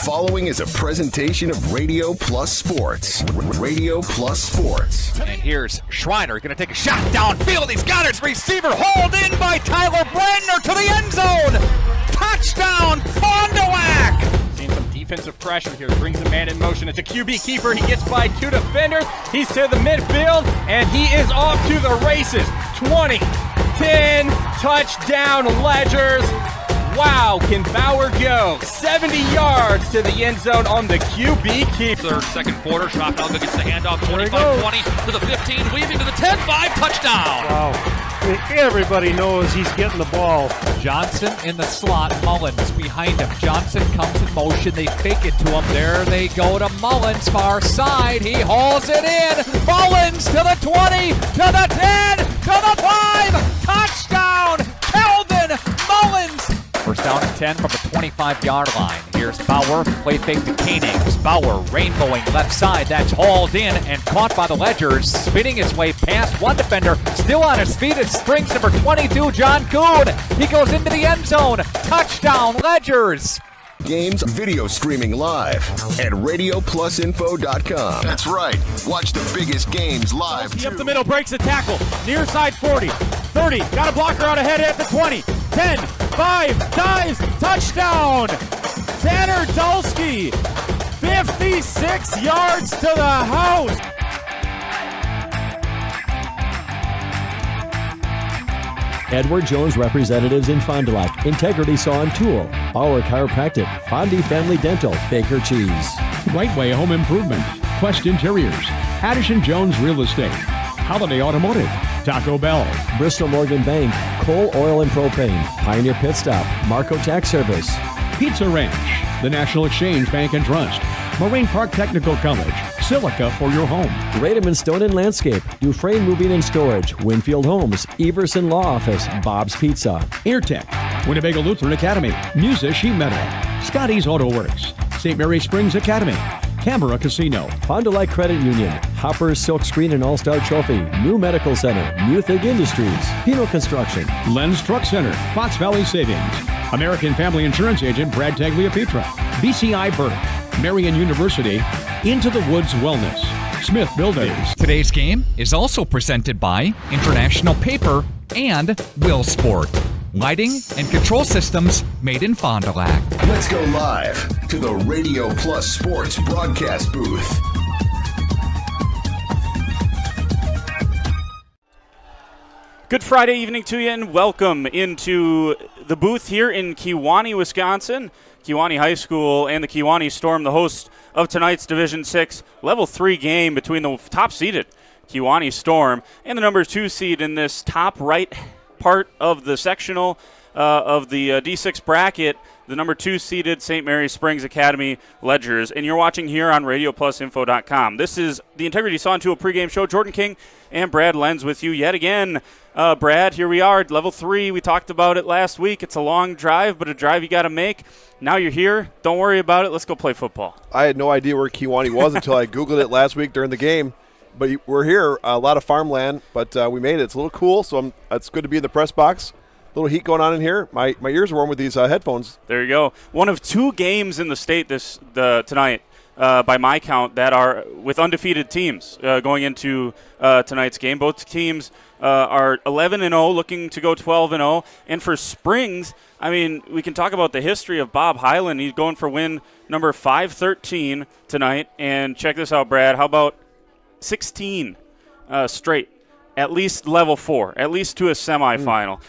following is a presentation of Radio Plus Sports. Radio Plus Sports. And here's Schreiner going to take a shot downfield. He's got his receiver hauled in by Tyler Brandner to the end zone. Touchdown, Fond du Lac. Seeing some defensive pressure here. Brings the man in motion. It's a QB keeper. He gets by two defenders. He's to the midfield, and he is off to the races. 20, 10, touchdown Ledgers. Wow, can Bauer go 70 yards to the end zone on the QB keeper. Third, second quarter, Schrockhelga gets the handoff, 25-20 to the 15, weaving to the 10-5, touchdown. Wow. Everybody knows he's getting the ball. Johnson in the slot, Mullins behind him. Johnson comes in motion, they fake it to him. There they go to Mullins, far side. He hauls it in. Mullins to the 20, to the 10, to the 5. Touchdown, Calvin Mullins. First down and 10 from the 25-yard line. Here's Bauer, play fake to Koenig's. Bauer rainbowing left side. That's hauled in and caught by the Ledgers. Spinning his way past one defender. Still on his feet is Springs number 22, John Kuhn. He goes into the end zone. Touchdown, Ledgers. Games video streaming live at RadioPlusInfo.com. That's right. Watch the biggest games live, He too. up the middle, breaks a tackle. Near side 40, 30. Got a blocker out ahead at the 20. 10, 5, dives, touchdown. Tanner Dulski, 56 yards to the house. Edward Jones Representatives in Fond du Lac, Integrity Saw and Tool, Bauer Chiropractic, Fondy Family Dental, Baker Cheese. Rightway Home Improvement, Quest Interiors, Addison Jones Real Estate, Holiday Automotive, Taco Bell, Bristol Morgan Bank, Coal, Oil and Propane, Pioneer Pit Stop, Marco Tax Service, Pizza Ranch, the National Exchange Bank and Trust, Marine Park Technical College, Silica for your home. Rademan Stone and Landscape, Dufresne Moving and Storage, Winfield Homes, Everson Law Office, Bob's Pizza. Airtech, Winnebago Lutheran Academy, Musa Sheet Metal, Scotty's Auto Works, St. Mary Springs Academy, Canberra Casino, Fond du Lac Credit Union, Hopper's Silk Screen and All-Star Trophy, New Medical Center, Muthig Industries, Pino Construction, Len's Truck Center, Fox Valley Savings, American Family Insurance Agent Brad Tagliapietra, BCI Burke, Marian University, Into the Woods Wellness, Smith Buildings. Today's game is also presented by International Paper and Will Sport. Lighting and control systems made in Fond du Lac. Let's go live to the Radio Plus Sports broadcast booth. Good Friday evening to you, and welcome into the booth here in Kewaunee, Wisconsin. Kewaunee High School and the Kewaunee Storm, the host of tonight's Division 6 Level 3 game between the top-seeded Kewaunee Storm and the number 2 seed in this top right part of the sectional of the D6 bracket, the number 2 seeded St. Mary Springs Academy Ledgers. And you're watching here on RadioPlusInfo.com. This is the Integrity Saw and Tool pregame show. Jordan King and Brad Lenz with you yet again. Brad, here we are at level 3. We talked about it last week. It's a long drive, but a drive you got to make. Now you're here. Don't worry about it. Let's go play football. I had no idea where Kewaunee was until I Googled it last week during the game. But we're here, a lot of farmland, but we made it. It's a little cool, so it's good to be in the press box. A little heat going on in here. My ears are warm with these headphones. There you go. One of 2 games in the state tonight, by my count, that are with undefeated teams going into tonight's game. Both teams are 11-0, looking to go 12-0. And for Springs, I mean, we can talk about the history of Bob Hyland. He's going for win number 513 tonight. And check this out, Brad. How about 16 straight, at least level 4, at least to a semifinal.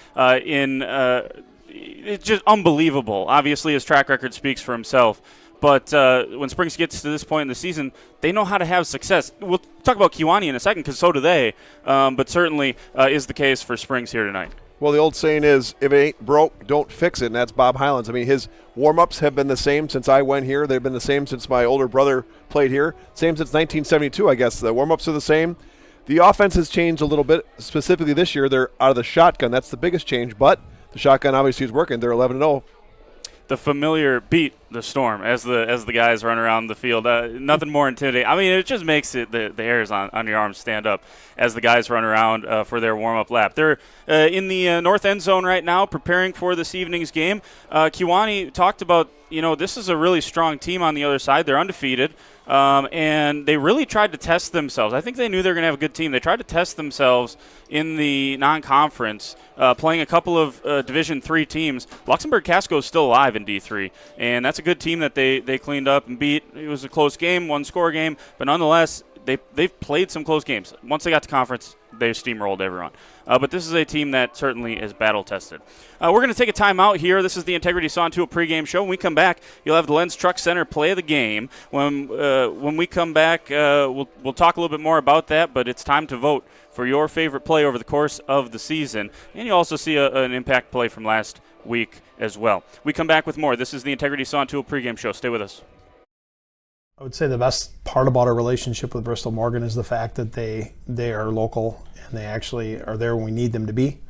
It's just unbelievable. Obviously, his track record speaks for himself. But when Springs gets to this point in the season, they know how to have success. We'll talk about Kewaunee in a second because so do they. But certainly is the case for Springs here tonight. Well, the old saying is, if it ain't broke, don't fix it, and that's Bob Hyland's. I mean, his warm-ups have been the same since I went here. They've been the same since my older brother played here. Same since 1972, I guess. The warm-ups are the same. The offense has changed a little bit. Specifically this year, they're out of the shotgun. That's the biggest change, but the shotgun obviously is working. They're 11-0. the familiar beat the Storm as the guys run around the field. Nothing more intimidating. I mean, it just makes it the hairs on your arms stand up as the guys run around for their warm-up lap. They're in the north end zone right now preparing for this evening's game. Kewaunee talked about, this is a really strong team on the other side. They're undefeated, and they really tried to test themselves. I think they knew they were going to have a good team. They tried to test themselves in the non-conference, playing a couple of Division III teams. Luxembourg-Casco is still alive in D3, and that's a good team that they cleaned up and beat. It was a close game, one-score game, but nonetheless, they've played some close games. Once they got to conference, they steamrolled everyone. But this is a team that certainly is battle-tested. We're going to take a timeout here. This is the Integrity Sawn Tool pregame show. When we come back, you'll have the Lens Truck Center play of the game. When we come back, we'll talk a little bit more about that, but it's time to vote for your favorite play over the course of the season. And you'll also see an impact play from last week as well. We come back with more. This is the Integrity Sawn Tool pregame show. Stay with us. I would say the best part about our relationship with Bristol Morgan is the fact that they are local and they actually are there when we need them to be.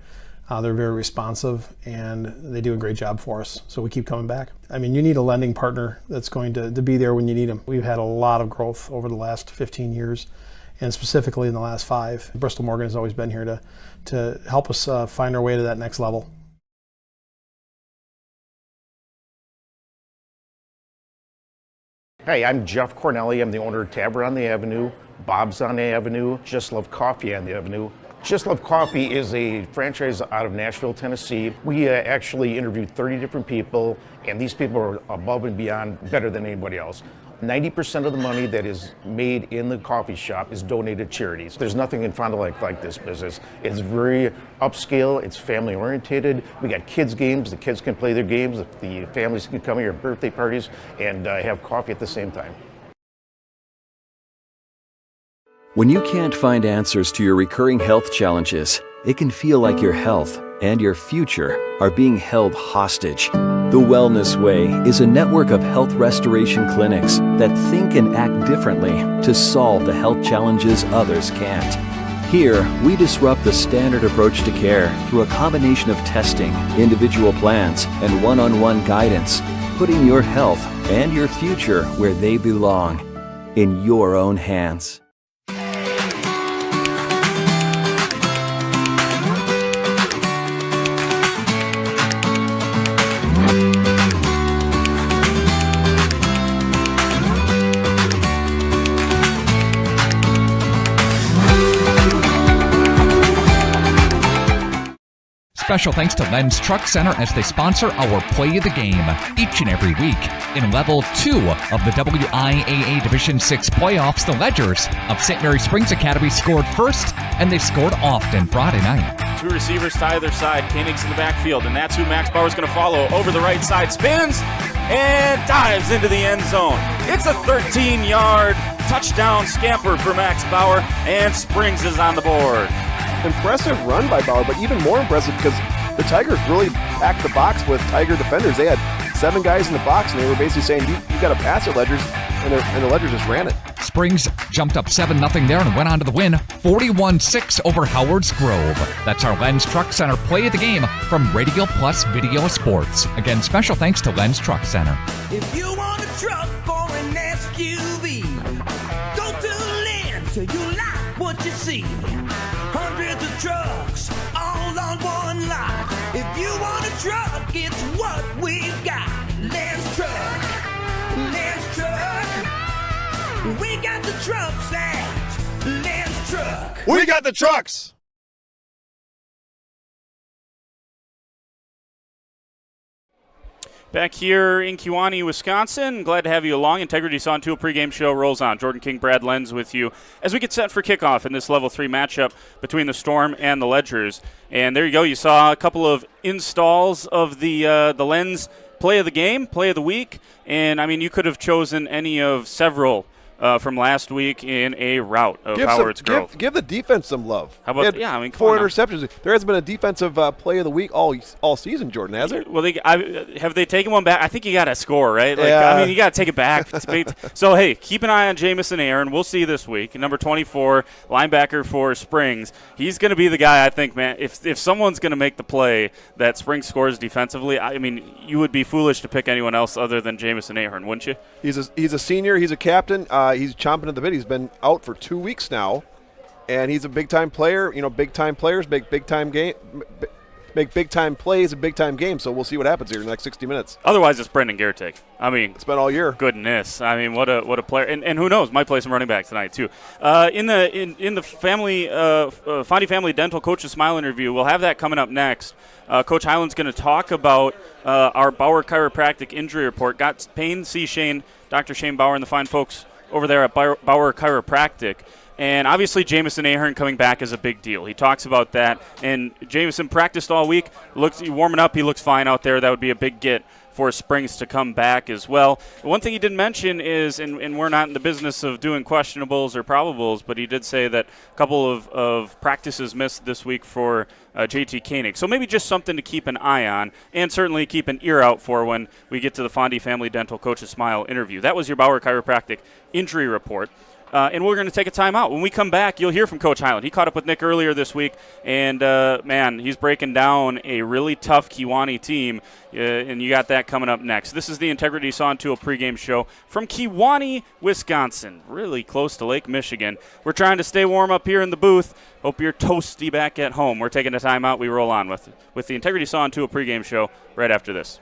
They're very responsive and they do a great job for us, so we keep coming back. I mean, you need a lending partner that's going to be there when you need them. We've had a lot of growth over the last 15 years, and specifically in the last 5. Bristol Morgan has always been here to help us find our way to that next level. Hey, I'm Jeff Cornelli. I'm the owner of Tavern on the Avenue, Bob's on the Avenue, Just Love Coffee on the Avenue. Just Love Coffee is a franchise out of Nashville, Tennessee. We actually interviewed 30 different people, and these people are above and beyond better than anybody else. 90% of the money that is made in the coffee shop is donated to charities. There's nothing in Fond du Lac like this business. It's very upscale, it's family oriented. We got kids games, the kids can play their games, the families can come here at birthday parties and have coffee at the same time. When you can't find answers to your recurring health challenges, it can feel like your health and your future are being held hostage. The Wellness Way is a network of health restoration clinics that think and act differently to solve the health challenges others can't. Here, we disrupt the standard approach to care through a combination of testing, individual plans, and one-on-one guidance, putting your health and your future where they belong, in your own hands. Special thanks to Lens Truck Center as they sponsor our Play of the Game each and every week. In Level 2 of the WIAA Division 6 playoffs, the Ledgers of St. Mary Springs Academy scored first, and they scored often Friday night. 2 receivers to either side. Koenig's in the backfield, and that's who Max Bauer's going to follow. Over the right side, spins, and dives into the end zone. It's a 13-yard touchdown scamper for Max Bauer, and Springs is on the board. Impressive run by Bauer, but even more impressive because the Tigers really packed the box with Tiger defenders. They had 7 guys in the box, and they were basically saying, you got to pass it, Ledgers, and the Ledgers just ran it. Springs jumped up 7-0 there and went on to the win, 41-6 over Howard's Grove. That's our Lens Truck Center Play of the Game from Radio Plus Video Sports. Again, special thanks to Lens Truck Center. If you want a truck or an SUV, go to Lens till you like what you see. Hundreds of trucks all on one lot. If you want a truck, it's what we've got. Lens Truck, Lens Truck. We got the trucks at Lens Truck. We got the trucks. Back here in Kewaunee, Wisconsin. Glad to have you along. Integrity Sawn Tool pregame show rolls on. Jordan King, Brad Lenz with you as we get set for kickoff in this Level 3 matchup between the Storm and the Ledgers. And there you go. You saw a couple of installs of the Lenz play of the game, play of the week. And, I mean, you could have chosen any of several from last week in a rout of Howard's Grove. Give the defense some love. How about come 4 interceptions. There hasn't been a defensive play of the week all season, Jordan, has there? Well, have they taken one back? I think you got to score, right? Yeah. You got to take it back. So, hey, keep an eye on Jamison Aaron. We'll see this week. Number 24, linebacker for Springs. He's going to be the guy, I think, man. If someone's going to make the play that Springs scores defensively, you would be foolish to pick anyone else other than Jamison Aaron, wouldn't you? He's a senior. He's a captain. He's chomping at the bit. He's been out for 2 weeks now, and he's a big-time player. Big-time players make big-time plays in big-time games, so we'll see what happens here in the next 60 minutes. Otherwise, it's Brendan Garrick. It's been all year. Goodness. What a player. And who knows, might play some running back tonight, too. In the family, Fondy Family Dental Coach's Smile interview, we'll have that coming up next. Coach Highland's going to talk about our Bauer Chiropractic injury report. Got Payne C. Shane, Dr. Shane Bauer, and the fine folks over there at Bauer Chiropractic. And obviously Jamison Ahern coming back is a big deal. He talks about that. And Jamison practiced all week. Warming up, he looks fine out there. That would be a big get for Springs to come back as well. One thing he didn't mention is, and we're not in the business of doing questionables or probables, but he did say that a couple of practices missed this week for JT Koenig. So maybe just something to keep an eye on, and certainly keep an ear out for when we get to the Fondy Family Dental Coach's Smile interview. That was your Bauer Chiropractic injury report. And we're going to take a timeout. When we come back, you'll hear from Coach Highland. He caught up with Nick earlier this week, and, he's breaking down a really tough Kewaunee team, and you got that coming up next. This is the Integrity Saw and Tool pregame show from Kewaunee, Wisconsin, really close to Lake Michigan. We're trying to stay warm up here in the booth. Hope you're toasty back at home. We're taking a timeout. We roll on with the Integrity Saw and Tool pregame show right after this.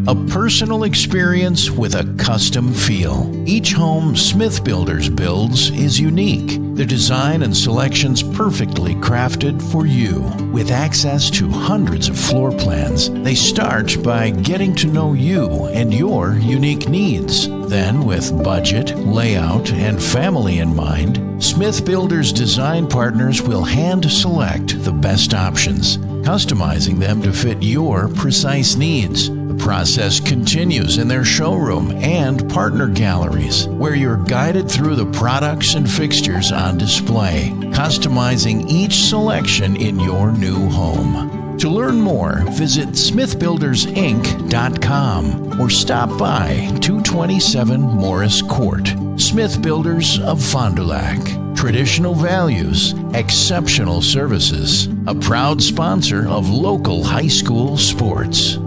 A personal experience with a custom feel. Each home Smith Builders builds is unique. Their design and selections perfectly crafted for you. With access to hundreds of floor plans, they start by getting to know you and your unique needs. Then, with budget, layout, and family in mind, Smith Builders design partners will hand select the best options, customizing them to fit your precise needs. The process continues in their showroom and partner galleries, where you're guided through the products and fixtures on display, customizing each selection in your new home. To learn more, visit smithbuildersinc.com or stop by 227 Morris Court. Smith Builders of Fond du Lac. Traditional values, exceptional services. A proud sponsor of local high school sports.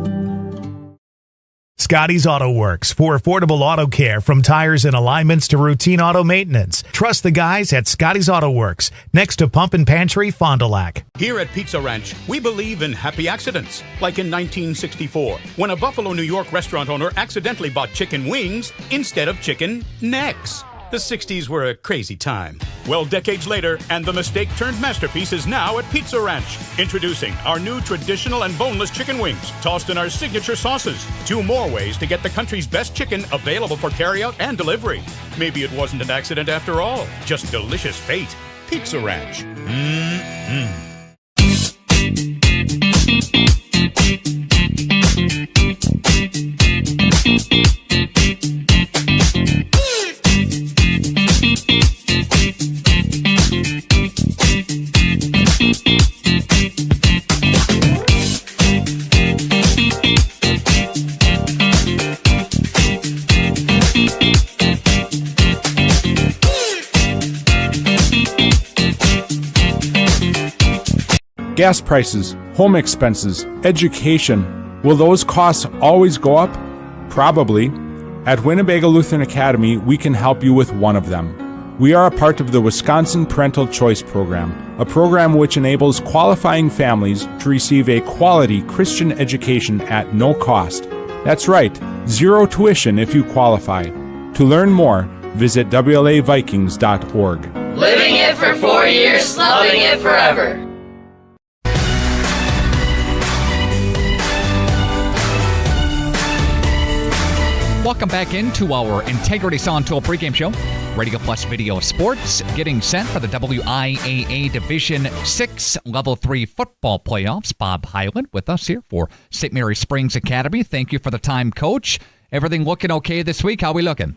Scotty's Auto Works for affordable auto care, from tires and alignments to routine auto maintenance. Trust the guys at Scotty's Auto Works, next to Pump and Pantry, Fond du Lac. Here at Pizza Ranch, we believe in happy accidents. Like in 1964, when a Buffalo, New York restaurant owner accidentally bought chicken wings instead of chicken necks. The 60s were a crazy time. Well, decades later, and the mistake-turned masterpiece is now at Pizza Ranch. Introducing our new traditional and boneless chicken wings, tossed in our signature sauces. 2 more ways to get the country's best chicken, available for carryout and delivery. Maybe it wasn't an accident after all, just delicious fate. Pizza Ranch. Mm-hmm. Gas prices, home expenses, education. Will those costs always go up? Probably. At Winnebago Lutheran Academy, we can help you with one of them. We are a part of the Wisconsin Parental Choice Program, a program which enables qualifying families to receive a quality Christian education at no cost. That's right, 0 tuition if you qualify. To learn more, visit WLAVikings.org. Living it for 4 years, loving it forever. Welcome back into our Integrity Saw and Tool pregame show. Radio Plus Video Sports getting set for the WIAA Division 6 Level 3 football playoffs. Bob Highland with us here for St. Mary Springs Academy. Thank you for the time, Coach. Everything looking okay this week? How are we looking?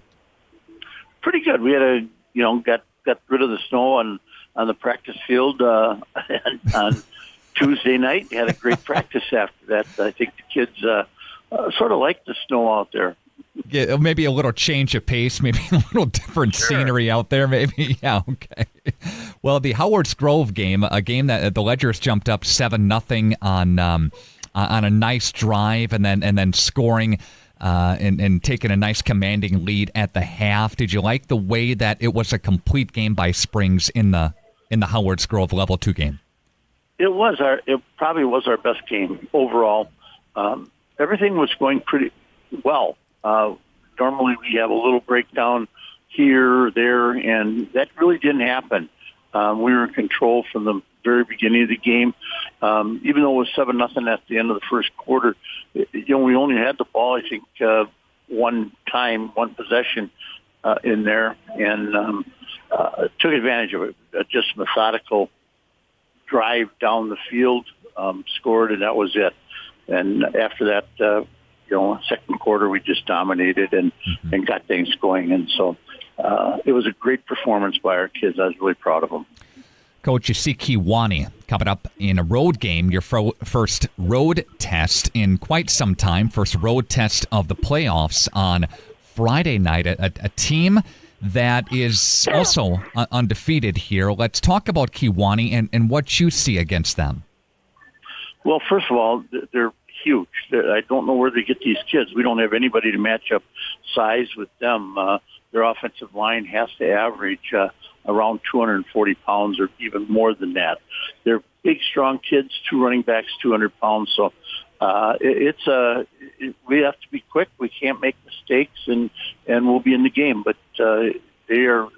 Pretty good. We had got rid of the snow on the practice field on Tuesday night. Had a great practice after that. I think the kids sort of like the snow out there. Yeah, maybe a little change of pace, maybe a little different scenery out there, maybe. Yeah, okay. Well, the Howards Grove game, a game that the Ledgers jumped up 7-0 on a nice drive, and then scoring and taking a nice commanding lead at the half. Did you like the way that it was a complete game by Springs in the Howards Grove Level 2 game? It probably was our best game overall. Everything was going pretty well. Normally we have a little breakdown here or there, and that really didn't happen. We were in control from the very beginning of the game. Even though it was 7-0 at the end of the first quarter, we only had the ball, I think, one possession in there, and took advantage of it. Just methodical drive down the field, scored, and that was it. And after that, second quarter, we just dominated and got things going. And so it was a great performance by our kids. I was really proud of them. Coach, you see Kewaunee coming up in a road game, your first road test in quite some time, first road test of the playoffs on Friday night, a team that is also undefeated here. Let's talk about Kewaunee and what you see against them. Well, first of all, they're huge. I don't know where they get these kids. We don't have anybody to match up size with them. Their offensive line has to average around 240 pounds or even more than that. They're big, strong kids, 2 running backs, 200 pounds. So we have to be quick. We can't make mistakes, and we'll be in the game. But they are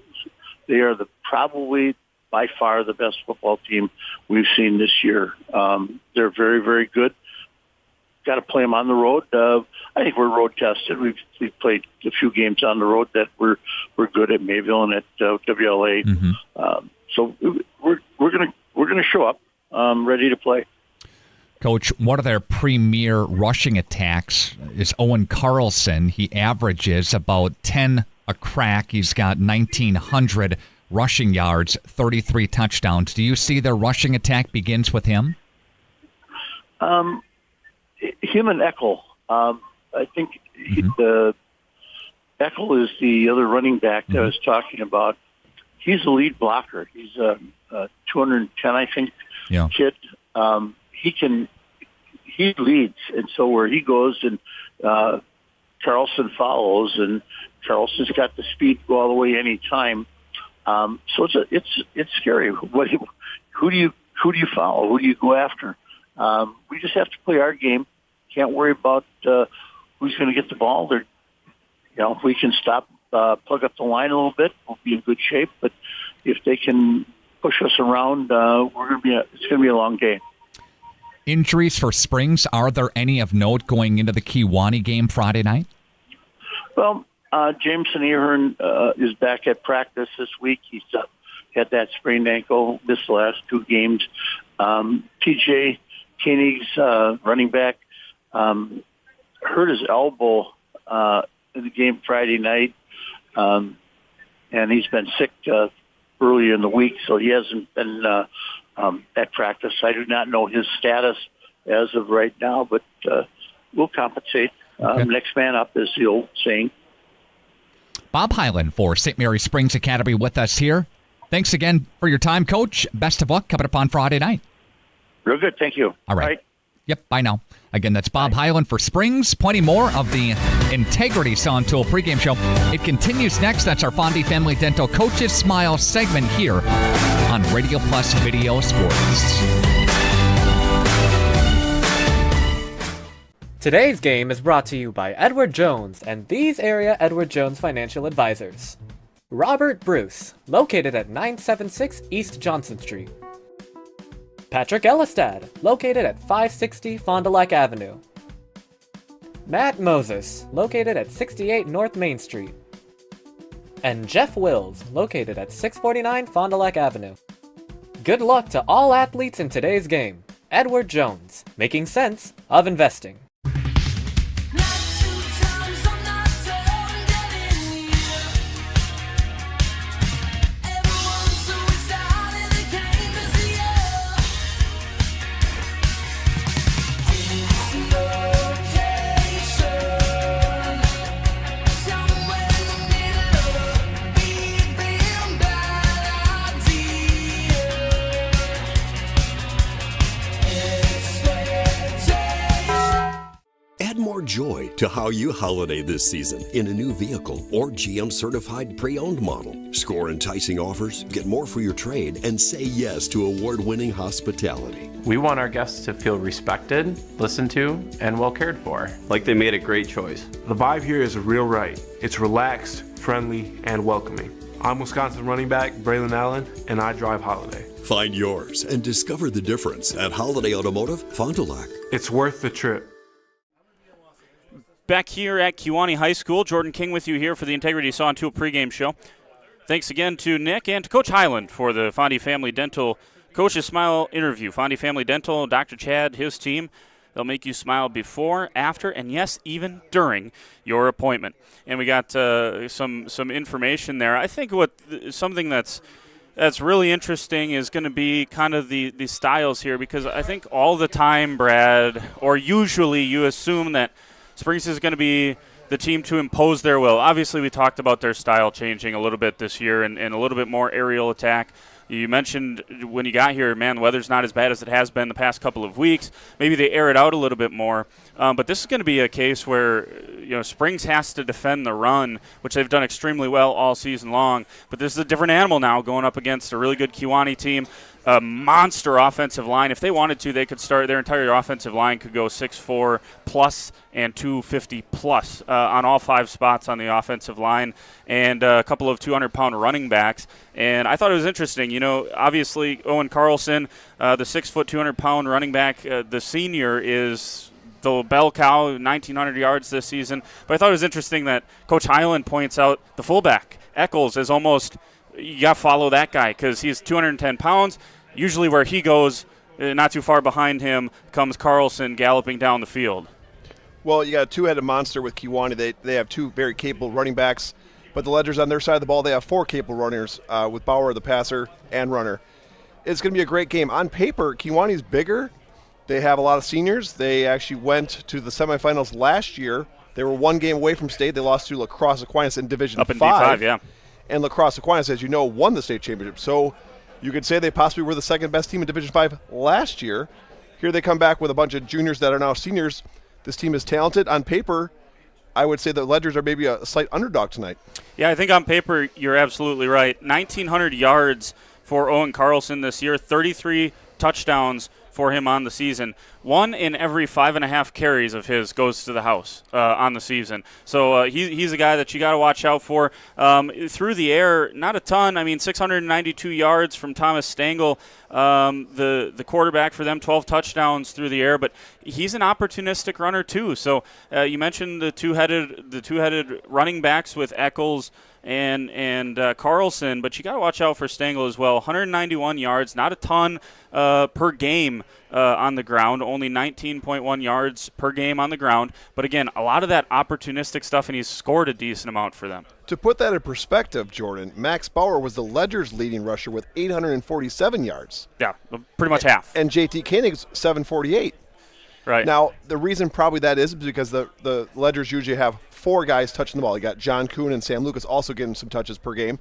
probably by far the best football team we've seen this year. They're very, very good. Got to play them on the road. I think we're road tested. We've played a few games on the road that we're good at, Mayville and at WIAA. Mm-hmm. So we're gonna show up ready to play. Coach, one of their premier rushing attacks is Owen Carlson. He averages about 10 a crack. He's got 1,900 rushing yards, 33 touchdowns. Do you see their rushing attack begins with him? Him and Eckel. I think Eckel is the other running back that I was talking about. He's the lead blocker. He's a 210, I think, kid. He leads, and so where he goes, and Carlson follows, and Carlson's got the speed to go all the way any time. So it's scary. Who do you follow? Who do you go after? We just have to play our game. Can't worry about who's going to get the ball. If we can stop, plug up the line a little bit, we'll be in good shape. But if they can push us around, it's going to be a long game. Injuries for Springs, are there any of note going into the Kewaunee game Friday night? Well, Jameson Ahern is back at practice this week. He's had that sprained ankle this last 2 games. TJ Koenig's running back hurt his elbow in the game Friday night, and he's been sick earlier in the week, so he hasn't been at practice. I do not know his status as of right now, but we'll compensate. Next man up is the old saying. Bob Hyland for St. Mary Springs Academy with us here. Thanks again for your time, Coach. Best of luck coming up on Friday night. Real good. Thank you. All right. Yep, bye now. Again, that's Bob Hyland for Springs. Plenty more of the Integrity Sawn Tool pregame show. It continues next. That's our Fondy Family Dental Coaches Smile segment here on Radio Plus Video Sports. Today's game is brought to you by Edward Jones and these area Edward Jones financial advisors. Robert Bruce, located at 976 East Johnson Street. Patrick Ellistad, located at 560 Fond du Lac Avenue. Matt Moses, located at 68 North Main Street. And Jeff Wills, located at 649 Fond du Lac Avenue. Good luck to all athletes in today's game. Edward Jones, making sense of investing. joy to how you holiday this season in a new vehicle or GM certified pre-owned model. Score enticing offers, get more for your trade, and say yes to award-winning hospitality. We want our guests to feel respected, listened to, and well cared for. Like they made a great choice. The vibe here is a real right. It's relaxed, friendly, and welcoming. I'm Wisconsin running back Braylon Allen, and I drive Holiday. Find yours and discover the difference at Holiday Automotive, Fond du Lac. It's worth the trip. Back here at Kewaunee High School, Jordan King with you here for the Integrity Saw and Tool pregame show. Thanks again to Nick and to Coach Highland for the Fondy Family Dental Coach's Smile interview. Fondy Family Dental, Dr. Chad, his team, they'll make you smile before, after, and yes, even during your appointment. And we got some information there. I think something that's really interesting is going to be kind of the styles here, because I think all the time, Brad, or usually you assume that Springs is going to be the team to impose their will. Obviously, we talked about their style changing a little bit this year and a little bit more aerial attack. You mentioned when you got here, man, the weather's not as bad as it has been the past couple of weeks. Maybe they air it out a little bit more. But this is going to be a case where Springs has to defend the run, which they've done extremely well all season long. But this is a different animal now, going up against a really good Kewaunee team, a monster offensive line. If they wanted to, they could start their entire offensive line could go 6'4 plus and 250 plus on all 5 spots on the offensive line, and a couple of 200-pound running backs. And I thought it was interesting. Obviously Owen Carlson, the 6', 200-pound running back, the senior, is the bell cow, 1,900 yards this season. But I thought it was interesting that Coach Highland points out the fullback, Eccles, is almost – you got to follow that guy because he's 210 pounds. Usually where he goes, not too far behind him, comes Carlson galloping down the field. Well, you got a two-headed monster with Kewaunee. They have 2 very capable running backs, but the Ledgers on their side of the ball, they have 4 capable runners with Bauer, the passer, and runner. It's going to be a great game. On paper, Kewaunee's bigger. They have a lot of seniors. They actually went to the semifinals last year. They were 1 game away from state. They lost to La Crosse Aquinas in Division 5. Up in D5, yeah. And La Crosse Aquinas, as you know, won the state championship. So you could say they possibly were the second best team in Division 5 last year. Here they come back with a bunch of juniors that are now seniors. This team is talented. On paper, I would say the Ledgers are maybe a slight underdog tonight. Yeah, I think on paper you're absolutely right. 1,900 yards for Owen Carlson this year, 33 touchdowns for him on the season. 1 in every 5.5 carries of his goes to the house on the season. So he's a guy that you got to watch out for. Through the air, not a ton. 692 yards from Thomas Stengel, the quarterback for them, 12 touchdowns through the air. But he's an opportunistic runner too. So you mentioned the two-headed running backs with Eccles and Carlson, but you got to watch out for Stengel as well. 191 yards, not a ton per game on the ground, only 19.1 yards per game on the ground. But again, a lot of that opportunistic stuff, and he's scored a decent amount for them. To put that in perspective, Jordan, Max Bauer was the Ledgers' leading rusher with 847 yards. Yeah, pretty much half. And JT Koenig's 748. Right. Now, the reason probably that is because the Ledgers usually have 4 guys touching the ball. You got John Kuhn and Sam Lucas also getting some touches per game.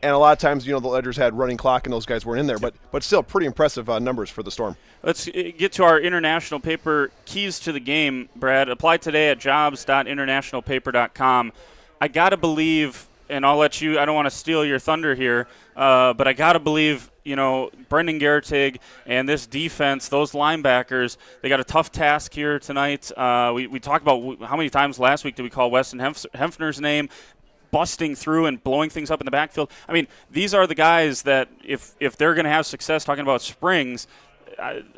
And a lot of times, the Ledgers had running clock and those guys weren't in there. But still pretty impressive numbers for the Storm. Let's get to our international paper keys to the game, Brad. Apply today at jobs.internationalpaper.com. I got to believe, and I'll let you, I don't want to steal your thunder here, but I got to believe, Brendan Gertig and this defense, those linebackers, they got a tough task here tonight. We talked about how many times last week did we call Weston Hempfner's name, busting through and blowing things up in the backfield. These are the guys that if they're going to have success, talking about Springs,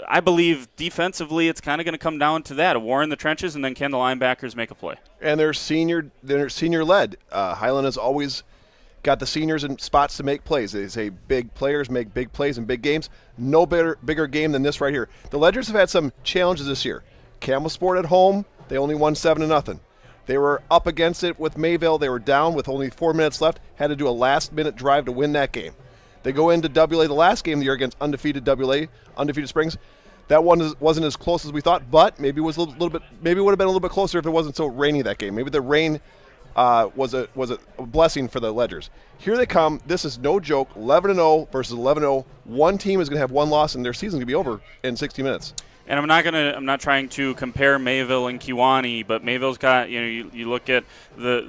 I believe defensively it's kind of going to come down to that, a war in the trenches, and then can the linebackers make a play? And they're senior-led. Highland has always got the seniors in spots to make plays. They say big players make big plays in big games. No bigger game than this right here. The Ledgers have had some challenges this year. Campbell Sport at home, they only won 7-0. They were up against it with Mayville. They were down with only 4 minutes left, had to do a last-minute drive to win that game. They go into WA the last game of the year against undefeated Springs. That one wasn't as close as we thought, but maybe it was a little bit. Maybe it would have been a little bit closer if it wasn't so rainy that game. Maybe the rain was a blessing for the Ledgers. Here they come. This is no joke. 11-0 versus 11-0. One team is going to have one loss, and their season going to be over in 60 minutes. And I'm not trying to compare Mayville and Kewaunee, but Mayville's got, you look at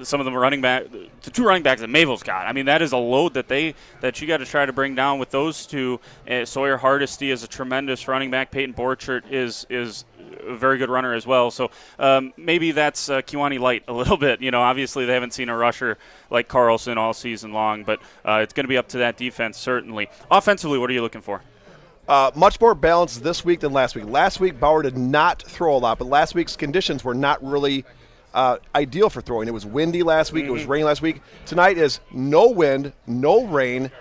some of the the two running backs that Mayville's got. I mean, that is a load that you got to try to bring down with those two. Sawyer Hardesty is a tremendous running back. Peyton Borchert is a very good runner as well. So maybe that's Kewaunee light a little bit. Obviously they haven't seen a rusher like Carlson all season long, but it's going to be up to that defense certainly. Offensively, what are you looking for? Much more balanced this week than last week. Last week, Bauer did not throw a lot, but last week's conditions were not really ideal for throwing. It was windy last week. It was raining last week. Tonight is no wind, no rain.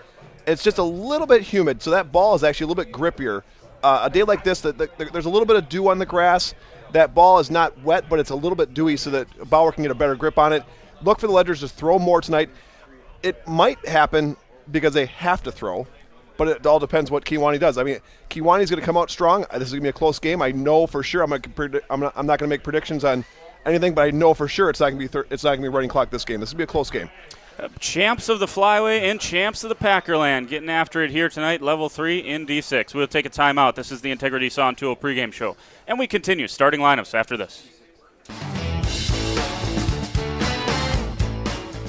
It's just a little bit humid, so that ball is actually a little bit grippier. A day like this, there's a little bit of dew on the grass. That ball is not wet, but it's a little bit dewy so that Bauer can get a better grip on it. Look for the Ledgers to throw more tonight. It might happen because they have to throw, but it all depends what Kewaunee does. I mean, Kewaunee's going to come out strong. This is going to be a close game. I know for sure. I'm not going to make predictions on anything, but I know for sure it's not going to be running clock this game. This will be a close game. Champs of the Flyway and champs of the Packerland getting after it here tonight, level 3 in D6. We'll take a timeout. This is the Integrity Saw and Tool pregame show. And we continue starting lineups after this.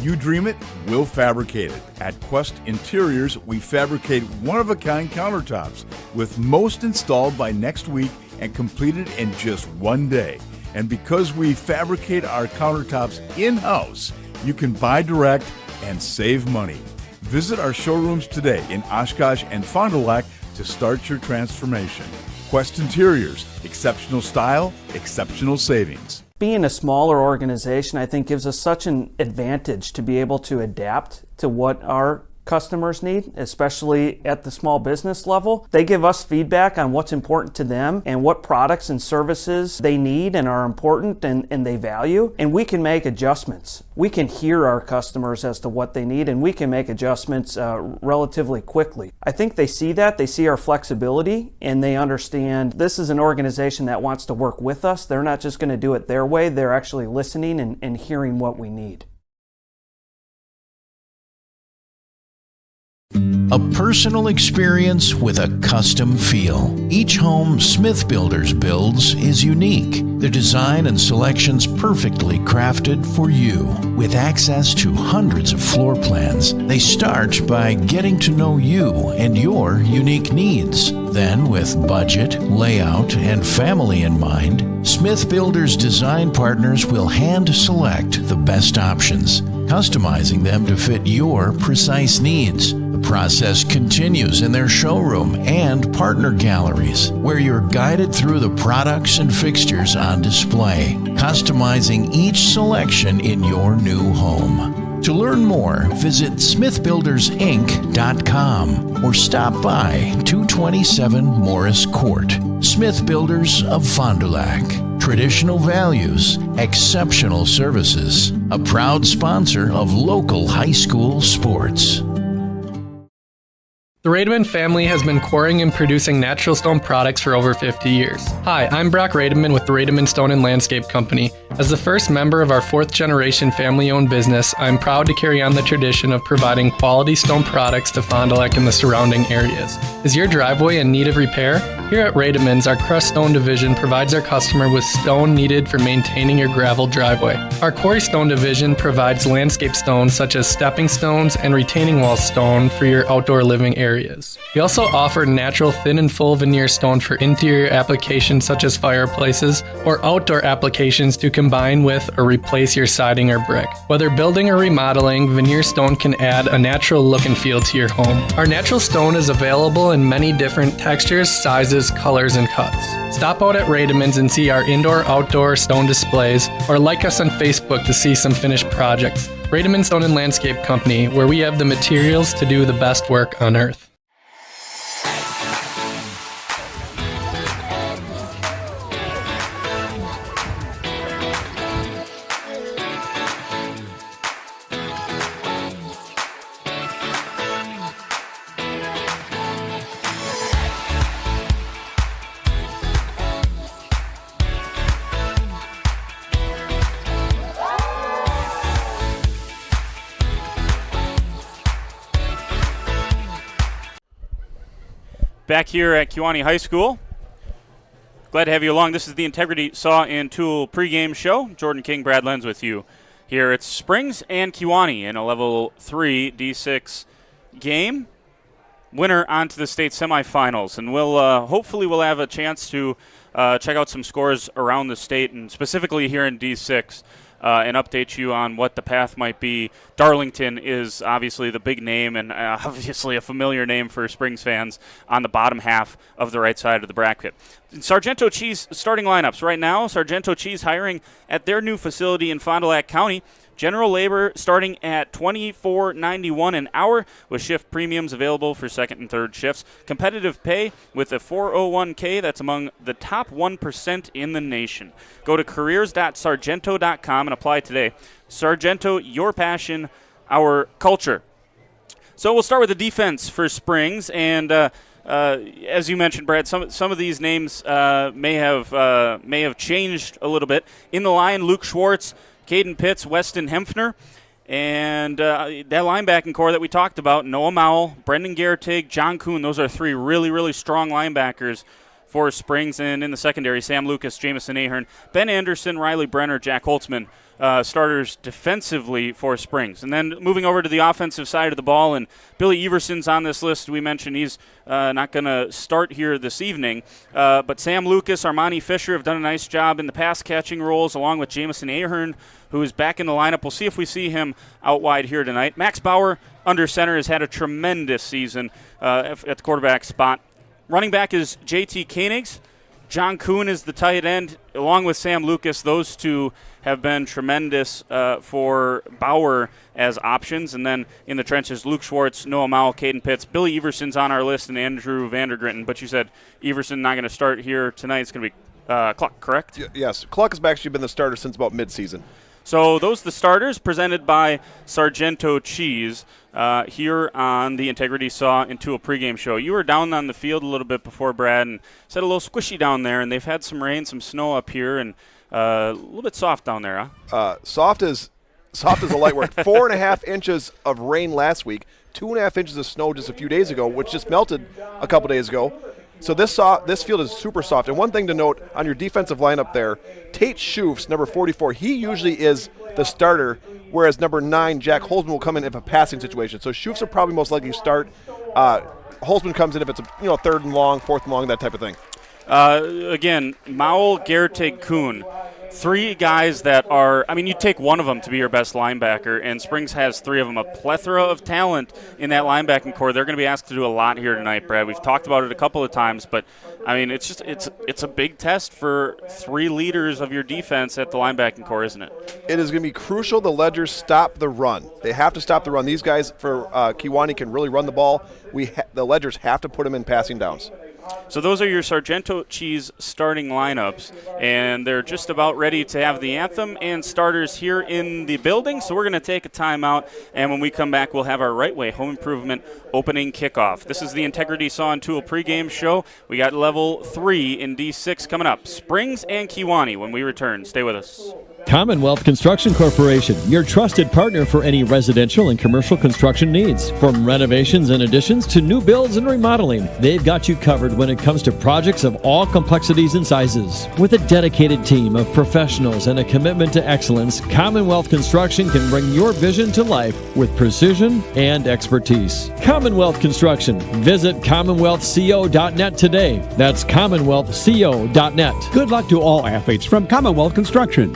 You dream it, we'll fabricate it. At Quest Interiors, we fabricate one-of-a-kind countertops, with most installed by next week and completed in just one day. And because we fabricate our countertops in-house, you can buy direct and save money. Visit our showrooms today in Oshkosh and Fond du Lac to start your transformation. Quest Interiors, exceptional style, exceptional savings. Being a smaller organization, I think, gives us such an advantage to be able to adapt to what our customers need, especially at the small business level. They give us feedback on what's important to them and what products and services they need and are important and they value, and we can make adjustments. We can hear our customers as to what they need, and we can make adjustments relatively quickly. I think they see that, they see our flexibility, and they understand this is an organization that wants to work with us. They're not just going to do it their way, they're actually listening and hearing what we need. A personal experience with a custom feel. Each home Smith Builders builds is unique. Their design and selections perfectly crafted for you. With access to hundreds of floor plans, they start by getting to know you and your unique needs. Then, with budget, layout, and family in mind, Smith Builders design partners will hand select the best options, customizing them to fit your precise needs. The process continues in their showroom and partner galleries, where you're guided through the products and fixtures on display, customizing each selection in your new home. To learn more, visit smithbuildersinc.com or stop by 227 Morris Court. Smith Builders of Fond du Lac. Traditional values, exceptional services. A proud sponsor of local high school sports. The Rademan family has been quarrying and producing natural stone products for over 50 years. Hi, I'm Brock Rademan with the Rademan Stone and Landscape Company. As the first member of our 4th generation family-owned business, I'm proud to carry on the tradition of providing quality stone products to Fond du Lac and the surrounding areas. Is your driveway in need of repair? Here at Rademan's, our crushed stone division provides our customer with stone needed for maintaining your gravel driveway. Our quarry stone division provides landscape stones such as stepping stones and retaining wall stone for your outdoor living areas. We also offer natural thin and full veneer stone for interior applications such as fireplaces or outdoor applications to combine with or replace your siding or brick. Whether building or remodeling, veneer stone can add a natural look and feel to your home. Our natural stone is available in many different textures, sizes, colors, and cuts. Stop out at Rademan's and see our indoor-outdoor stone displays, or like us on Facebook to see some finished projects. Rademan Stone and Landscape Company, where we have the materials to do the best work on earth. Back here at Kewaunee High School, Glad to have you along. This is the Integrity Saw and Tool pregame show. Jordan King, Brad Lenz with you here at Springs and Kewaunee in a Level 3 D6 game. Winner on to the state semifinals, and hopefully we'll have a chance to check out some scores around the state and specifically here in D6 and update you on what the path might be. Darlington is obviously the big name and obviously a familiar name for Springs fans on the bottom half of the right side of the bracket. Sargento Cheese starting lineups right now. Sargento Cheese hiring at their new facility in Fond du Lac County. General labor starting at $24.91 an hour with shift premiums available for second and third shifts. Competitive pay with a 401k that's among the top 1% in the nation. Go to careers.sargento.com and apply today. Sargento, your passion, our culture. So we'll start with the defense for Springs, and as you mentioned, Brad, some of these names may have changed a little bit. In the line, Luke Schwartz, Caden Pitts, Weston Hempfner, and that linebacking core that we talked about, Noah Mowell, Brendan Gertig, John Kuhn, those are three really, really strong linebackers for Springs. And in the secondary, Sam Lucas, Jamison Ahern, Ben Anderson, Riley Brenner, Jack Holtzman, starters defensively for Springs. And then moving over to the offensive side of the ball, and Billy Everson's on this list. We mentioned he's not going to start here this evening. But Sam Lucas, Armani Fisher have done a nice job in the pass-catching roles, along with Jamison Ahern, who is back in the lineup. We'll see if we see him out wide here tonight. Max Bauer, under center, has had a tremendous season at the quarterback spot. Running back is J.T. Koenigs. John Kuhn is the tight end, along with Sam Lucas. Those two have been tremendous for Bauer as options. And then in the trenches, Luke Schwartz, Noah Mowell, Caden Pitts. Billy Everson's on our list, and Andrew Vandergrinten. But you said Everson not going to start here tonight. It's going to be Cluck, correct? Yes. Cluck has actually been the starter since about midseason. So those are the starters presented by Sargento Cheese here on the Integrity Saw and Tool pregame show. You were down on the field a little bit before, Brad, and said a little squishy down there, and they've had some rain, some snow up here, and a little bit soft down there, huh? Soft as a light word. 4.5 inches of rain last week, 2.5 inches of snow just a few days ago, which just melted a couple days ago. So this field is super soft. And one thing to note on your defensive lineup there, Tate Schoofs, number 44, he usually is the starter, whereas number 9, Jack Holzman, will come in if a passing situation. So Schoofs will probably most likely start. Holzman comes in if it's a third and long, fourth and long, that type of thing. Again, Mowell, Gertig, Kuhn. Three guys that are, you take one of them to be your best linebacker, and Springs has three of them, a plethora of talent in that linebacking core. They're going to be asked to do a lot here tonight, Brad. We've talked about it a couple of times, but, it's a big test for three leaders of your defense at the linebacking core, isn't it? It is going to be crucial the Ledgers stop the run. They have to stop the run. These guys for Kewaunee can really run the ball. The Ledgers have to put them in passing downs. So those are your Sargento Cheese starting lineups, and they're just about ready to have the anthem and starters here in the building. So we're going to take a timeout, and when we come back, we'll have our Right Way Home Improvement opening kickoff. This is the Integrity Saw and Tool pregame show. We got Level 3 in D6 coming up. Springs and Kewaunee when we return. Stay with us. Commonwealth Construction Corporation, your trusted partner for any residential and commercial construction needs. From renovations and additions to new builds and remodeling, they've got you covered when it comes to projects of all complexities and sizes. With a dedicated team of professionals and a commitment to excellence, Commonwealth Construction can bring your vision to life with precision and expertise. Commonwealth Construction. Visit CommonwealthCO.net today. That's CommonwealthCO.net. Good luck to all athletes from Commonwealth Construction.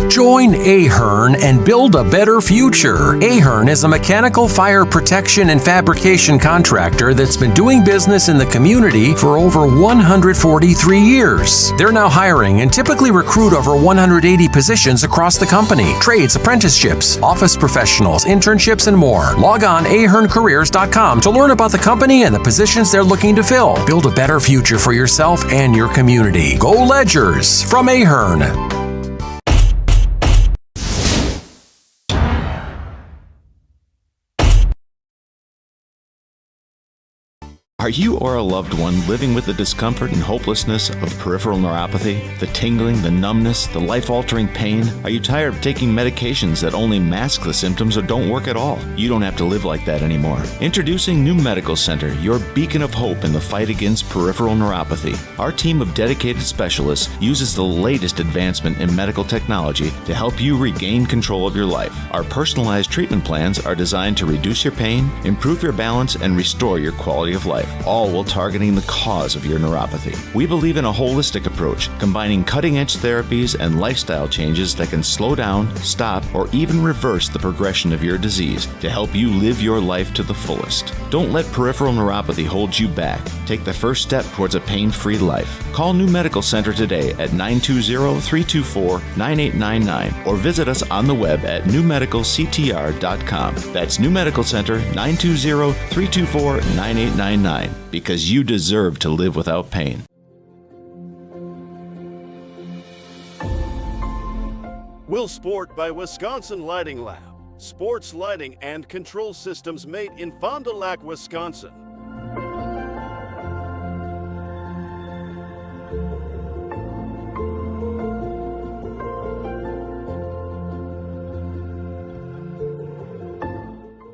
Join Ahern and build a better future. Ahern is a mechanical fire protection and fabrication contractor that's been doing business in the community for over 143 years. They're now hiring and typically recruit over 180 positions across the company. Trades, apprenticeships, office professionals, internships, and more. Log on aherncareers.com to learn about the company and the positions they're looking to fill. Build a better future for yourself and your community. Go Ledgers from Ahern. Are you or a loved one living with the discomfort and hopelessness of peripheral neuropathy? The tingling, the numbness, the life-altering pain? Are you tired of taking medications that only mask the symptoms or don't work at all? You don't have to live like that anymore. Introducing New Medical Center, your beacon of hope in the fight against peripheral neuropathy. Our team of dedicated specialists uses the latest advancement in medical technology to help you regain control of your life. Our personalized treatment plans are designed to reduce your pain, improve your balance, and restore your quality of life, all while targeting the cause of your neuropathy. We believe in a holistic approach, combining cutting-edge therapies and lifestyle changes that can slow down, stop, or even reverse the progression of your disease to help you live your life to the fullest. Don't let peripheral neuropathy hold you back. Take the first step towards a pain-free life. Call New Medical Center today at 920-324-9899 or visit us on the web at newmedicalctr.com. That's New Medical Center, 920-324-9899, because you deserve to live without pain. Will Sport by Wisconsin Lighting Lab. Sports lighting and control systems made in Fond du Lac, Wisconsin.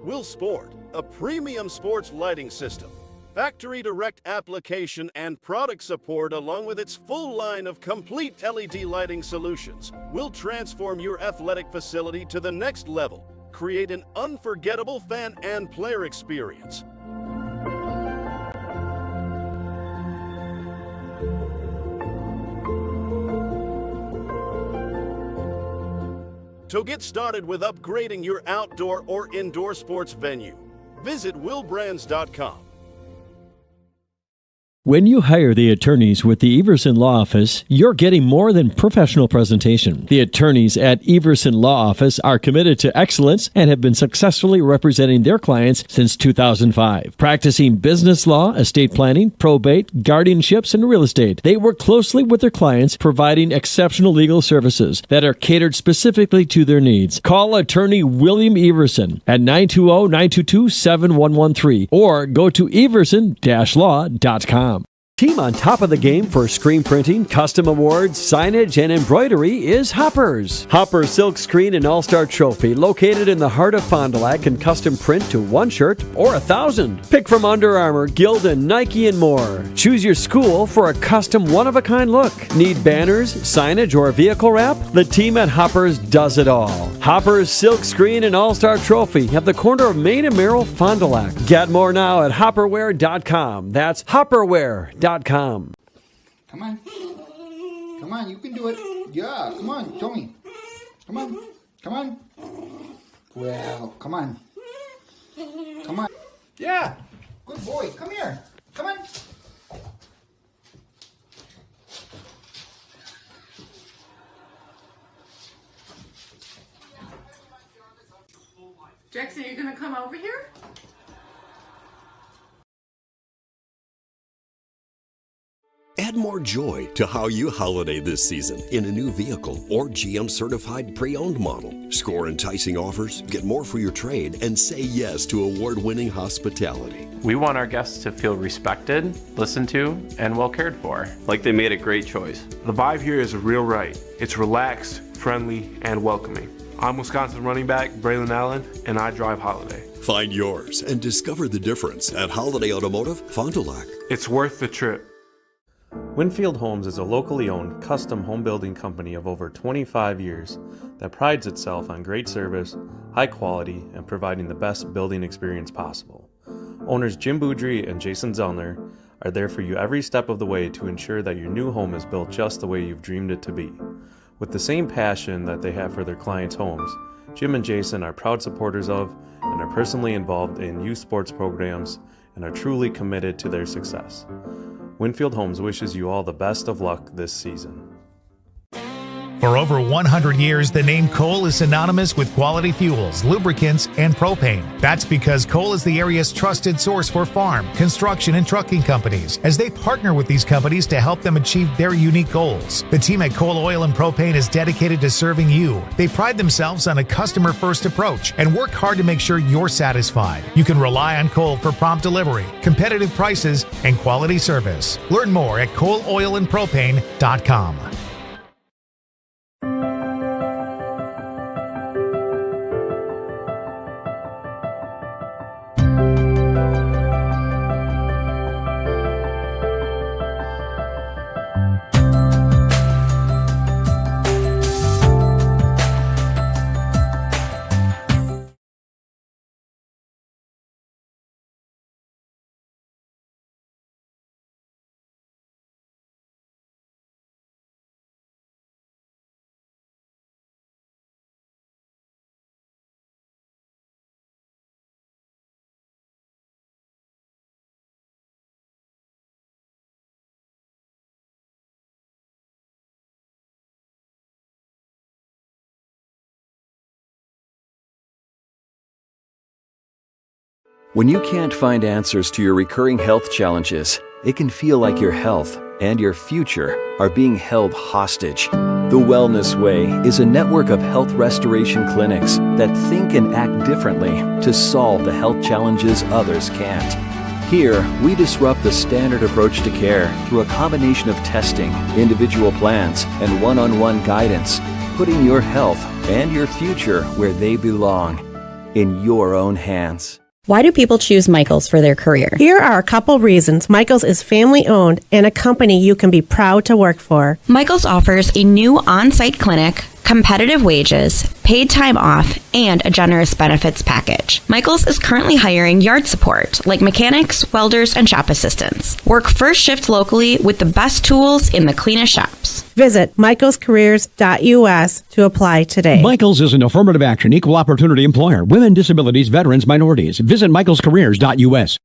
Will Sport, a premium sports lighting system. Factory direct application and product support, along with its full line of complete LED lighting solutions, will transform your athletic facility to the next level. Create an unforgettable fan and player experience. So get started with upgrading your outdoor or indoor sports venue. Visit willbrands.com. When you hire the attorneys with the Everson Law Office, you're getting more than professional presentation. The attorneys at Everson Law Office are committed to excellence and have been successfully representing their clients since 2005. Practicing business law, estate planning, probate, guardianships, and real estate, they work closely with their clients, providing exceptional legal services that are catered specifically to their needs. Call attorney William Everson at 920-922-7113 or go to everson-law.com. Team on top of the game for screen printing, custom awards, signage, and embroidery is Hoppers. Hoppers Silk Screen and All-Star Trophy, located in the heart of Fond du Lac, can custom print to 1 shirt or 1,000. Pick from Under Armour, Gildan, Nike, and more. Choose your school for a custom one-of-a-kind look. Need banners, signage, or vehicle wrap? The team at Hoppers does it all. Hoppers Silk Screen and All-Star Trophy at the corner of Main and Merrill, Fond du Lac. Get more now at hopperware.com. That's hopperware.com. Come on. Come on, you can do it. Yeah, come on, Tommy. Come on. Come on. Well, come on. Come on. Yeah. Good boy. Come here. Come on. Jackson, are you going to come over here? Add more joy to how you holiday this season in a new vehicle or GM certified pre-owned model. Score enticing offers, get more for your trade, and say yes to award-winning hospitality. We want our guests to feel respected, listened to, and well cared for. Like they made a great choice. The vibe here is a real right. It's relaxed, friendly, and welcoming. I'm Wisconsin running back Braylon Allen, and I drive Holiday. Find yours and discover the difference at Holiday Automotive, Fond du Lac. It's worth the trip. Winfield Homes is a locally owned, custom home building company of over 25 years that prides itself on great service, high quality, and providing the best building experience possible. Owners Jim Boudry and Jason Zellner are there for you every step of the way to ensure that your new home is built just the way you've dreamed it to be. With the same passion that they have for their clients' homes, Jim and Jason are proud supporters of and are personally involved in youth sports programs and are truly committed to their success. Winfield Homes wishes you all the best of luck this season. For over 100 years, the name Cole is synonymous with quality fuels, lubricants, and propane. That's because Cole is the area's trusted source for farm, construction, and trucking companies, as they partner with these companies to help them achieve their unique goals. The team at Cole Oil and Propane is dedicated to serving you. They pride themselves on a customer-first approach and work hard to make sure you're satisfied. You can rely on Cole for prompt delivery, competitive prices, and quality service. Learn more at ColeOilAndPropane.com. When you can't find answers to your recurring health challenges, it can feel like your health and your future are being held hostage. The Wellness Way is a network of health restoration clinics that think and act differently to solve the health challenges others can't. Here, we disrupt the standard approach to care through a combination of testing, individual plans, and one-on-one guidance, putting your health and your future where they belong, in your own hands. Why do people choose Michaels for their career? Here are a couple reasons. Michaels is family-owned and a company you can be proud to work for. Michaels offers a new on-site clinic, competitive wages, paid time off, and a generous benefits package. Michaels is currently hiring yard support, like mechanics, welders, and shop assistants. Work first shift locally with the best tools in the cleanest shops. Visit michaelscareers.us to apply today. Michaels is an affirmative action, equal opportunity employer. Women, disabilities, veterans, minorities. Visit michaelscareers.us.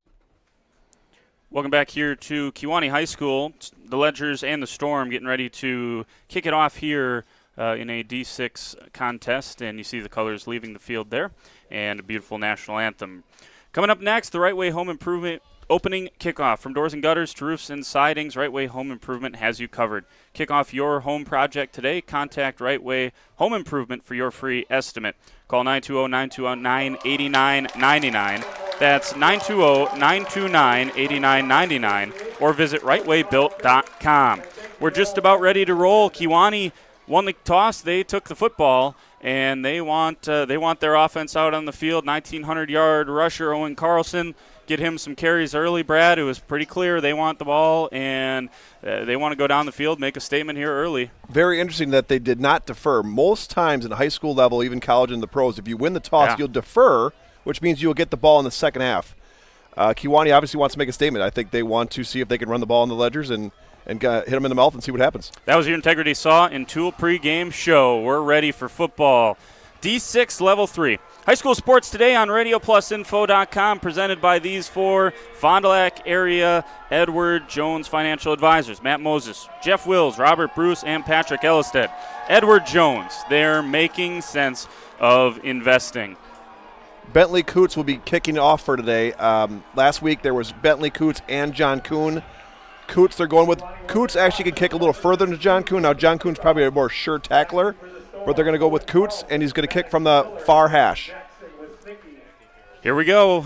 Welcome back here to Kewaunee High School. The Ledgers and the Storm getting ready to kick it off here in a D6 contest, and you see the colors leaving the field there, and a beautiful national anthem. Coming up next, the Right Way Home Improvement opening kickoff. From doors and gutters to roofs and sidings, Right Way Home Improvement has you covered. Kick off your home project today. Contact Right Way Home Improvement for your free estimate. Call 920-929-8999. That's 920-929-8999, or visit rightwaybuilt.com. We're just about ready to roll. Kewaunee won the toss. They took the football, and they want their offense out on the field. 1,900-yard rusher Owen Carlson. Get him some carries early, Brad. It was pretty clear they want the ball, and they want to go down the field, make a statement here early. Very interesting that they did not defer. Most times in high school level, even college and the pros, if you win the toss, you'll defer, which means you'll get the ball in the second half. Kewaunee obviously wants to make a statement. I think they want to see if they can run the ball in the Ledgers and hit them in the mouth and see what happens. That was your Integrity Saw and Tool pregame show. We're ready for football. D6 Level 3. High school sports today on RadioPlusInfo.com, presented by these four Fond du Lac area Edward Jones financial advisors. Matt Moses, Jeff Wills, Robert Bruce, and Patrick Ellisted. Edward Jones, they're making sense of investing. Bentley Coots will be kicking off for today. Last week there was Bentley Coots and John Kuhn. Coots they're going with. Coots actually can kick a little further than John Kuhn. Now John Kuhn's probably a more sure tackler, but they're going to go with Coots, and he's going to kick from the far hash. Here we go.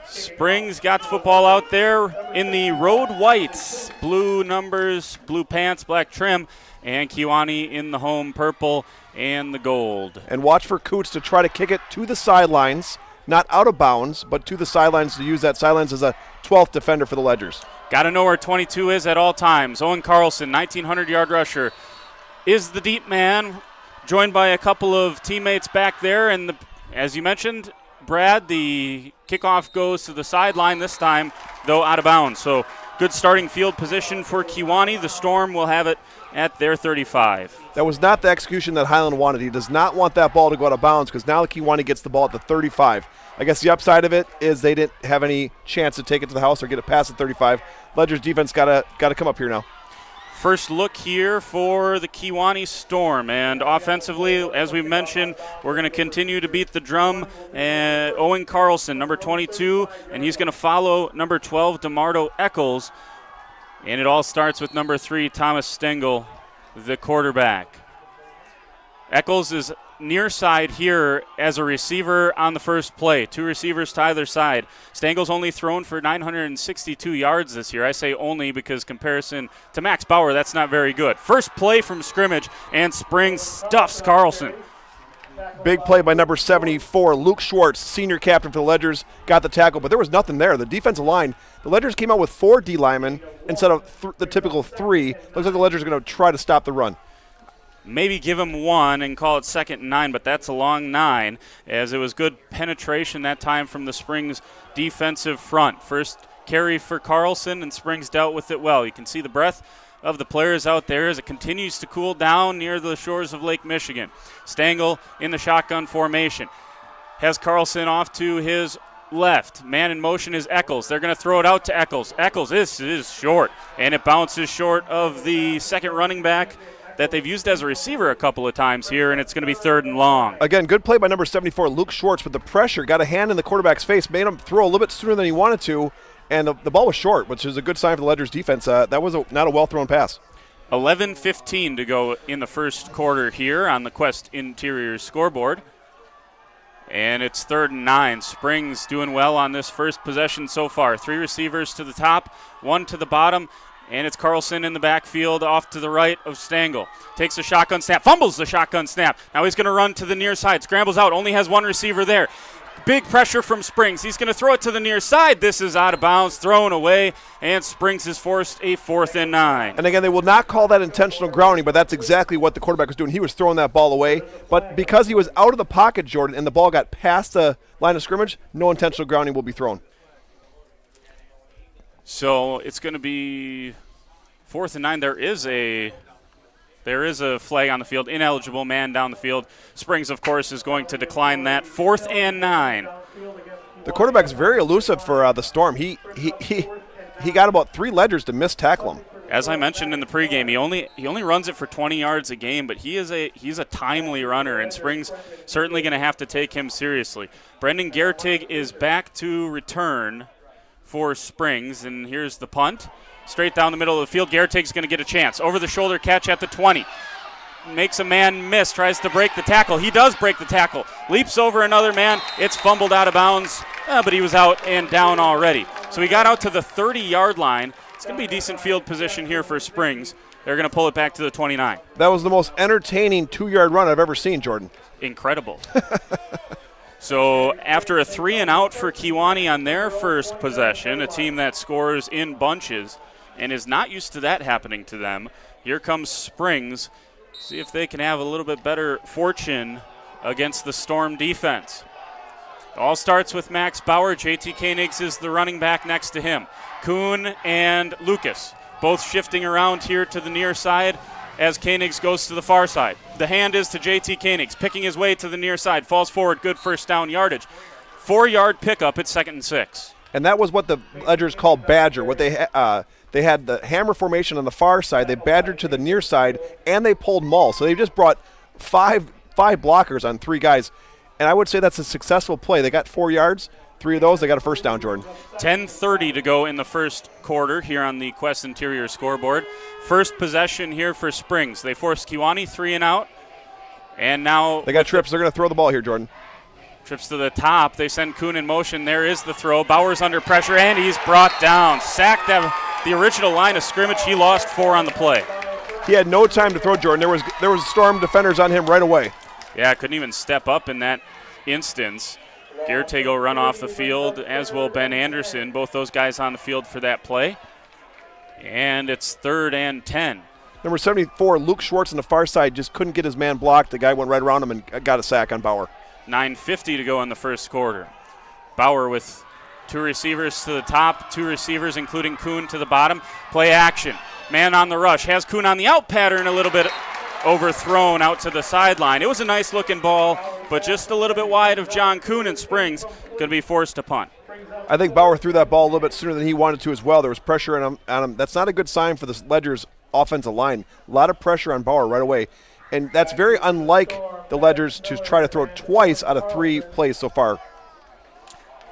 Springs got the football out there in the road whites. Blue numbers, blue pants, black trim, and Kewaunee in the home purple and the gold. And watch for Coots to try to kick it to the sidelines, not out of bounds, but to the sidelines, to use that sidelines as a 12th defender for the Ledgers. Got to know where 22 is at all times. Owen Carlson, 1,900-yard rusher, is the deep man, joined by a couple of teammates back there. And as you mentioned, Brad, the kickoff goes to the sideline this time, though out of bounds. So good starting field position for Kewaunee. The Storm will have it at their 35. That was not the execution that Highland wanted. He does not want that ball to go out of bounds because now Kewaunee gets the ball at the 35. I guess the upside of it is they didn't have any chance to take it to the house or get it past the 35. Ledger's defense got to come up here now. First look here for the Kewaunee Storm, and offensively, as we mentioned, we're going to continue to beat the drum. Owen Carlson, number 22, and he's going to follow number 12, DeMardo Eccles, and it all starts with number 3, Thomas Stengel, the quarterback. Eccles is near side here as a receiver on the first play. 2 receivers to either side. Stengel's only thrown for 962 yards this year. I say only because comparison to Max Bauer, that's not very good. First play from scrimmage, and Springs stuffs Carlson. Big play by number 74, Luke Schwartz, senior captain for the Ledgers, got the tackle, but there was nothing there. The defensive line, the Ledgers came out with 4 D linemen instead of the typical 3. Looks like the Ledgers are going to try to stop the run. Maybe give him 1 and call it 2nd and 9, but that's a long 9, as it was good penetration that time from the Springs defensive front. First carry for Carlson, and Springs dealt with it well. You can see the breath of the players out there as it continues to cool down near the shores of Lake Michigan. Stengel in the shotgun formation. Has Carlson off to his left. Man in motion is Eccles. They're going to throw it out to Eccles. Eccles is short, and it bounces short of the second running back that they've used as a receiver a couple of times here, and it's going to be 3rd and long. Again, good play by number 74, Luke Schwartz, but the pressure got a hand in the quarterback's face, made him throw a little bit sooner than he wanted to, and the ball was short, which is a good sign for the Ledgers defense. That was not a well-thrown pass. 11:15 to go in the first quarter here on the Quest Interior scoreboard. And it's 3rd and 9. Springs doing well on this first possession so far. 3 receivers to the top, 1 to the bottom. And it's Carlson in the backfield off to the right of Stengel. Takes a shotgun snap, fumbles the shotgun snap. Now he's going to run to the near side, scrambles out, only has 1 receiver there. Big pressure from Springs. He's going to throw it to the near side. This is out of bounds, thrown away, and Springs is forced a 4th and 9. And again, they will not call that intentional grounding, but that's exactly what the quarterback was doing. He was throwing that ball away, but because he was out of the pocket, Jordan, and the ball got past the line of scrimmage, no intentional grounding will be thrown. So it's going to be 4th and 9. There is a flag on the field. Ineligible man down the field. Springs, of course, is going to decline that. 4th and 9. The quarterback's very elusive for the Storm. He got about 3 Ledgers to miss tackle him. As I mentioned in the pregame, he only runs it for 20 yards a game, but he's a timely runner, and Springs certainly going to have to take him seriously. Brendan Gertig is back to return for Springs, and here's the punt. Straight down the middle of the field. Gertig's going to get a chance. Over the shoulder catch at the 20. Makes a man miss. Tries to break the tackle. He does break the tackle. Leaps over another man. It's fumbled out of bounds, but he was out and down already. So he got out to the 30-yard line. It's going to be decent field position here for Springs. They're going to pull it back to the 29. That was the most entertaining 2-yard run I've ever seen, Jordan. Incredible. So after a 3-and-out for Kewaunee on their first possession, a team that scores in bunches and is not used to that happening to them, here comes Springs. See if they can have a little bit better fortune against the Storm defense. It all starts with Max Bauer. JT Koenigs is the running back next to him. Kuhn and Lucas both shifting around here to the near side as Koenigs goes to the far side. The hand is to JT Koenigs, picking his way to the near side, falls forward, good first down yardage. 4-yard pickup, it's 2nd and 6. And that was what the Ledgers called Badger. What they had the hammer formation on the far side, they badgered to the near side, and they pulled Mull. So they just brought five blockers on 3 guys. And I would say that's a successful play. They got 4 yards. 3 of those, they got a first down, Jordan. 10:30 to go in the first quarter here on the Quest Interior scoreboard. First possession here for Springs. They forced Kewaunee 3-and-out. And now they got trips. They're going to throw the ball here, Jordan. Trips to the top. They send Kuhn in motion. There is the throw. Bauer's under pressure, and he's brought down. Sacked at the original line of scrimmage. He lost 4 on the play. He had no time to throw, Jordan. There was Storm defenders on him right away. Yeah, couldn't even step up in that instance. Gertig will run off the field, as will Ben Anderson. Both those guys on the field for that play. And it's 3rd and 10. Number 74, Luke Schwartz on the far side, just couldn't get his man blocked. The guy went right around him and got a sack on Bauer. 9:50 to go in the first quarter. Bauer with 2 receivers to the top, 2 receivers including Kuhn to the bottom. Play action. Man on the rush. Has Kuhn on the out pattern, a little bit overthrown out to the sideline. It was a nice looking ball, but just a little bit wide of John Kuhn, and Springs going to be forced to punt. I think Bauer threw that ball a little bit sooner than he wanted to as well. There was pressure on him. That's not a good sign for the Ledgers offensive line. A lot of pressure on Bauer right away. And that's very unlike the Ledgers to try to throw twice out of 3 plays so far.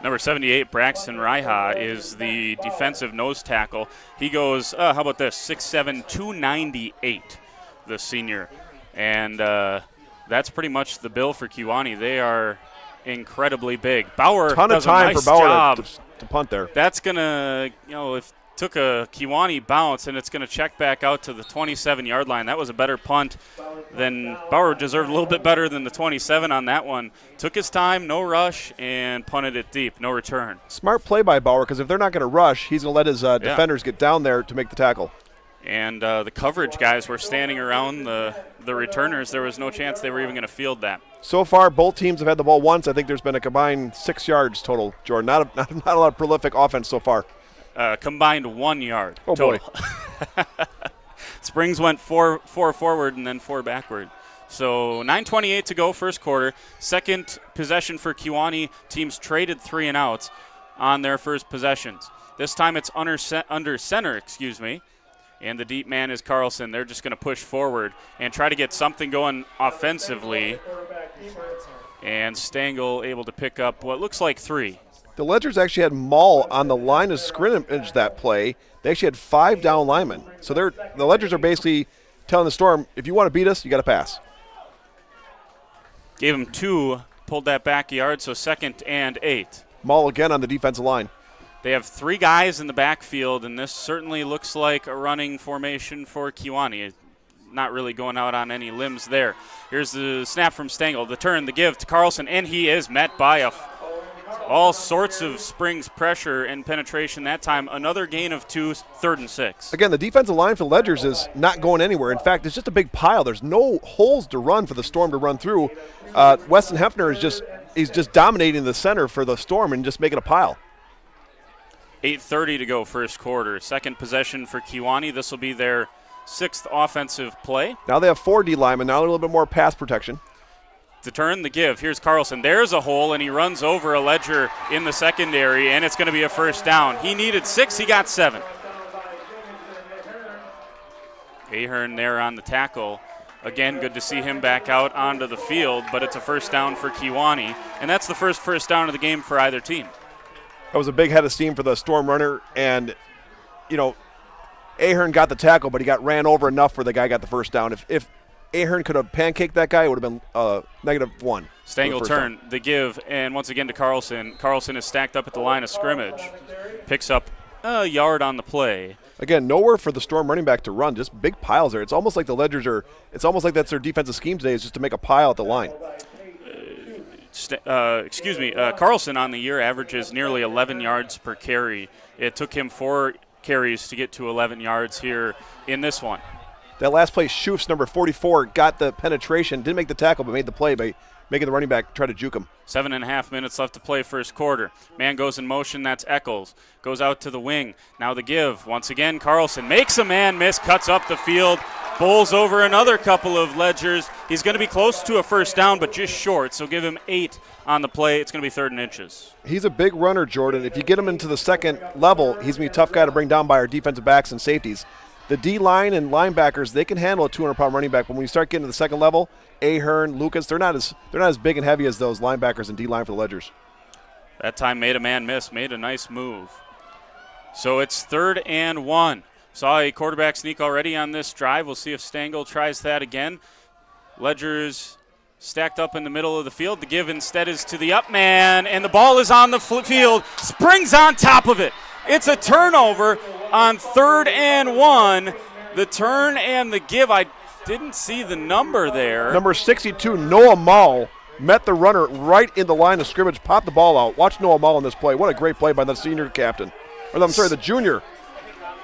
Number 78, Braxton Raiha, is the defensive nose tackle. He goes, how about this, 6'7", 298, the senior. And that's pretty much the bill for Kewaunee. They are incredibly big. Bauer ton of does time a nice for Bauer job to punt there. That's going to, if took a Kewaunee bounce, and it's going to check back out to the 27-yard line. That was a better punt than Bauer deserved, a little bit better than the 27 on that one. Took his time, no rush, and punted it deep, no return. Smart play by Bauer, because if they're not going to rush, he's going to let his defenders get down there to make the tackle. And the coverage guys were standing around the returners. There was no chance they were even going to field that. So far, both teams have had the ball once. I think there's been a combined 6 yards total, Jordan. Not a lot of prolific offense so far. Combined 1 yard. Oh, total. boy. Springs went four forward and then 4 backward. So 9:28 to go, first quarter. Second possession for Kewaunee. Teams traded 3 and outs on their first possessions. This time it's under center, and the deep man is Carlson. They're just going to push forward and try to get something going offensively. And Stengel able to pick up what looks like 3. The Ledgers actually had Maul on the line of scrimmage that play. They actually had 5 down linemen. So the Ledgers are basically telling the Storm, if you want to beat us, you got to pass. Gave him 2, pulled that back a yard, so 2nd and 8. Maul again on the defensive line. They have 3 guys in the backfield, and this certainly looks like a running formation for Kewaunee. Not really going out on any limbs there. Here's the snap from Stengel, the turn, the give to Carlson, and he is met by all sorts of Springs pressure and penetration that time. Another gain of 2, 3rd and 6. Again, the defensive line for the Ledgers is not going anywhere. In fact, it's just a big pile. There's no holes to run for the Storm to run through. Weston Hefner is just dominating the center for the Storm and just making a pile. 8:30 to go, first quarter. Second possession for Kewaunee. This will be their 6th offensive play. Now they have 4 D linemen. Now a little bit more pass protection. To turn the give, here's Carlson. There's a hole, and he runs over a Ledger in the secondary, and it's going to be a first down. He needed 6, he got 7. Ahern there on the tackle. Again, good to see him back out onto the field, but it's a first down for Kewaunee, and that's the first down of the game for either team. That was a big head of steam for the Storm runner, and, Ahern got the tackle, but he got ran over enough where the guy got the first down. If Ahern could have pancaked that guy, it would have been -1. Stengel turn, the give, and once again to Carlson. Carlson is stacked up at the line of scrimmage. Picks up a yard on the play. Again, nowhere for the Storm running back to run, just big piles there. It's almost like the Ledgers it's almost like that's their defensive scheme today, is just to make a pile at the line. Carlson on the year averages nearly 11 yards per carry. It took him 4 carries to get to 11 yards here in this one. That last play, Schuf's number 44 got the penetration, didn't make the tackle, but made the play by making the running back try to juke him. 7.5 minutes left to play first quarter. Man goes in motion, that's Eccles. Goes out to the wing. Now the give. Once again, Carlson makes a man miss, cuts up the field, bowls over another couple of Ledgers. He's going to be close to a first down, but just short, so give him 8 on the play. It's going to be 3rd and inches. He's a big runner, Jordan. If you get him into the second level, he's going to be a tough guy to bring down by our defensive backs and safeties. The D-line and linebackers, they can handle a 200-pound running back, but when you start getting to the second level, Ahern, Lucas, they're not as big and heavy as those linebackers and D-line for the Ledgers. That time made a man miss, made a nice move. So it's 3rd and 1. Saw a quarterback sneak already on this drive. We'll see if Stengel tries that again. Ledgers stacked up in the middle of the field. The give instead is to the up man, and the ball is on the field. Springs on top of it. It's a turnover on 3rd and 1. The turn and the give, I didn't see the number there. Number 62, Noah Maul, met the runner right in the line of scrimmage, popped the ball out. Watch Noah Maul in this play. What a great play by the senior captain. The junior.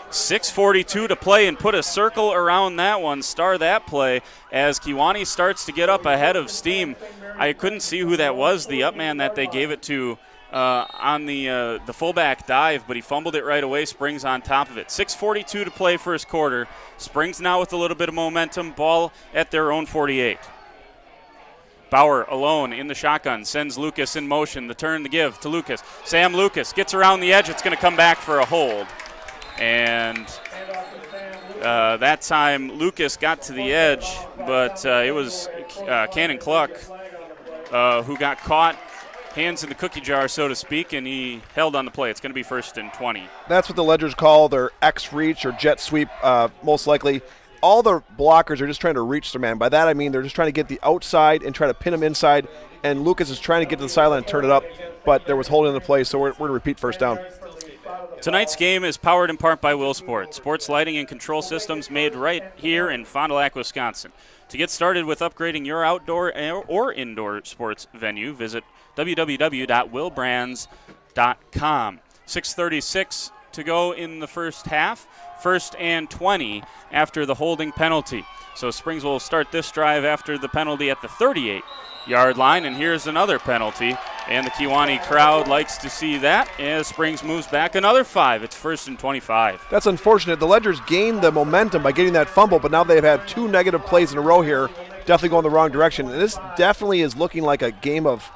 6:42 to play, and put a circle around that one. Star that play as Kewaunee starts to get up ahead of steam. I couldn't see who that was, the up man that they gave it to on the fullback dive, but he fumbled it right away. Springs on top of it. 6:42 to play first quarter. Springs now with a little bit of momentum. Ball at their own 48. Bauer alone in the shotgun, sends Lucas in motion. The turn, the give to Lucas. Sam Lucas gets around the edge. It's going to come back for a hold. And That time Lucas got to the edge, but it was Cannon Cluck who got caught, hands in the cookie jar, so to speak, and he held on the play. It's going to be 1st and 20. That's what the Ledgers call their X reach or jet sweep, most likely. All the blockers are just trying to reach their man. By that I mean they're just trying to get the outside and try to pin him inside, and Lucas is trying to get to the sideline and turn it up, but there was holding in the play, so we're going to repeat 1st down. Tonight's game is powered in part by Will Sport, sports lighting and control systems made right here in Fond du Lac, Wisconsin. To get started with upgrading your outdoor or indoor sports venue, visit www.willbrands.com. 6:36 to go in the first half. 1st and 20 after the holding penalty. So Springs will start this drive after the penalty at the 38-yard line, and here's another penalty. And the Kewaunee crowd likes to see that as Springs moves back another 5. It's 1st and 25. That's unfortunate. The Ledgers gained the momentum by getting that fumble, but now they've had 2 negative plays in a row here, definitely going the wrong direction. And this definitely is looking like a game of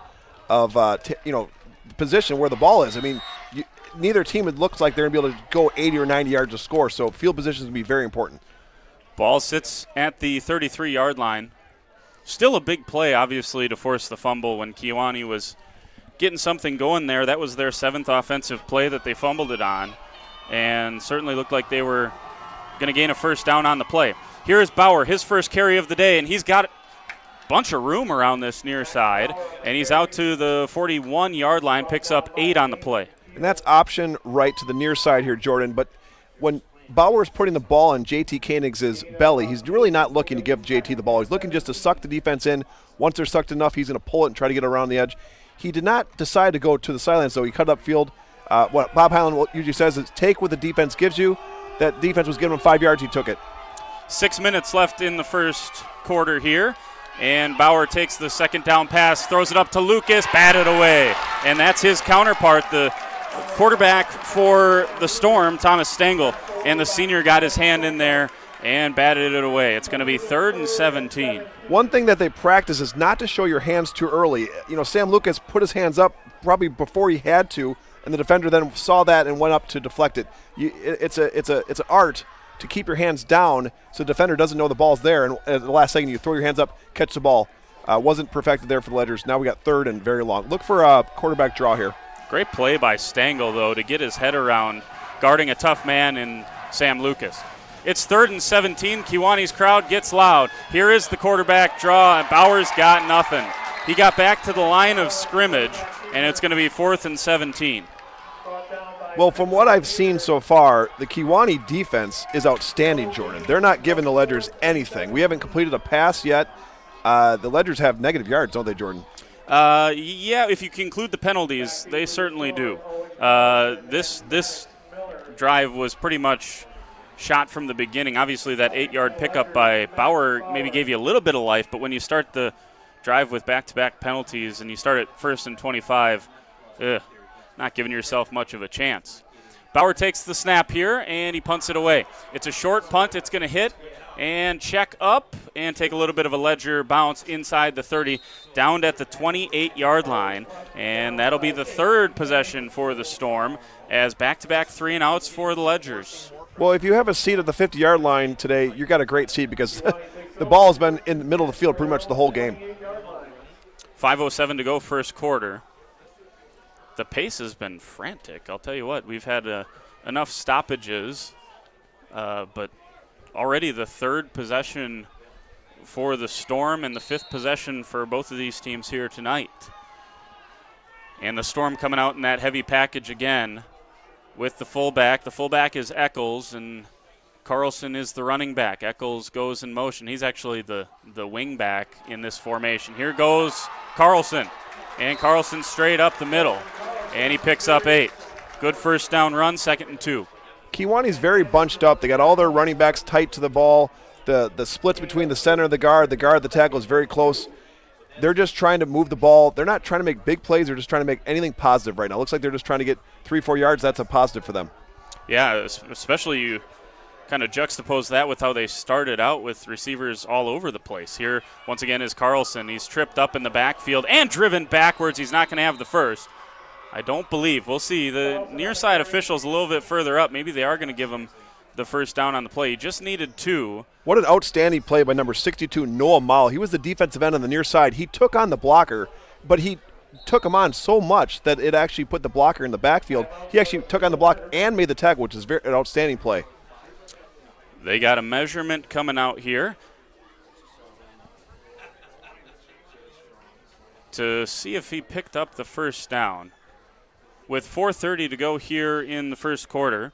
position where the ball is. I mean, neither team, it looks like they're going to be able to go 80 or 90 yards to score, so field position is going to be very important. Ball sits at the 33-yard line. Still a big play, obviously, to force the fumble when Kewaunee was getting something going there. That was their 7th offensive play that they fumbled it on, and certainly looked like they were going to gain a 1st down on the play. Here is Bauer, his first carry of the day, and he's got a bunch of room around this near side, and he's out to the 41-yard line, picks up 8 on the play. And that's option right to the near side here, Jordan. But when Bauer's putting the ball on J.T. Koenig's belly, he's really not looking to give J.T. the ball. He's looking just to suck the defense in. Once they're sucked enough, he's going to pull it and try to get around the edge. He did not decide to go to the sidelines, though. He cut upfield. What Bob Highland usually says is take what the defense gives you. That defense was giving him 5 yards. He took it. 6 minutes left in the first quarter here. And Bauer takes the 2nd down pass, throws it up to Lucas, batted away. And that's his counterpart, the quarterback for the Storm, Thomas Stengel. And the senior got his hand in there and batted it away. It's going to be 3rd and 17. One thing that they practice is not to show your hands too early. You know, Sam Lucas put his hands up probably before he had to, and the defender then saw that and went up to deflect it. It's an art to keep your hands down so the defender doesn't know the ball's there, and at the last second you throw your hands up, catch the ball. Wasn't perfected there for the Ledgers. Now we got 3rd and very long. Look for a quarterback draw here. Great play by Stengel, though, to get his head around guarding a tough man in Sam Lucas. It's 3rd and 17. Kewaunee's crowd gets loud. Here is the quarterback draw, and Bauer's got nothing. He got back to the line of scrimmage, and it's going to be 4th and 17. Well, from what I've seen so far, the Kewaunee defense is outstanding, Jordan. They're not giving the Ledgers anything. We haven't completed a pass yet. The Ledgers have negative yards, don't they, Jordan? Yeah, if you can include the penalties, they certainly do. This drive was pretty much shot from the beginning. Obviously, that 8-yard pickup by Bauer maybe gave you a little bit of life, but when you start the drive with back-to-back penalties and you start at 1st and 25, not giving yourself much of a chance. Bauer takes the snap here, and he punts it away. It's a short punt. It's going to hit and check up and take a little bit of a Ledger bounce inside the 30, down at the 28-yard line, and that'll be the 3rd possession for the Storm as back-to-back 3-and-outs for the Ledgers. Well, if you have a seat at the 50-yard line today, you got a great seat because the ball has been in the middle of the field pretty much the whole game. 5:07 to go first quarter. The pace has been frantic. I'll tell you what, we've had enough stoppages, but already the 3rd possession for the Storm and the 5th possession for both of these teams here tonight. And the Storm coming out in that heavy package again with the fullback. The fullback is Eccles, and Carlson is the running back. Eccles goes in motion. He's actually the wing back in this formation. Here goes Carlson, and Carlson straight up the middle, and he picks up 8. Good first down run, 2nd and 2. Kewaunee's very bunched up. They got all their running backs tight to the ball. The splits between the center and the guard, the tackle is very close. They're just trying to move the ball. They're not trying to make big plays. They're just trying to make anything positive right now. Looks like they're just trying to get 3-4 yards. That's a positive for them. Yeah, especially you kind of juxtapose that with how they started out with receivers all over the place. Here, once again, is Carlson. He's tripped up in the backfield and driven backwards. He's not going to have the first. I don't believe. We'll see. The near side officials a little bit further up. Maybe they are going to give him the first down on the play. He just needed 2. What an outstanding play by number 62, Noah Mall. He was the defensive end on the near side. He took on the blocker, but he took him on so much that it actually put the blocker in the backfield. He actually took on the block and made the tackle, which is an outstanding play. They got a measurement coming out here to see if he picked up the first down. With 4:30 to go here in the first quarter.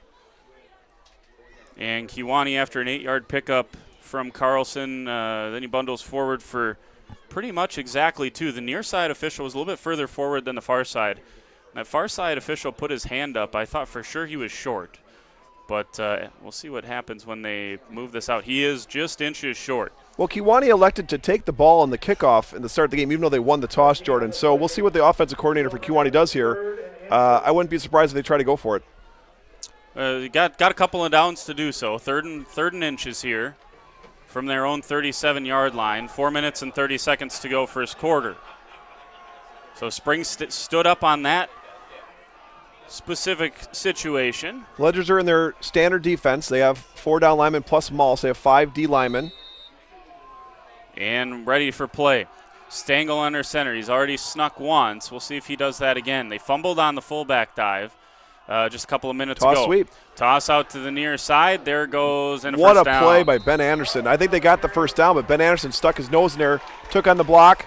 And Kewaunee, after an 8-yard pickup from Carlson, then he bundles forward for pretty much exactly 2. The near side official was a little bit further forward than the far side. That far side official put his hand up. I thought for sure he was short. But we'll see what happens when they move this out. He is just inches short. Well, Kewaunee elected to take the ball on the kickoff in the start of the game, even though they won the toss, Jordan. So we'll see what the offensive coordinator for Kewaunee does here. I wouldn't be surprised if they try to go for it. Got a couple of downs to do so. Third and inches here from their own 37-yard line. 4 minutes and 30 seconds to go first quarter. So Spring stood up on that specific situation. Ledgers are in their standard defense. They have 4 down linemen plus Mall, so they have 5 D linemen. And ready for play. Stengel under center. He's already snuck once. We'll see if he does that again. They fumbled on the fullback dive just a couple of minutes ago. Toss sweep. Toss out to the near side. There goes and What first a down. play by Ben Anderson. I think they got the first down, but Ben Anderson stuck his nose in there, took on the block.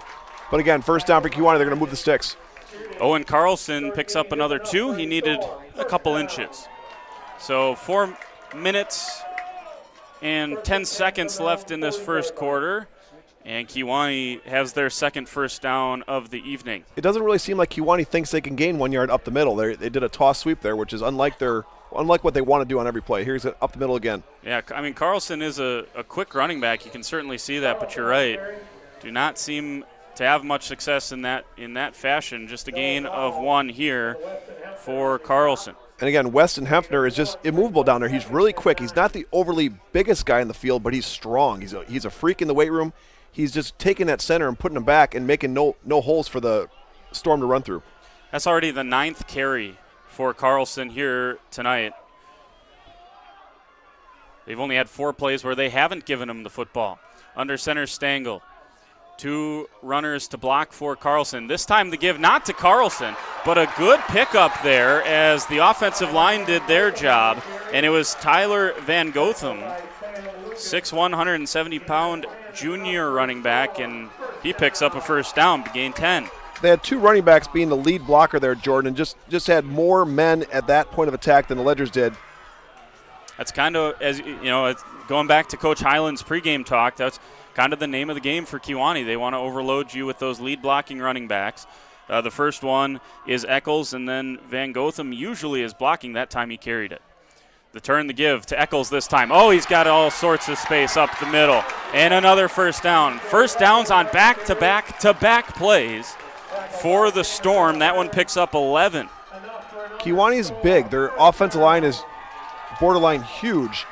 But again, first down for Kewaunee. They're going to move the sticks. Owen Carlson picks up another 2. He needed a couple inches. So 4 minutes and 10 seconds left in this first quarter. And Kewaunee has their second first down of the evening. It doesn't really seem like Kewaunee thinks they can gain 1 yard up the middle. They did a toss sweep there, which is unlike what they want to do on every play. Here's it up the middle again. Yeah, I mean, Carlson is a quick running back. You can certainly see that, but you're right. Do not seem to have much success in that fashion. Just a gain of 1 here for Carlson. And again, Weston Hefner is just immovable down there. He's really quick. He's not the overly biggest guy in the field, but he's strong. He's a freak in the weight room. He's just taking that center and putting him back and making no holes for the Storm to run through. That's already the 9th carry for Carlson here tonight. They've only had 4 plays where they haven't given him the football. Under center, Stengel. 2 runners to block for Carlson. This time the give not to Carlson, but a good pickup there as the offensive line did their job, and it was Tyler Van Gotham, 6'1", 170-pound junior running back, and he picks up a first down to gain 10. They had 2 running backs being the lead blocker there, Jordan, and just had more men at that point of attack than the Ledgers did. That's kind of, as you know, it's going back to Coach Hyland's pregame talk, that's kind of the name of the game for Kewaunee. They want to overload you with those lead blocking running backs. The first one is Eccles, and then Van Gotham usually is blocking. That time he carried it. The turn, the give to Eccles this time. Oh, he's got all sorts of space up the middle. And another first down. First downs on back-to-back plays for the Storm. That one picks up 11. Kewaunee's big. Their offensive line is borderline huge.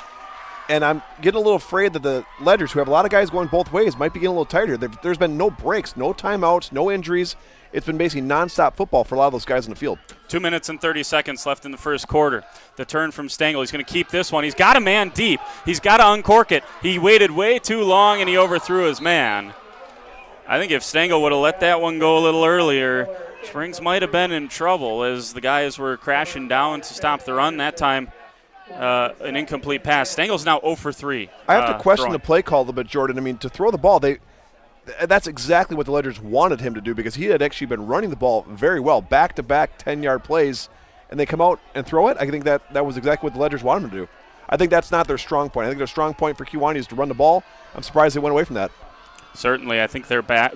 And I'm getting a little afraid that the Ledgers, who have a lot of guys going both ways, might be getting a little tired here. There's been no breaks, no timeouts, no injuries. It's been basically nonstop football for a lot of those guys in the field. 2 minutes and 30 seconds left in the first quarter. The turn from Stengel. He's going to keep this one. He's got a man deep. He's got to uncork it. He waited way too long, and he overthrew his man. I think if Stengel would have let that one go a little earlier, Springs might have been in trouble as the guys were crashing down to stop the run. That time, an incomplete pass. Stengel's now 0 for 3. I have to question throwing. the play call a little bit, Jordan. I mean, to throw the ball, that's exactly what the Ledgers wanted him to do because he had actually been running the ball very well, back-to-back 10-yard plays, and they come out and throw it. I think that was exactly what the Ledgers wanted him to do. I think that's not their strong point. I think their strong point for Kewaunee is to run the ball. I'm surprised they went away from that. Certainly, I think they're back.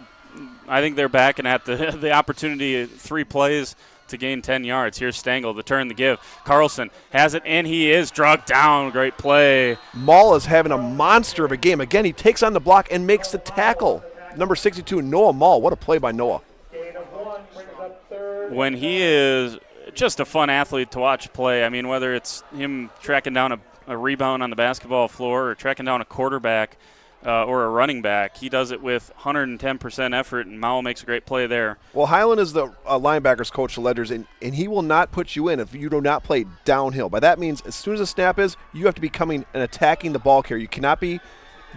I think they're back and at the opportunity 3 plays to gain 10 yards. Here's Stengel, the turn, the give. Carlson has it, and he is drugged down. Great play. Maul is having a monster of a game. Again, he takes on the block and makes the tackle. Number 62, Noah Maul. What a play by Noah. When he is just a fun athlete to watch play, I mean, whether it's him tracking down a rebound on the basketball floor or tracking down a quarterback, or a running back. He does it with 110% effort, and Mao makes a great play there. Well, Highland is the linebackers coach, the Ledgers, and he will not put you in if you do not play downhill. By that means, as soon as the snap is, you have to be coming and attacking the ball carrier. You cannot be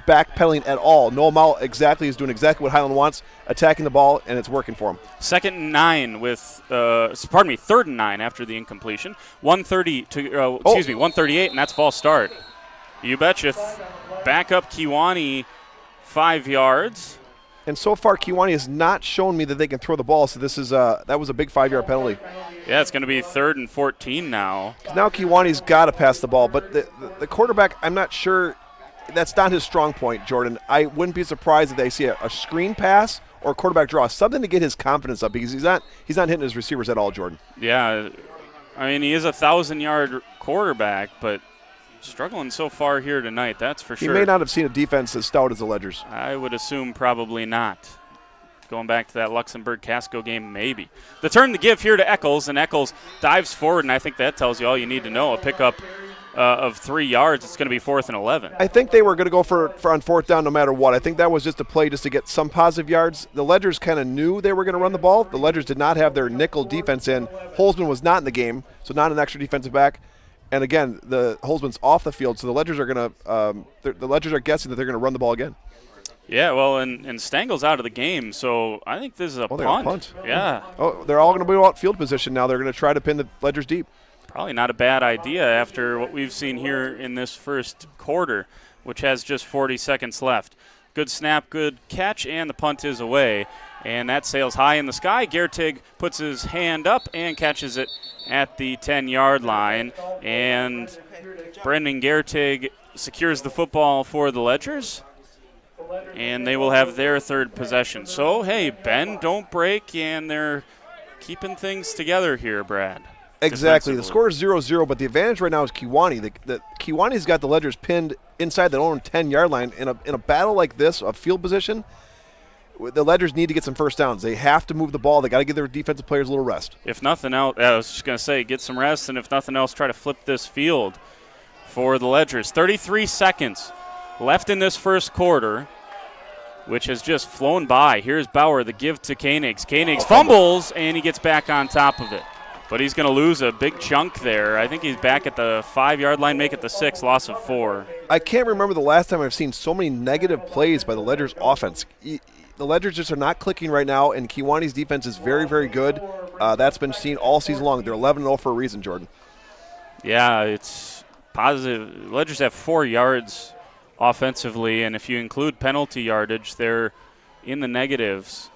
backpedaling at all. Noah Mao is doing exactly what Highland wants, attacking the ball, and it's working for him. 2nd and 9 with, 3rd and 9 after the incompletion. 138, and that's false start. You betcha. Back up Kewaunee 5 yards. And so far, Kewaunee has not shown me that they can throw the ball, so this is that was a big 5-yard penalty. Yeah, it's going to be 3rd and 14 now. Now Kewaunee's got to pass the ball, but the quarterback, I'm not sure. That's not his strong point, Jordan. I wouldn't be surprised if they see a screen pass or a quarterback draw, something to get his confidence up, because he's not hitting his receivers at all, Jordan. Yeah, I mean, he is a 1,000-yard quarterback, but struggling so far here tonight, that's for sure. He may not have seen a defense as stout as the Ledgers. I would assume probably not. Going back to that Luxembourg-Casco game, maybe. The turn to give here to Eccles, and Eccles dives forward, and I think that tells you all you need to know. A pickup of 3 yards, it's going to be 4th and 11. I think they were going to go for on 4th down no matter what. I think that was just a play just to get some positive yards. The Ledgers kind of knew they were going to run the ball. The Ledgers did not have their nickel defense in. Holzman was not in the game, so not an extra defensive back. And again, the Holzman's off the field, so the Ledgers are going to the Ledgers are guessing that they're going to run the ball again. Yeah, well, and Stangel's out of the game, so I think this is a punt. Yeah. Oh, they're all going to be out field position now. They're going to try to pin the Ledgers deep. Probably not a bad idea after what we've seen here in this first quarter, which has just 40 seconds left. Good snap, good catch, and the punt is away. And that sails high in the sky. Gertig puts his hand up and catches it at the 10-yard line. And Brendan Gertig secures the football for the Ledgers. And they will have their 3rd possession. So, hey, bend, don't break, and they're keeping things together here, Brad. Exactly. The score is 0-0, but the advantage right now is Kewaunee. Kewaunee's got the Ledgers pinned inside their own 10-yard line. In a battle like this, a field position, the Ledgers need to get some first downs. They have to move the ball. They got to give their defensive players a little rest. If nothing else, I was just going to say, get some rest, and if nothing else, try to flip this field for the Ledgers. 33 seconds left in this first quarter, which has just flown by. Here's Bauer, the give to Koenigs. Koenigs fumbles, and he gets back on top of it. But he's going to lose a big chunk there. I think he's back at the 5-yard line, make it the 6, loss of 4. I can't remember the last time I've seen so many negative plays by the Ledgers offense. The Ledgers just are not clicking right now, and Kewaunee's defense is very, very good. That's been seen all season long. They're 11-0 for a reason, Jordan. Yeah, it's positive. The Ledgers have 4 yards offensively, and if you include penalty yardage, they're in the negatives.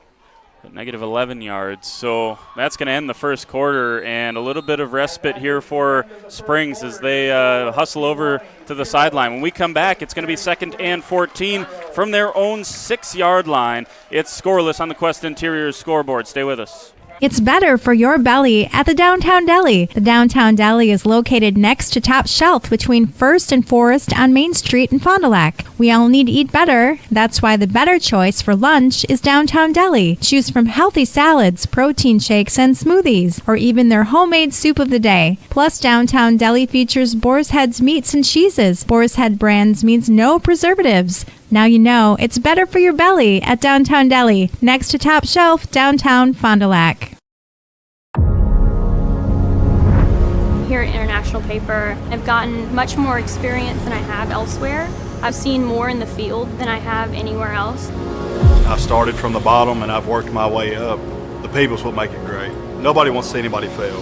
Negative 11 yards. So that's going to end the first quarter, and a little bit of respite here for Springs as they hustle over to the sideline. When we come back, it's going to be 2nd and 14 from their own 6-yard line. It's scoreless on the Quest Interiors scoreboard. Stay with us. It's better for your belly at the Downtown Deli. The Downtown Deli is located next to Top Shelf between 1st and Forest on Main Street in Fond du Lac. We all need to eat better. That's why the better choice for lunch is Downtown Deli. Choose from healthy salads, protein shakes, and smoothies, or even their homemade soup of the day. Plus, Downtown Deli features Boar's Head's meats and cheeses. Boar's Head brands means no preservatives. Now you know it's better for your belly at Downtown Deli, next to Top Shelf, downtown Fond du Lac. Here at International Paper, I've gotten much more experience than I have elsewhere. I've seen more in the field than I have anywhere else. I started from the bottom and I've worked my way up. The people's what make it great. Nobody wants to see anybody fail.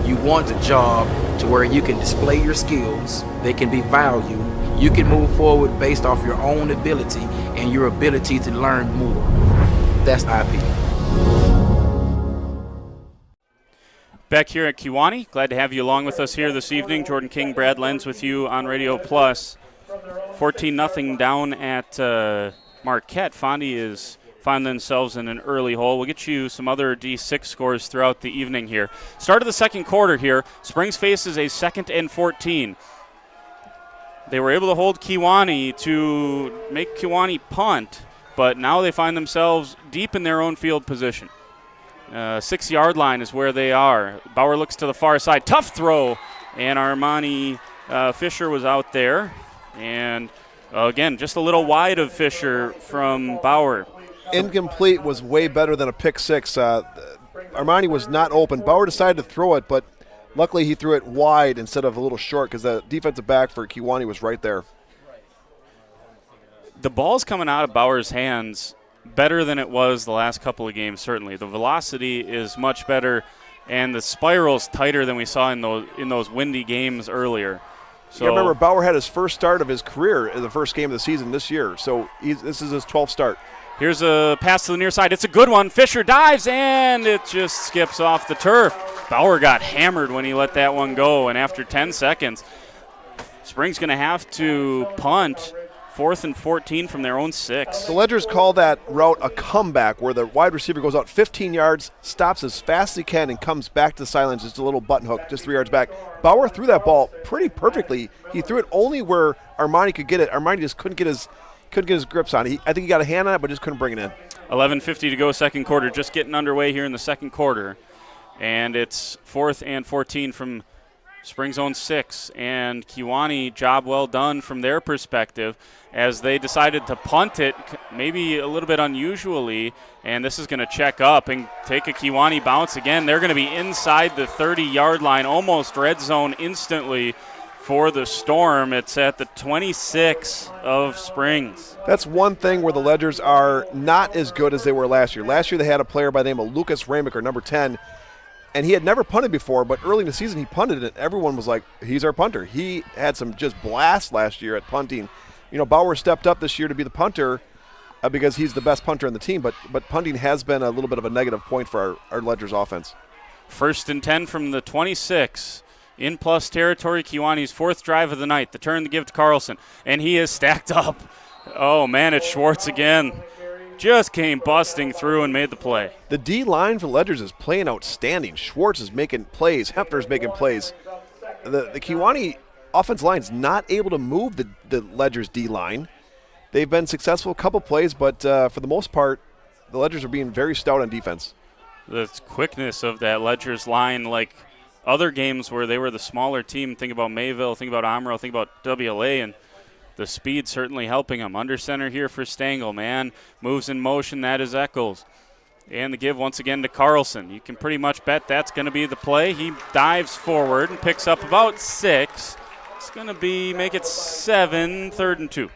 You want a job to where you can display your skills, they can be valued, you can move forward based off your own ability and your ability to learn more. That's IP. Back here at Kewaunee, glad to have you along with us here this evening. Jordan King, Brad Lenz with you on Radio Plus. 14-0 down at Marquette. Fondy is finding themselves in an early hole. We'll get you some other D6 scores throughout the evening here. Start of the second quarter here. Springs faces a 2nd and 14. They were able to hold Kewaunee to make Kewaunee punt, but now they find themselves deep in their own field position. 6-yard line is where they are. Bauer looks to the far side. Tough throw, and Armani Fisher was out there. And Again, just a little wide of Fisher from Bauer. Incomplete was way better than a pick six. Armani was not open. Bauer decided to throw it, but luckily he threw it wide instead of a little short because the defensive back for Kewaunee was right there. The ball's coming out of Bauer's hands better than it was the last couple of games, certainly. The velocity is much better, and the spiral's tighter than we saw in those windy games earlier. So you remember, Bauer had his first start of his career in the first game of the season this year, so this is his 12th start. Here's a pass to the near side. It's a good one. Fisher dives, and it just skips off the turf. Bauer got hammered when he let that one go, and after 10 seconds, Spring's going to have to punt 4th and 14 from their own 6. The Ledgers call that route a comeback, where the wide receiver goes out 15 yards, stops as fast as he can, and comes back to silence, just a little button hook, just 3 yards back. Bauer threw that ball pretty perfectly. He threw it only where Armani could get it. Armani just couldn't get his grips on it. I think he got a hand on it, but just couldn't bring it in. 11:50 to go, second quarter. Just getting underway here in the second quarter. And it's 4th and 14 from Spring's own 6. And Kewaunee, job well done from their perspective as they decided to punt it, maybe a little bit unusually. And this is going to check up and take a Kewaunee bounce again. They're going to be inside the 30-yard line, almost red zone instantly for the Storm. It's at the 26 of Springs. That's one thing where the Ledgers are not as good as they were last year. Last year they had a player by the name of Lucas Ramiker, number 10, and he had never punted before, but early in the season he punted it. Everyone was like, he's our punter. He had some just blasts last year at punting. You know, Bauer stepped up this year to be the punter because he's the best punter on the team, but punting has been a little bit of a negative point for our Ledgers offense. 1st and 10 from the 26. In plus territory, Kewaunee's 4th drive of the night. The turn to give to Carlson, and he is stacked up. Oh, man, it's Schwartz again. Just came busting through and made the play. The D-line for the Ledgers is playing outstanding. Schwartz is making plays. Hefner's making plays. The Kewaunee offense line is not able to move the Ledgers D-line. They've been successful a couple plays, but for the most part, the Ledgers are being very stout on defense. The quickness of that Ledgers line, like other games where they were the smaller team, think about Mayville, think about Amarillo, think about WLA, and the speed certainly helping them. Under center here for Stengel, man. Moves in motion, that is Eccles. And the give once again to Carlson. You can pretty much bet that's going to be the play. He dives forward and picks up about 6. It's going to make it 7, 3rd and 2.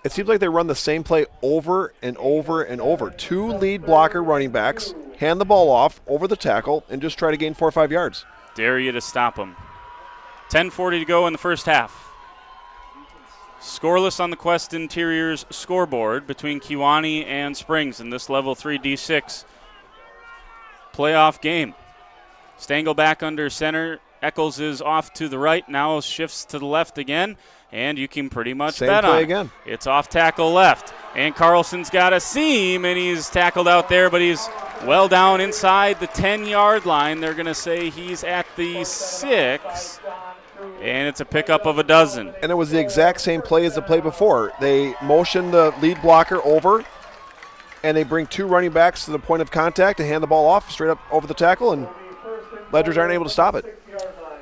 It seems like they run the same play over and over and over. 2 lead blocker running backs, hand the ball off over the tackle, and just try to gain 4 or 5 yards. Dare you to stop them. 10:40 to go in the first half. Scoreless on the Quest Interiors scoreboard between Kewaunee and Springs in this Level 3 D6 playoff game. Stengel back under center. Eccles is off to the right, now shifts to the left again, and you can pretty much bet on it. Again. It's off tackle left, and Carlson's got a seam, and he's tackled out there, but he's well down inside the 10-yard line. They're going to say he's at the 6, and it's a pickup of a dozen. And it was the exact same play as the play before. They motion the lead blocker over, and they bring 2 running backs to the point of contact to hand the ball off straight up over the tackle, and Ledgers aren't able to stop it.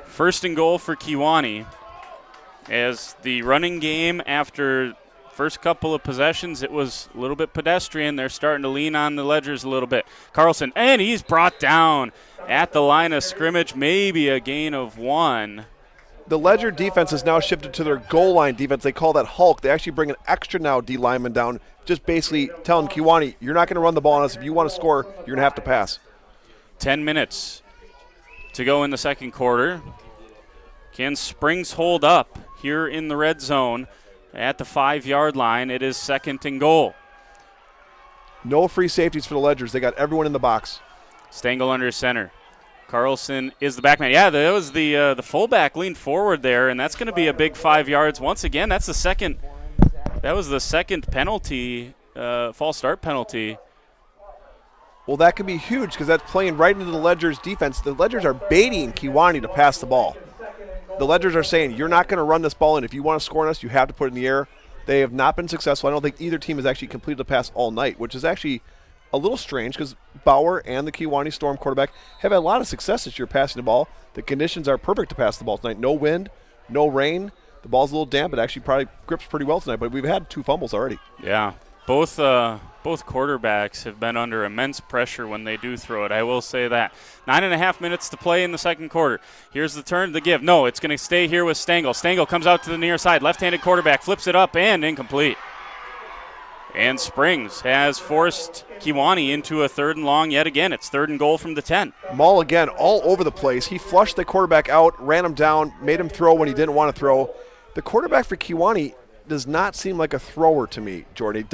1st and goal for Kewaunee. As the running game after first couple of possessions, it was a little bit pedestrian. They're starting to lean on the Ledgers a little bit. Carlson, and he's brought down at the line of scrimmage, maybe a gain of 1. The Ledger defense has now shifted to their goal line defense. They call that Hulk. They actually bring an extra now D lineman down, just basically telling Kewaunee, you're not going to run the ball on us. If you want to score, you're going to have to pass. 10 minutes to go in the second quarter. Can Springs hold up here in the red zone at the 5-yard line? It is 2nd and goal. No free safeties for the Ledgers. They got everyone in the box. Stengel under center. Carlson is the back man. Yeah, that was the fullback leaned forward there, and that's going to be a big 5 yards. Once again, that's the second. That was the second penalty, false start penalty. Well, that could be huge because that's playing right into the Ledgers' defense. The Ledgers are baiting Kewaunee to pass the ball. The Ledgers are saying, you're not going to run this ball in. If you want to score on us, you have to put it in the air. They have not been successful. I don't think either team has actually completed the pass all night, which is actually a little strange because Bauer and the Kewaunee Storm quarterback have had a lot of success this year passing the ball. The conditions are perfect to pass the ball tonight. No wind, no rain. the ball's a little damp. It actually probably grips pretty well tonight, but we've had 2 fumbles already. Yeah, both quarterbacks have been under immense pressure when they do throw it. I will say that. 9.5 minutes to play in the second quarter. Here's the turn, the give. No, it's going to stay here with Stengel. Stengel comes out to the near side. Left-handed quarterback flips it up and incomplete. And Springs has forced Kewaunee into a 3rd and long yet again. It's 3rd and goal from the 10. Maul again all over the place. He flushed the quarterback out, ran him down, made him throw when he didn't want to throw. The quarterback for Kewaunee does not seem like a thrower to me, Jordan.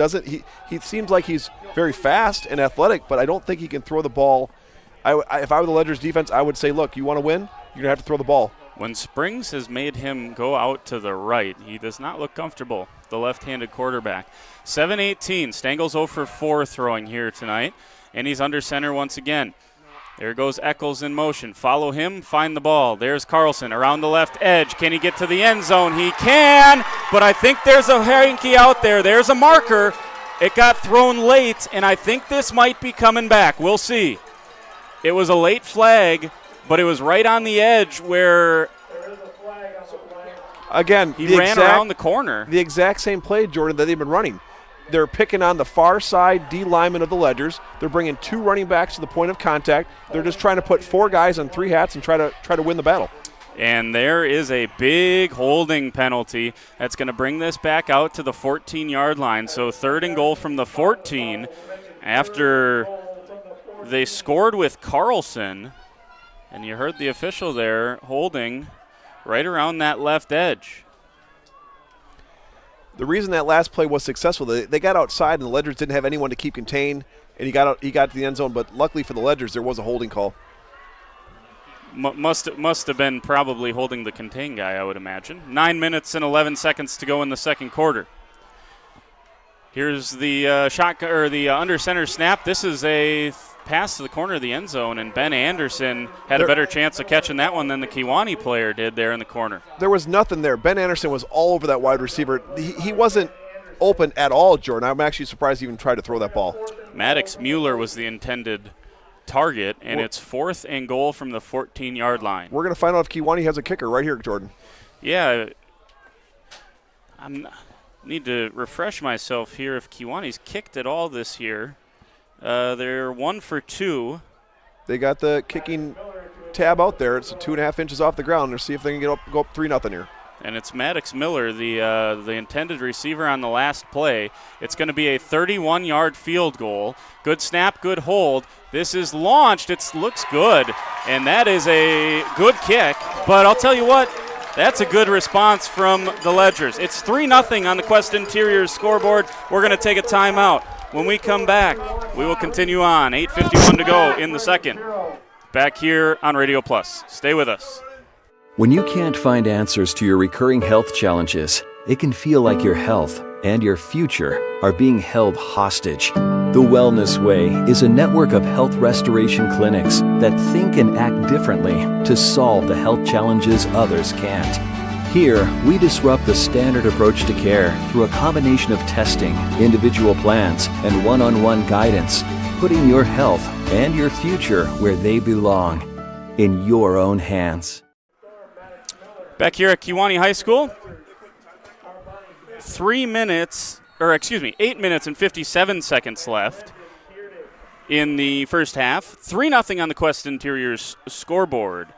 He seems like he's very fast and athletic, but I don't think he can throw the ball. If I were the Ledgers defense, I would say, look, you want to win? You're going to have to throw the ball. When Springs has made him go out to the right, he does not look comfortable, the left-handed quarterback. 7-18, Stengel's 0 for 4 throwing here tonight, and he's under center once again. There goes Eccles in motion. Follow him, find the ball. There's Carlson around the left edge. Can he get to the end zone? He can, but I think there's a hanky out there. There's a marker. It got thrown late, and I think this might be coming back. We'll see. It was a late flag, but it was right on the edge where again he ran around the corner. The exact same play, Jordan, that they've been running. They're picking on the far side D lineman of the Ledgers. They're bringing 2 running backs to the point of contact. They're just trying to put 4 guys on 3 hats and try to win the battle. And there is a big holding penalty that's going to bring this back out to the 14-yard line. So 3rd and goal from the 14 after they scored with Carlson. And you heard the official there holding right around that left edge. The reason that last play was successful, they got outside and the Ledgers didn't have anyone to keep contained, and he got to the end zone. But luckily for the Ledgers, there was a holding call. Must have been probably holding the contain guy, I would imagine. 9 minutes and 11 seconds to go in the second quarter. Here's the under center snap. This is a pass to the corner of the end zone, and Ben Anderson had a better chance of catching that one than the Kewaunee player did there in the corner. There was nothing there. Ben Anderson was all over that wide receiver. He wasn't open at all, Jordan. I'm actually surprised he even tried to throw that ball. Maddox Mueller was the intended target, and it's 4th and goal from the 14-yard line. We're going to find out if Kewaunee has a kicker right here, Jordan. Yeah. Need to refresh myself here if Kewaunee's kicked at all this year. They're 1 for 2. They got the kicking tab out there. It's 2.5 inches off the ground. Let's see if they can go up 3-0 here. And it's Maddox Miller, the intended receiver on the last play. It's going to be a 31-yard field goal. Good snap, good hold. This is launched. It looks good, and that is a good kick. But I'll tell you what, that's a good response from the Ledgers. It's 3-0 on the Quest Interiors scoreboard. We're going to take a timeout. When we come back, we will continue on. 8:51 to go in the second. Back here on Radio Plus. Stay with us. When you can't find answers to your recurring health challenges, it can feel like your health and your future are being held hostage. The Wellness Way is a network of health restoration clinics that think and act differently to solve the health challenges others can't. Here, we disrupt the standard approach to care through a combination of testing, individual plans, and one-on-one guidance, putting your health and your future where they belong, in your own hands. Back here at Kewaunee High School, 8 minutes and 57 seconds left in the first half. 3-0 on the Quest Interiors scoreboard.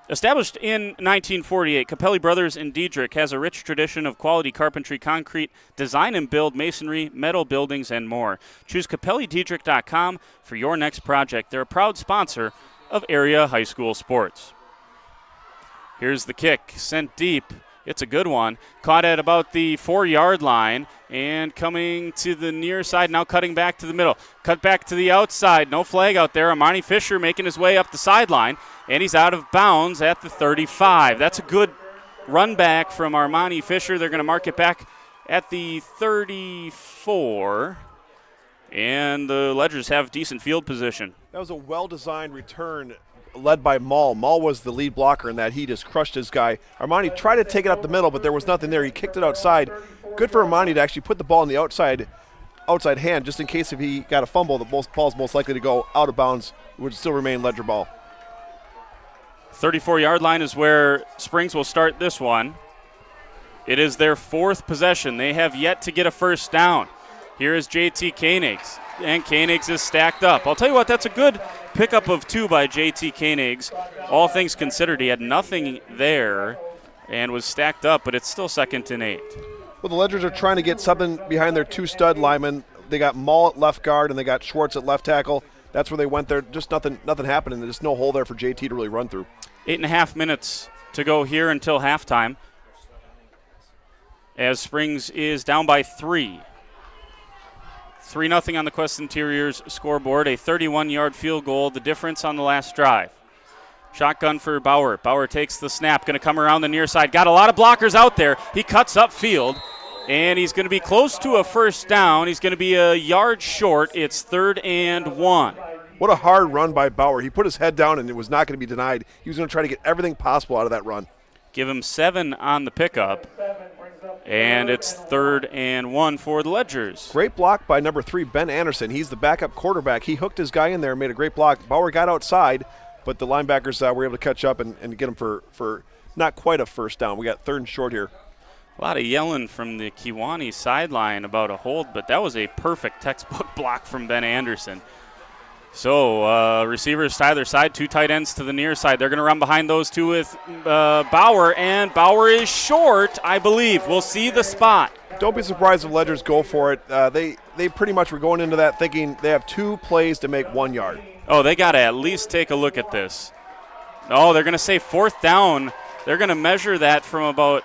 Established in 1948, Capelli Brothers in Diedrich has a rich tradition of quality carpentry, concrete, design and build, masonry, metal buildings, and more. Choose CapelliDiedrich.com for your next project. They're a proud sponsor of area high school sports. Here's the kick, sent deep. It's a good one. Caught at about the 4-yard line and coming to the near side, now cutting back to the middle. Cut back to the outside. No flag out there. Armani Fisher making his way up the sideline, and he's out of bounds at the 35. That's a good run back from Armani Fisher. They're going to mark it back at the 34, and the Ledgers have decent field position. That was a well-designed return led by Maul. Maul was the lead blocker in that. He just crushed his guy. Armani tried to take it up the middle, but there was nothing there. He kicked it outside. Good for Armani to actually put the ball in the outside hand, just in case if he got a fumble, the ball's most likely to go out of bounds, would still remain Ledger ball. 34-yard line is where Springs will start this one. It is their 4th possession. They have yet to get a first down. Here is JT Koenigs, and Koenigs is stacked up. I'll tell you what, that's a good pickup of 2 by JT Koenigs. All things considered, he had nothing there and was stacked up, but it's still 2nd and 8. Well, the Ledgers are trying to get something behind their 2 stud linemen. They got Mull at left guard, and they got Schwartz at left tackle. That's where they went there. Just nothing happening. There's no hole there for JT to really run through. 8.5 minutes to go here until halftime, as Springs is down by 3. 3-0 on the Quest Interiors scoreboard. A 31-yard field goal, the difference on the last drive. Shotgun for Bauer. Bauer takes the snap, going to come around the near side. Got a lot of blockers out there. He cuts upfield, and he's going to be close to a first down. He's going to be a yard short. It's 3rd and 1. What a hard run by Bauer. He put his head down, and it was not going to be denied. He was going to try to get everything possible out of that run. Give him 7 on the pickup, and it's 3rd and 1 for the Ledgers. Great block by number 3, Ben Anderson. He's the backup quarterback. He hooked his guy in there and made a great block. Bauer got outside, but the linebackers were able to catch up and get him for not quite a first down. We got 3rd and short here. A lot of yelling from the Kewaunee sideline about a hold, but that was a perfect textbook block from Ben Anderson. So receivers to either side, 2 tight ends to the near side. They're going to run behind those 2 with Bauer, and Bauer is short, I believe. We'll see the spot. Don't be surprised if Ledgers go for it. They pretty much were going into that thinking they have 2 plays to make 1 yard. Oh, they got to at least take a look at this. Oh, they're going to say 4th down. They're going to measure that from about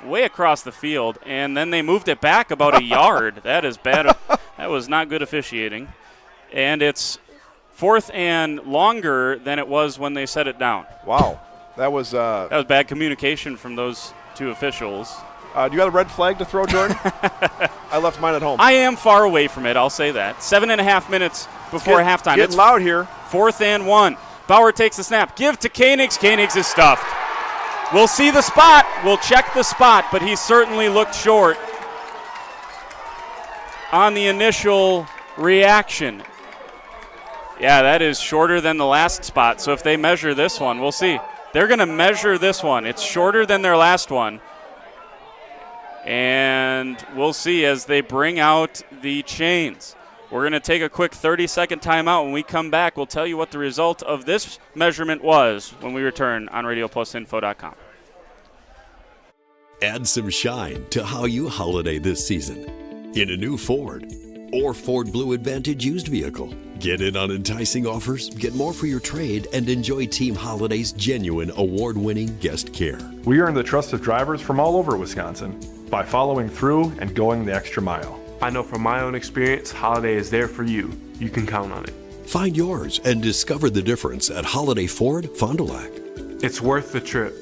way across the field, and then they moved it back about a yard. That is bad. That was not good officiating. And it's 4th and longer than it was when they set it down. Wow. That was bad communication from those 2 officials. Do you have a red flag to throw, Jordan? I left mine at home. I am far away from it, I'll say that. 7.5 minutes before halftime. Getting loud here. 4th and 1. Bauer takes the snap. Give to Koenigs. Koenigs is stuffed. We'll see the spot. We'll check the spot, but he certainly looked short on the initial reaction. Yeah, that is shorter than the last spot. So if they measure this one, we'll see. They're going to measure this one. It's shorter than their last one. And we'll see as they bring out the chains. We're going to take a quick 30-second timeout. When we come back, we'll tell you what the result of this measurement was when we return on RadioPlusInfo.com. Add some shine to how you holiday this season in a new Ford or Ford Blue Advantage used vehicle. Get in on enticing offers, get more for your trade, and enjoy Team Holiday's genuine award-winning guest care. We earn the trust of drivers from all over Wisconsin by following through and going the extra mile. I know from my own experience, Holiday is there for you. You can count on it. Find yours and discover the difference at Holiday Ford, Fond du Lac. It's worth the trip.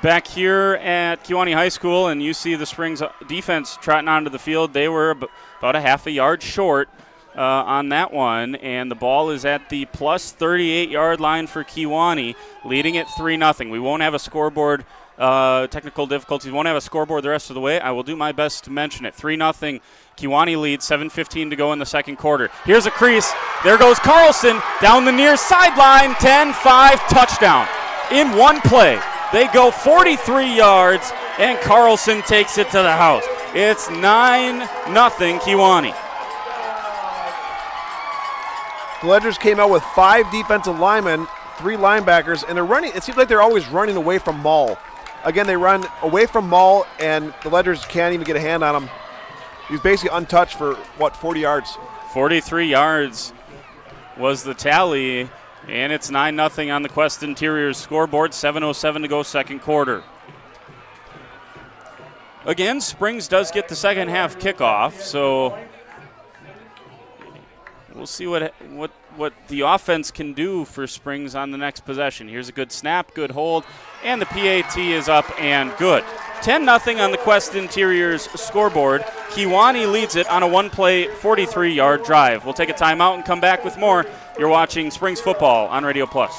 Back here at Kewaunee High School, and you see the Springs defense trotting onto the field. They were about a half a yard short on that one, and the ball is at the plus 38-yard line for Kewaunee, leading it 3-0. We won't have a scoreboard. Technical difficulties. Won't have a scoreboard the rest of the way. I will do my best to mention it. 3-0. Kewaunee leads, 7:15 to go in the second quarter. Here's a crease. There goes Carlson down the near sideline. 10-5 touchdown in one play. They go 43 yards, and Carlson takes it to the house. It's 9-0 Kewaunee. The Ledgers came out with 5 defensive linemen, 3 linebackers, and they're running. It seems like they're always running away from Mull. Again, they run away from Mull, and the Ledgers can't even get a hand on him. He's basically untouched for, 40 yards? 43 yards was the tally, and it's 9-0 on the Quest Interiors scoreboard. 7:07 to go second quarter. Again, Springs does get the second half kickoff, so we'll see what the offense can do for Springs on the next possession. Here's a good snap, good hold, and the PAT is up and good. 10-0 on the Quest Interiors scoreboard. Kewaunee leads it on a one-play, 43-yard drive. We'll take a timeout and come back with more. You're watching Springs football on Radio Plus.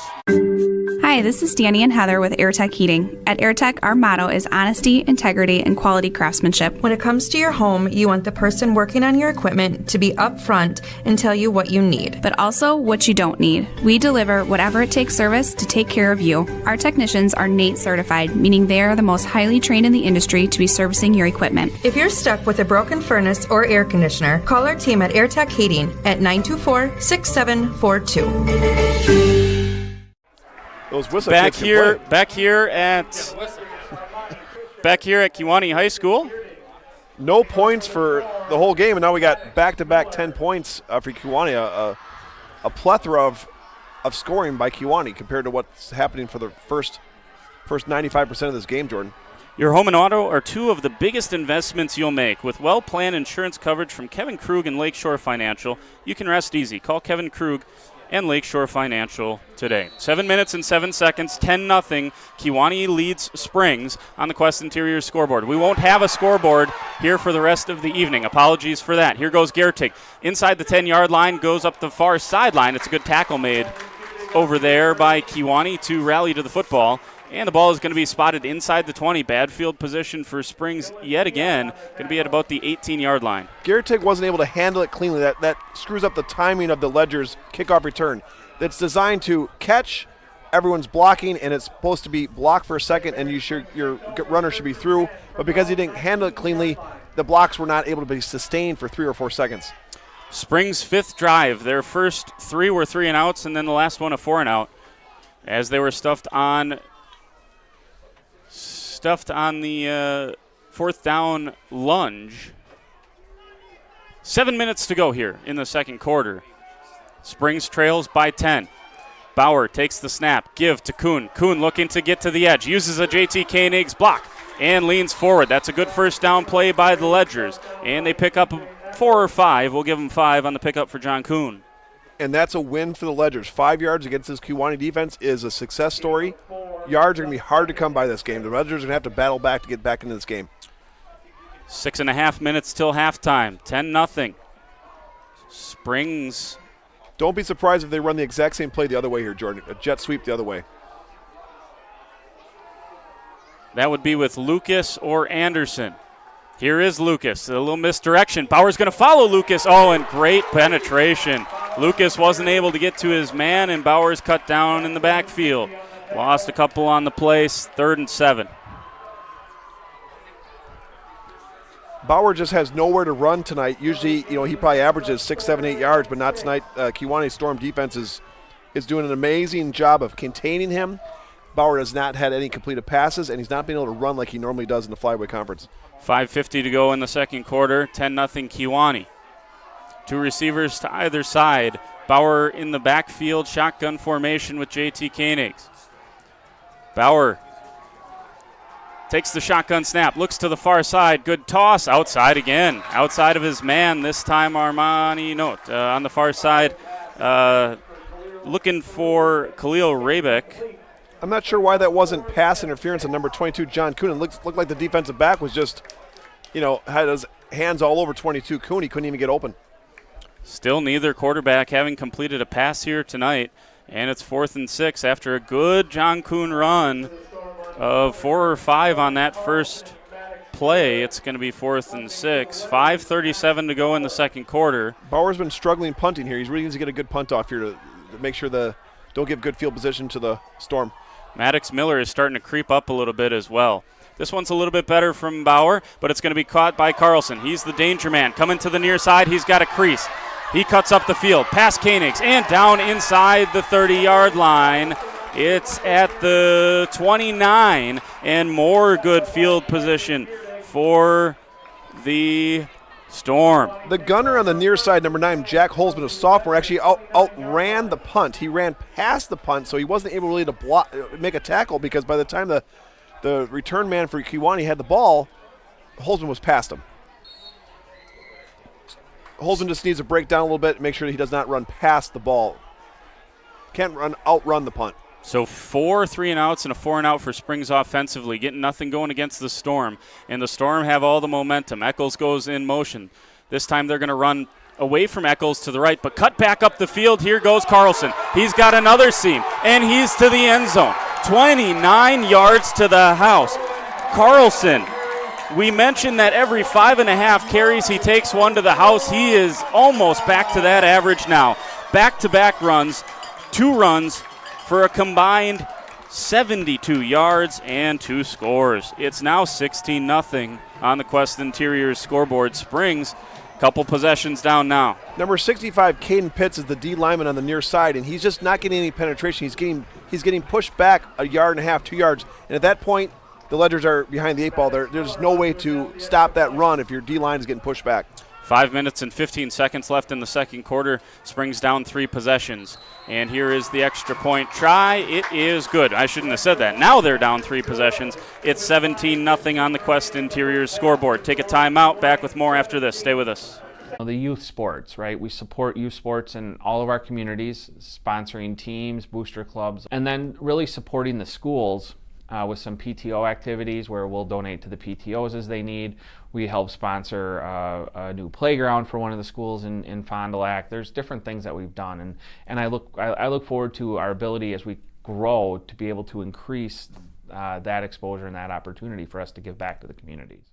Hi, this is Danny and Heather with AirTech Heating. At AirTech, our motto is honesty, integrity, and quality craftsmanship. When it comes to your home, you want the person working on your equipment to be upfront and tell you what you need. But also what you don't need. We deliver whatever it takes service to take care of you. Our technicians are NATE certified, meaning they are the most highly trained in the industry to be servicing your equipment. If you're stuck with a broken furnace or air conditioner, call our team at AirTech Heating at 924-6742. Those whistle back kicks here at Kewaunee High School. No points for the whole game, and now we got back-to-back 10 points for Kewaunee. A plethora of scoring by Kewaunee compared to what's happening for the first 95% of this game, Jordan. Your home and auto are two of the biggest investments you'll make. With well-planned insurance coverage from Kevin Krug and Lakeshore Financial, you can rest easy. Call Kevin Krug and Lakeshore Financial today. 7 minutes and 7 seconds, 10-0. Kewaunee leads Springs on the Quest Interior scoreboard. We won't have a scoreboard here for the rest of the evening. Apologies for that. Here goes Gertig. Inside the 10-yard line, goes up the far sideline. It's a good tackle made over there by Kewaunee to rally to the football. And the ball is going to be spotted inside the 20. Bad field position for Springs yet again. Going to be at about the 18-yard line. Gertig wasn't able to handle it cleanly. That screws up the timing of the Ledger's kickoff return. That's designed to catch, everyone's blocking, and it's supposed to be blocked for a second, and your runner should be through. But because he didn't handle it cleanly, the blocks were not able to be sustained for 3 or 4 seconds. Springs' fifth drive. Their first 3 were 3 and outs, and then the last one a 4 and out, as they were stuffed on the fourth down lunge. 7 minutes to go here in the second quarter. Springs trails by 10. Bauer takes the snap. Give to Kuhn. Kuhn looking to get to the edge. Uses a JT Koenig's block and leans forward. That's a good first down play by the Ledgers. And they pick up 4 or 5. We'll give them 5 on the pickup for John Kuhn. And that's a win for the Ledgers. 5 yards against this Kewaunee defense is a success story. Yards are going to be hard to come by this game. The Ledgers are going to have to battle back to get back into this game. 6.5 minutes till halftime. 10-0. Springs. Don't be surprised if they run the exact same play the other way here, Jordan. A jet sweep the other way. That would be with Lucas or Anderson. Here is Lucas. A little misdirection. Bauer's going to follow Lucas. Oh, and great penetration. Lucas wasn't able to get to his man, and Bauer's cut down in the backfield. Lost a couple on the place. 3rd and 7. Bauer just has nowhere to run tonight. Usually, he probably averages 6, 7, 8 yards, but not tonight. Kewaunee Storm defense is doing an amazing job of containing him. Bauer has not had any completed passes, and he's not been able to run like he normally does in the Flyway Conference. 5:50 to go in the second quarter. 10-0 Kewaunee. 2 receivers to either side. Bauer in the backfield, shotgun formation with JT Koenig. Bauer takes the shotgun snap, looks to the far side. Good toss, outside again. Outside of his man, this time Armani Note on the far side. Looking for Khalil Rabick. I'm not sure why that wasn't pass interference on number 22, John Kuhn. It looked like the defensive back was just, had his hands all over 22 Kuhn. He couldn't even get open. Still neither quarterback having completed a pass here tonight. And it's 4th and 6 after a good John Kuhn run of 4 or 5 on that first play. It's going to be 4th and 6. 5:37 to go in the second quarter. Bauer's been struggling punting here. He's really needs to get a good punt off here to make sure don't give good field position to the Storm. Maddox Miller is starting to creep up a little bit as well. This one's a little bit better from Bauer, but it's going to be caught by Carlson. He's the danger man. Coming to the near side, he's got a crease. He cuts up the field, past Koenigs, and down inside the 30-yard line. It's at the 29, and more good field position for the Storm. The gunner on the near side, number 9, Jack Holzman, a sophomore, actually outran the punt. He ran past the punt, so he wasn't able really to make a tackle because by the time the return man for Kewaunee had the ball, Holzman was past him. Holzman just needs to break down a little bit and make sure that he does not run past the ball. Can't outrun the punt. So 4 3-and-outs and a 4-and-out for Springs offensively, getting nothing going against the Storm. And the Storm have all the momentum. Eccles goes in motion. This time they're going to run away from Eccles to the right, but cut back up the field. Here goes Carlson. He's got another seam, and he's to the end zone. 29 yards to the house. Carlson, we mentioned that every 5.5 carries he takes one to the house. He is almost back to that average now. Back-to-back runs, 2 runs for a combined 72 yards and 2 scores. It's now 16-0 on the Quest Interiors scoreboard. Springs, couple possessions down now. Number 65, Caden Pitts, is the D lineman on the near side, and he's just not getting any penetration. He's getting pushed back 1.5 yards, 2 yards, and at that point, the Ledgers are behind the 8 ball. There's no way to stop that run if your D line is getting pushed back. 5 minutes and 15 seconds left in the second quarter. Springs down 3 possessions. And here is the extra point try. It is good. I shouldn't have said that. Now they're down 3 possessions. It's 17-0 on the Quest Interiors scoreboard. Take a timeout. Back with more after this. Stay with us. The youth sports, right? We support youth sports in all of our communities, sponsoring teams, booster clubs, and then really supporting the schools with some PTO activities where we'll donate to the PTOs as they need. We help sponsor a new playground for one of the schools in Fond du Lac. There's different things that we've done, and I look forward to our ability as we grow to be able to increase that exposure and that opportunity for us to give back to the communities.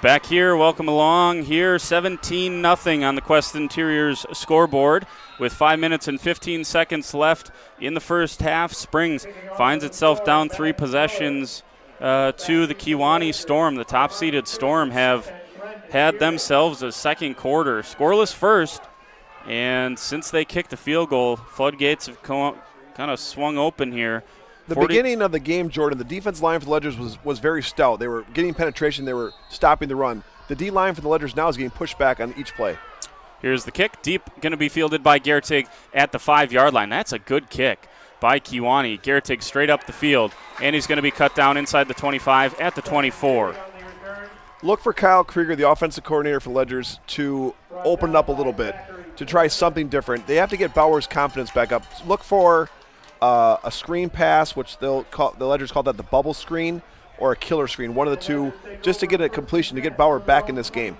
Back here, welcome along here, 17-0 on the Quest Interiors scoreboard with 5 minutes and 15 seconds left in the first half. Springs finds itself down 3 possessions to the Kewaunee Storm. The top-seeded Storm have had themselves a second quarter scoreless first, and since they kicked the field goal, floodgates have kind of swung open here. The beginning of the game, Jordan, the defense line for the Ledgers was very stout. They were getting penetration. They were stopping the run. The D line for the Ledgers now is getting pushed back on each play. Here's the kick. Deep, going to be fielded by Gertig at the 5-yard line. That's a good kick by Kewaunee. Gertig straight up the field, and he's going to be cut down inside the 25 at the 24. Look for Kyle Krieger, the offensive coordinator for Ledgers, to open it up a little bit, to try something different. They have to get Bauer's confidence back up. Look for a screen pass, which the Ledgers call that the bubble screen, or a killer screen, one of the two, just to get a completion, to get Bauer back in this game.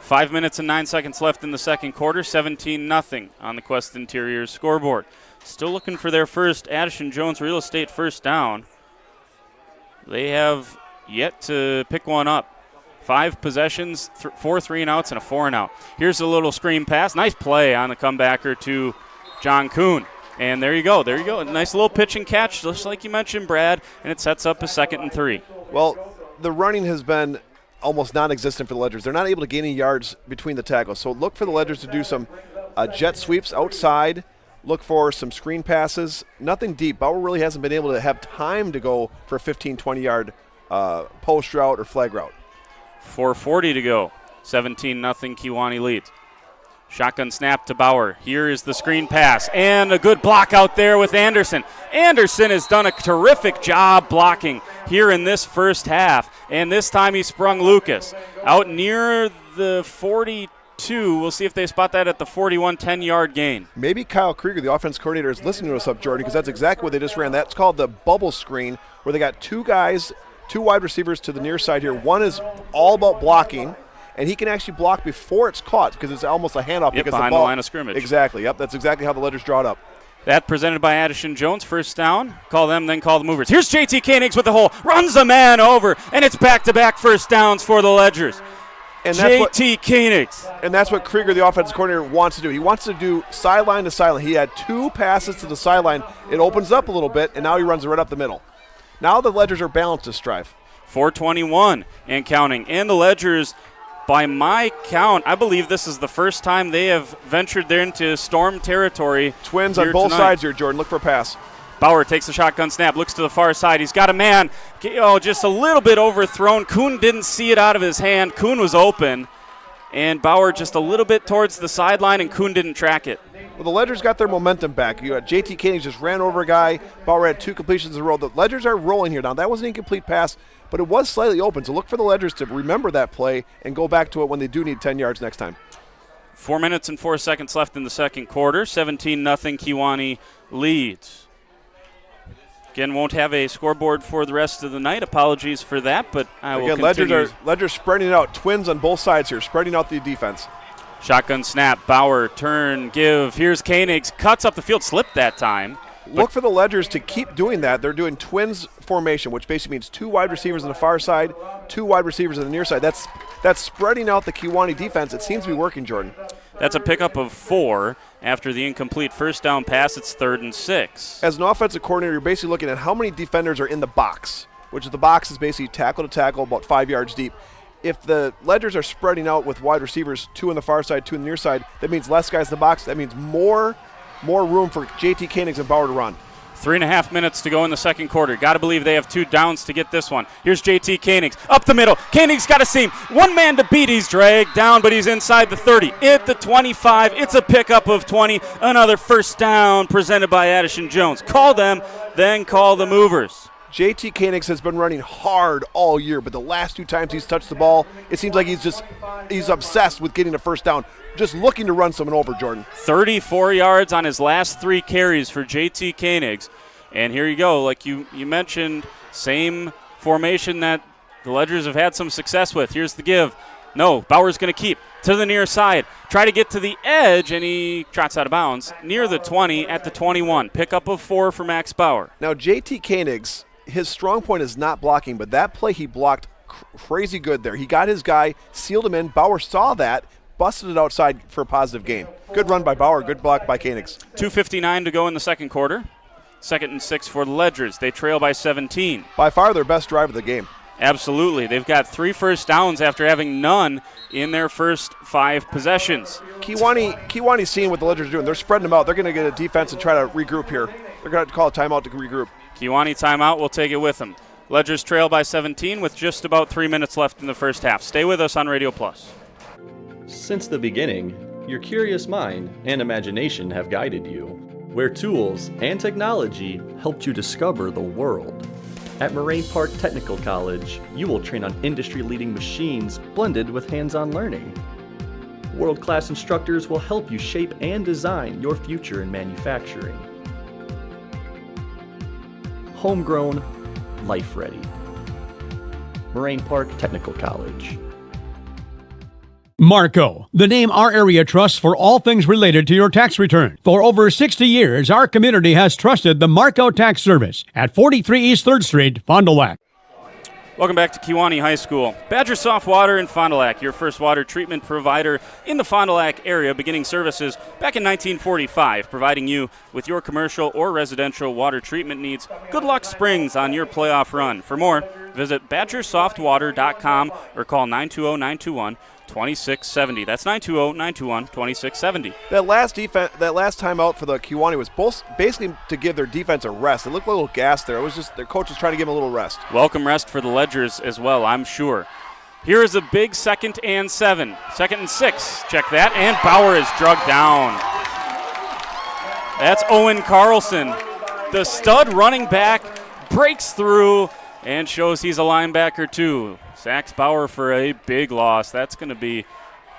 5 minutes and 9 seconds left in the second quarter, 17-0 on the Quest Interiors scoreboard. Still looking for their first Addison Jones Real Estate first down. They have yet to pick one up. 5 possessions, 4 3-and-outs, and a 4-and-out. Here's a little screen pass. Nice play on the comebacker to John Kuhn. And there you go. A nice little pitch and catch, just like you mentioned, Brad, and it sets up a 2nd and 3. Well, the running has been almost non-existent for the Ledgers. They're not able to gain any yards between the tackles. So look for the Ledgers to do some jet sweeps outside. Look for some screen passes. Nothing deep. Bauer really hasn't been able to have time to go for a 15, 20-yard post route or flag route. 4:40 to go. 17-0 Kewaunee leads. Shotgun snap to Bauer. Here is the screen pass, and a good block out there with Anderson. Anderson has done a terrific job blocking here in this first half, and this time he sprung Lucas out near the 42. We'll see if they spot that at the 41, 10-yard gain. Maybe Kyle Krieger, the offense coordinator, is listening to us up, Jordan, because that's exactly what they just ran. That's called the bubble screen, where they got 2 guys, 2 wide receivers to the near side here. One is all about blocking, and he can actually block before it's caught because it's almost a handoff. Yep, because behind the line of scrimmage. Exactly. Yep, that's exactly how the Ledgers draw it up. That presented by Addison Jones. First down. Call them, then call the movers. Here's JT Koenigs with the hole. Runs a man over, and it's back-to-back first downs for the Ledgers. And that's JT Koenigs. And that's what Krieger, the offensive coordinator, wants to do. He wants to do sideline to sideline. He had 2 passes to the sideline. It opens up a little bit, and now he runs it right up the middle. Now the Ledgers are balanced to strive. 4:21 and counting. And the Ledgers, by my count, I believe this is the first time they have ventured there into Storm territory. Twins on both sides here, Jordan. Look for a pass. Bauer takes the shotgun snap, looks to the far side. He's got a man, just a little bit overthrown. Kuhn didn't see it out of his hand. Kuhn was open, and Bauer just a little bit towards the sideline, and Kuhn didn't track it. Well, the Ledgers got their momentum back. You had JT Koenigs just ran over a guy. Bauer had 2 completions in a row. The Ledgers are rolling here now. That was an incomplete pass, but it was slightly open. So look for the Ledgers to remember that play and go back to it when they do need 10 yards next time. 4 minutes and 4 seconds left in the second quarter. 17-0 Kewaunee leads. Again, won't have a scoreboard for the rest of the night. Apologies for that, but I will continue. Ledger's spreading it out. Twins on both sides here, spreading out the defense. Shotgun snap, Bauer, turn, give. Here's Koenig, cuts up the field, slipped that time. Look for the Ledgers to keep doing that. They're doing twins formation, which basically means 2 wide receivers on the far side, 2 wide receivers on the near side. That's spreading out the Kewaunee defense. It seems to be working, Jordan. That's a pickup of 4 after the incomplete first down pass. It's 3rd and 6. As an offensive coordinator, you're basically looking at how many defenders are in the box, which is the box is basically tackle to tackle, about 5 yards deep. If the Ledgers are spreading out with wide receivers, 2 on the far side, 2 on the near side, that means less guys in the box. That means more room for JT Koenig and Bauer to run. 3.5 minutes to go in the second quarter. Got to believe they have 2 downs to get this one. Here's JT Koenig up the middle. Koenig's got a seam. 1 man to beat. He's dragged down, but he's inside the 30. At the 25, it's a pickup of 20. Another first down presented by Addison Jones. Call them, then call the movers. JT Koenig has been running hard all year, but the last 2 times he's touched the ball, it seems like he's obsessed with getting a first down, just looking to run someone over, Jordan. 34 yards on his last 3 carries for JT Koenig. And here you go, like you mentioned, same formation that the Ledgers have had some success with. Here's the give. No, Bauer's going to keep to the near side. Try to get to the edge, and he trots out of bounds near the 20 at the 21. Pickup of 4 for Max Bauer. Now, JT Koenig, his strong point is not blocking, but that play he blocked crazy good there. He got his guy, sealed him in. Bauer saw that, busted it outside for a positive gain. Good run by Bauer, good block by Koenig. 2:59 to go in the second quarter. 2nd and 6 for the Ledgers. They trail by 17. By far their best drive of the game. Absolutely. They've got 3 first downs after having none in their first 5 possessions. Kewaunee's seeing what the Ledgers are doing. They're spreading them out. They're going to get a defense and try to regroup here. They're going to call a timeout to regroup. Kewaunee timeout. We'll take it with them. Ledgers trail by 17 with just about 3 minutes left in the first half. Stay with us on Radio Plus. Since the beginning, your curious mind and imagination have guided you, where tools and technology helped you discover the world. At Moraine Park Technical College, you will train on industry-leading machines blended with hands-on learning. World-class instructors will help you shape and design your future in manufacturing. Homegrown, life-ready. Moraine Park Technical College. Marco, the name our area trusts for all things related to your tax return. For over 60 years, our community has trusted the Marco Tax Service at 43 East 3rd Street, Fond du Lac. Welcome back to Kewaunee High School. Badger Soft Water in Fond du Lac, your first water treatment provider in the Fond du Lac area, beginning services back in 1945, providing you with your commercial or residential water treatment needs. Good luck Springs on your playoff run. For more, visit badgersoftwater.com or call 920-921-2670. That's 920-921-2670. That last time out for the Kewaunee was basically to give their defense a rest. It looked a little gassed there. It was just their coach was trying to give them a little rest. Welcome rest for the Ledgers as well, I'm sure. Here is a big 2nd and 7. 2nd and 6. Check that. And Bauer is drugged down. That's Owen Carlson. The stud running back breaks through and shows he's a linebacker too. Sacks Bauer for a big loss. That's going to be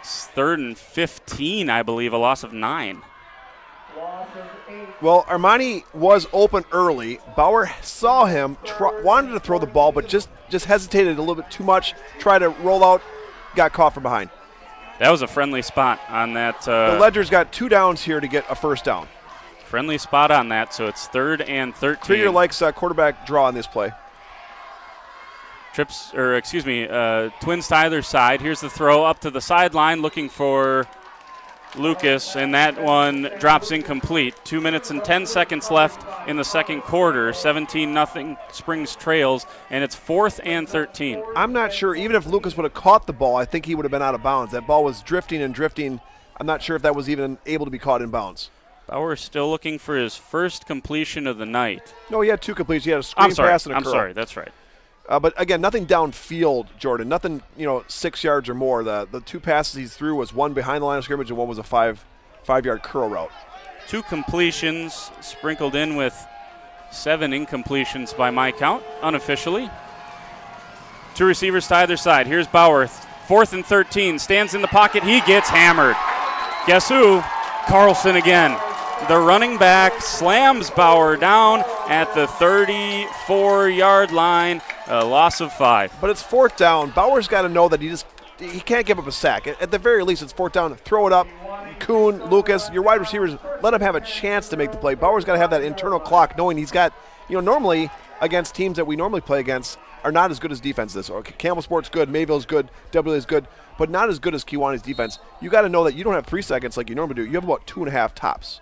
3rd and 15, I believe, a loss of 9. Well, Armani was open early. Bauer saw him, wanted to throw the ball, but just hesitated a little bit too much, tried to roll out, got caught from behind. That was a friendly spot on that. The Ledgers got 2 downs here to get a first down. Friendly spot on that, so it's 3rd and 13. Krieger likes quarterback draw on this play. Twins to either side. Here's the throw up to the sideline looking for Lucas, and that one drops incomplete. 2 minutes and 10 seconds left in the second quarter. 17-0 Springs trails, and it's 4th and 13. I'm not sure. Even if Lucas would have caught the ball, I think he would have been out of bounds. That ball was drifting and drifting. I'm not sure if that was even able to be caught in bounds. Bauer still looking for his first completion of the night. No, he had 2 completions. He had a screen pass and a curl. I'm sorry, that's right. But again, nothing downfield, Jordan. Nothing, 6 yards or more. The 2 passes he threw was one behind the line of scrimmage and one was a 5-yard curl route. 2 completions sprinkled in with 7 incompletions by my count, unofficially. 2 receivers to either side. Here's Bauer, 4th and 13, stands in the pocket. He gets hammered. Guess who? Carlson again. the running back slams Bauer down at the 34-yard line, a loss of 5. But it's fourth down. Bauer's got to know that he can't give up a sack. At the very least, it's fourth down. Throw it up. Kuhn, Lucas, your wide receivers, let him have a chance to make the play. Bauer's got to have that internal clock, knowing he's got, normally against teams that we normally play against are not as good as defense this. Campbell Sport's good, Mayville's good, WIAA is good, but not as good as Kewaunee's defense. You got to know that you don't have 3 seconds like you normally do. You have about 2.5 tops.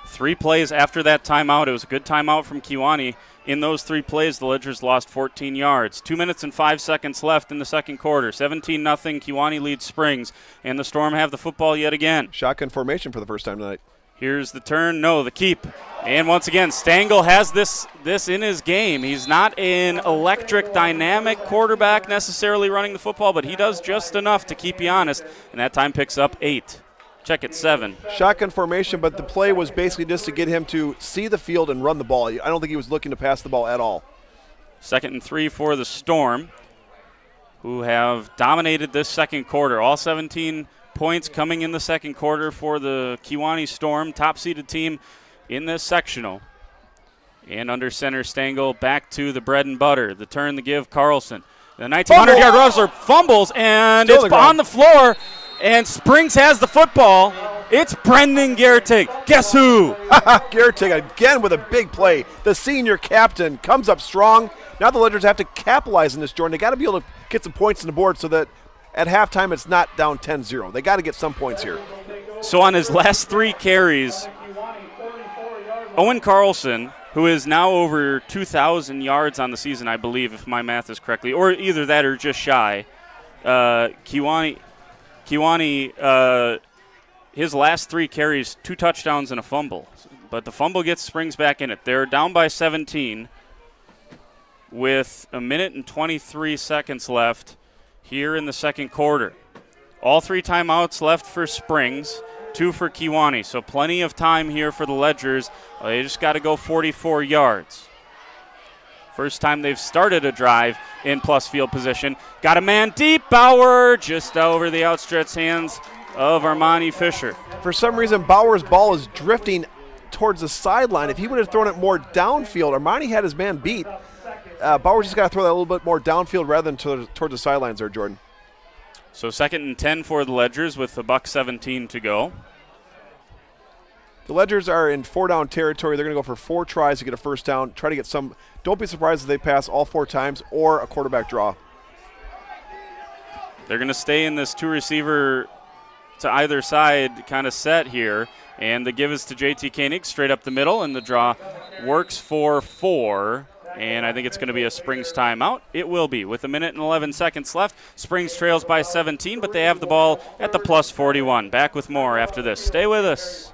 3 plays after that timeout. It was a good timeout from Kewaunee. In those 3 plays, the Ledgers lost 14 yards. 2 minutes and 5 seconds left in the second quarter. 17-0, Kewaunee leads Springs, and the Storm have the football yet again. Shotgun formation for the first time tonight. Here's the turn, no, the keep. And once again, Stengel has this in his game. He's not an electric, dynamic quarterback necessarily running the football, but he does just enough to keep you honest, and that time picks up 8. Check it, 7. Shotgun formation, but the play was basically just to get him to see the field and run the ball. I don't think he was looking to pass the ball at all. 2nd and 3 for the Storm, who have dominated this second quarter. All 17 points coming in the second quarter for the Kewaunee Storm, top-seeded team in this sectional. And under center, Stengel back to the bread and butter. The turn, the give, Carlson. The 1,900-yard rusher fumbles, and it's on the floor. And Springs has the football. It's Brendan Gertig. Guess who? Gertig again with a big play. The senior captain comes up strong. Now the Ledgers have to capitalize on this, Jordan. They got to be able to get some points on the board so that at halftime it's not down 10-0. They got to get some points here. So on his last 3 carries, Owen Carlson, who is now over 2,000 yards on the season, I believe, if my math is correctly, or either that or just shy. Kewaunee, his last 3 carries, 2 touchdowns and a fumble. But the fumble gets Springs back in it. They're down by 17 with 1 minute and 23 seconds left here in the second quarter. All 3 timeouts left for Springs, 2 for Kewaunee. So plenty of time here for the Ledgers. They just got to go 44 yards. First time they've started a drive in plus field position. Got a man deep. Bauer just over the outstretched hands of Armani Fisher. For some reason, Bauer's ball is drifting towards the sideline. If he would have thrown it more downfield, Armani had his man beat. Bauer just got to throw that a little bit more downfield rather than towards the sidelines there, Jordan. So 2nd and 10 for the Ledgers with $1:17 to go. The Ledgers are in 4-down territory. They're going to go for 4 tries to get a first down, try to get some. Don't be surprised if they pass all 4 times or a quarterback draw. They're going to stay in this 2-receiver to either side kind of set here. And the give is to J.T. Koenig straight up the middle, and the draw works for 4. And I think it's going to be a Springs timeout. It will be. With 1 minute and 11 seconds left, Springs trails by 17, but they have the ball at the plus 41. Back with more after this. Stay with us.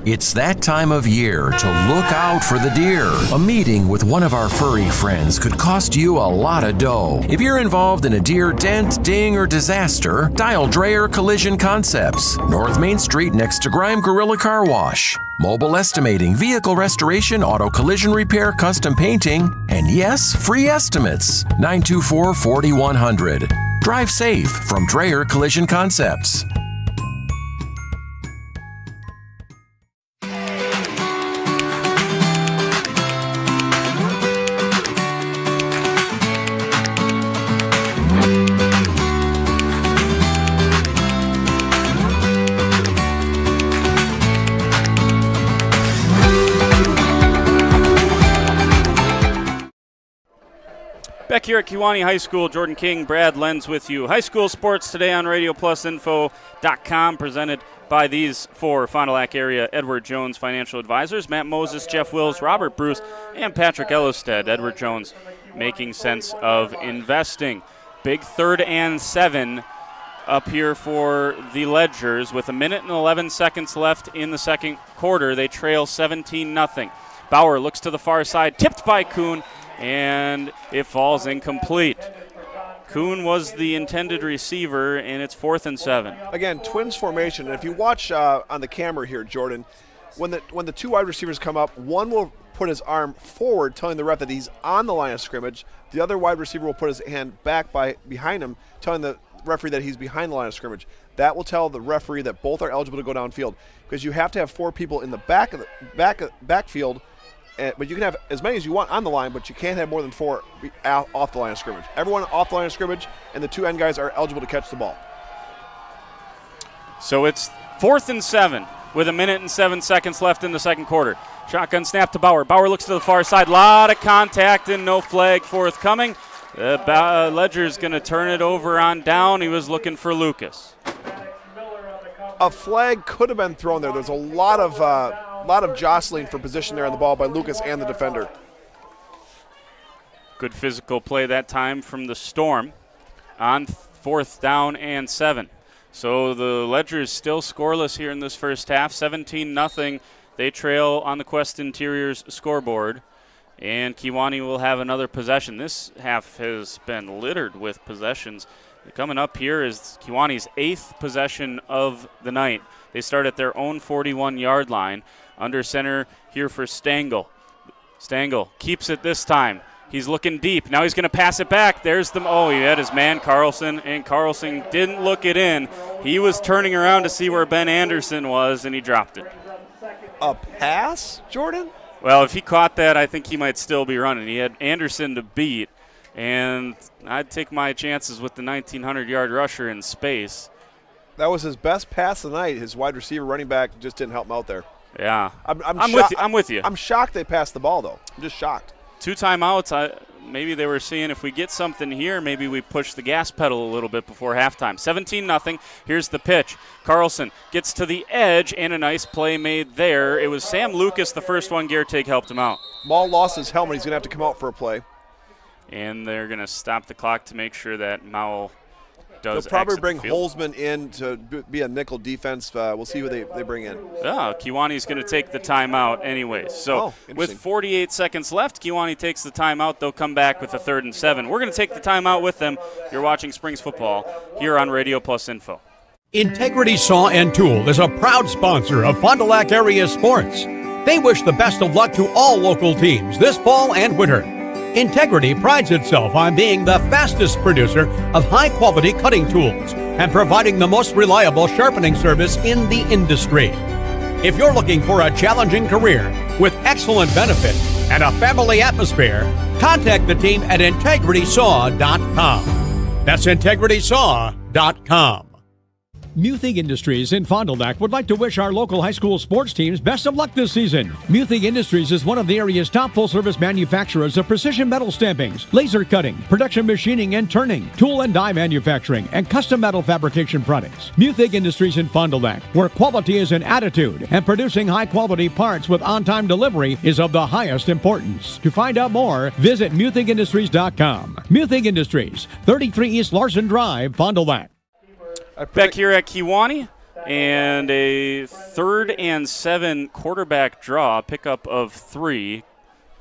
It's that time of year to look out for the deer. A meeting with one of our furry friends could cost you a lot of dough. If you're involved in a deer dent, ding, or disaster, dial Dreyer Collision Concepts, North Main Street next to Grime Gorilla Car Wash. Mobile estimating, vehicle restoration, auto collision repair, custom painting, and yes, free estimates. 924-4100. Drive safe from Dreyer Collision Concepts. Back here at Kewaunee High School, Jordan King, Brad Lenz with you. High school sports today on RadioPlusInfo.com, presented by these 4 Fond du Lac area Edward Jones financial advisors: Matt Moses, Jeff Wills, Robert Bruce, and Patrick Ellisted. Edward Jones, making sense of investing. Big 3rd and 7 up here for the Ledgers. With 1 minute and 11 seconds left in the second quarter, they trail 17-0. Bauer looks to the far side, tipped by Kuhn, and it falls incomplete. Kuhn was the intended receiver, and it's 4th and 7. Again, twins formation. And if you watch on the camera here, Jordan, when the 2 wide receivers come up, one will put his arm forward, telling the ref that he's on the line of scrimmage. The other wide receiver will put his hand back behind him, telling the referee that he's behind the line of scrimmage. That will tell the referee that both are eligible to go downfield, because you have to have 4 people in the backfield, but you can have as many as you want on the line, but you can't have more than 4 off the line of scrimmage. Everyone off the line of scrimmage and the 2 end guys are eligible to catch the ball. So it's 4th and 7 with 1 minute and 7 seconds left in the second quarter. Shotgun snap to Bauer. Bauer looks to the far side. Lot of contact and no flag forthcoming. Ledger's going to turn it over on down. He was looking for Lucas. A flag could have been thrown there. There's a lot of jostling for position there on the ball by Lucas and the defender. Good physical play that time from the Storm on 4th down and 7. So the Ledger is still scoreless here in this first half. 17-0. They trail on the Quest Interiors scoreboard. And Kewaunee will have another possession. This half has been littered with possessions. Coming up here is Kewaunee's 8th possession of the night. They start at their own 41-yard line. Under center here for Stengel. Stengel keeps it this time. He's looking deep. Now he's going to pass it back. There's he had his man Carlson, and Carlson didn't look it in. He was turning around to see where Ben Anderson was, and he dropped it. A pass, Jordan? Well, if he caught that, I think he might still be running. He had Anderson to beat, and I'd take my chances with the 1,900-yard rusher in space. That was his best pass of the night. His wide receiver running back just didn't help him out there. Yeah. I'm with you. I'm shocked they passed the ball, though. I'm just shocked. 2 timeouts. Maybe they were seeing if we get something here, maybe we push the gas pedal a little bit before halftime. 17-0. Here's the pitch. Carlson gets to the edge, and a nice play made there. It was Sam Lucas, the first one. Geertig helped him out. Maul lost his helmet. He's going to have to come out for a play. And they're going to stop the clock to make sure that Mowell does. They'll probably bring Holzman in to be a nickel defense. We'll see who they bring in. Kewaunee's going to take the timeout anyways. So with 48 seconds left, Kewaunee takes the timeout. They'll come back with a 3rd and 7. We're going to take the timeout with them. You're watching Springs Football here on Radio Plus Info. Integrity Saw and Tool is a proud sponsor of Fond du Lac area sports. They wish the best of luck to all local teams this fall and winter. Integrity prides itself on being the fastest producer of high-quality cutting tools and providing the most reliable sharpening service in the industry. If you're looking for a challenging career with excellent benefits and a family atmosphere, contact the team at integritysaw.com. That's integritysaw.com. Muthig Industries in Fond du Lac would like to wish our local high school sports teams best of luck this season. Muthig Industries is one of the area's top full-service manufacturers of precision metal stampings, laser cutting, production machining and turning, tool and die manufacturing, and custom metal fabrication products. Muthig Industries in Fond du Lac, where quality is an attitude and producing high-quality parts with on-time delivery is of the highest importance. To find out more, visit MuthigIndustries.com. Muthig Industries, 33 East Larson Drive, Fond du Lac. Back here at Kewaunee, and a 3rd and 7 quarterback draw, pickup of 3.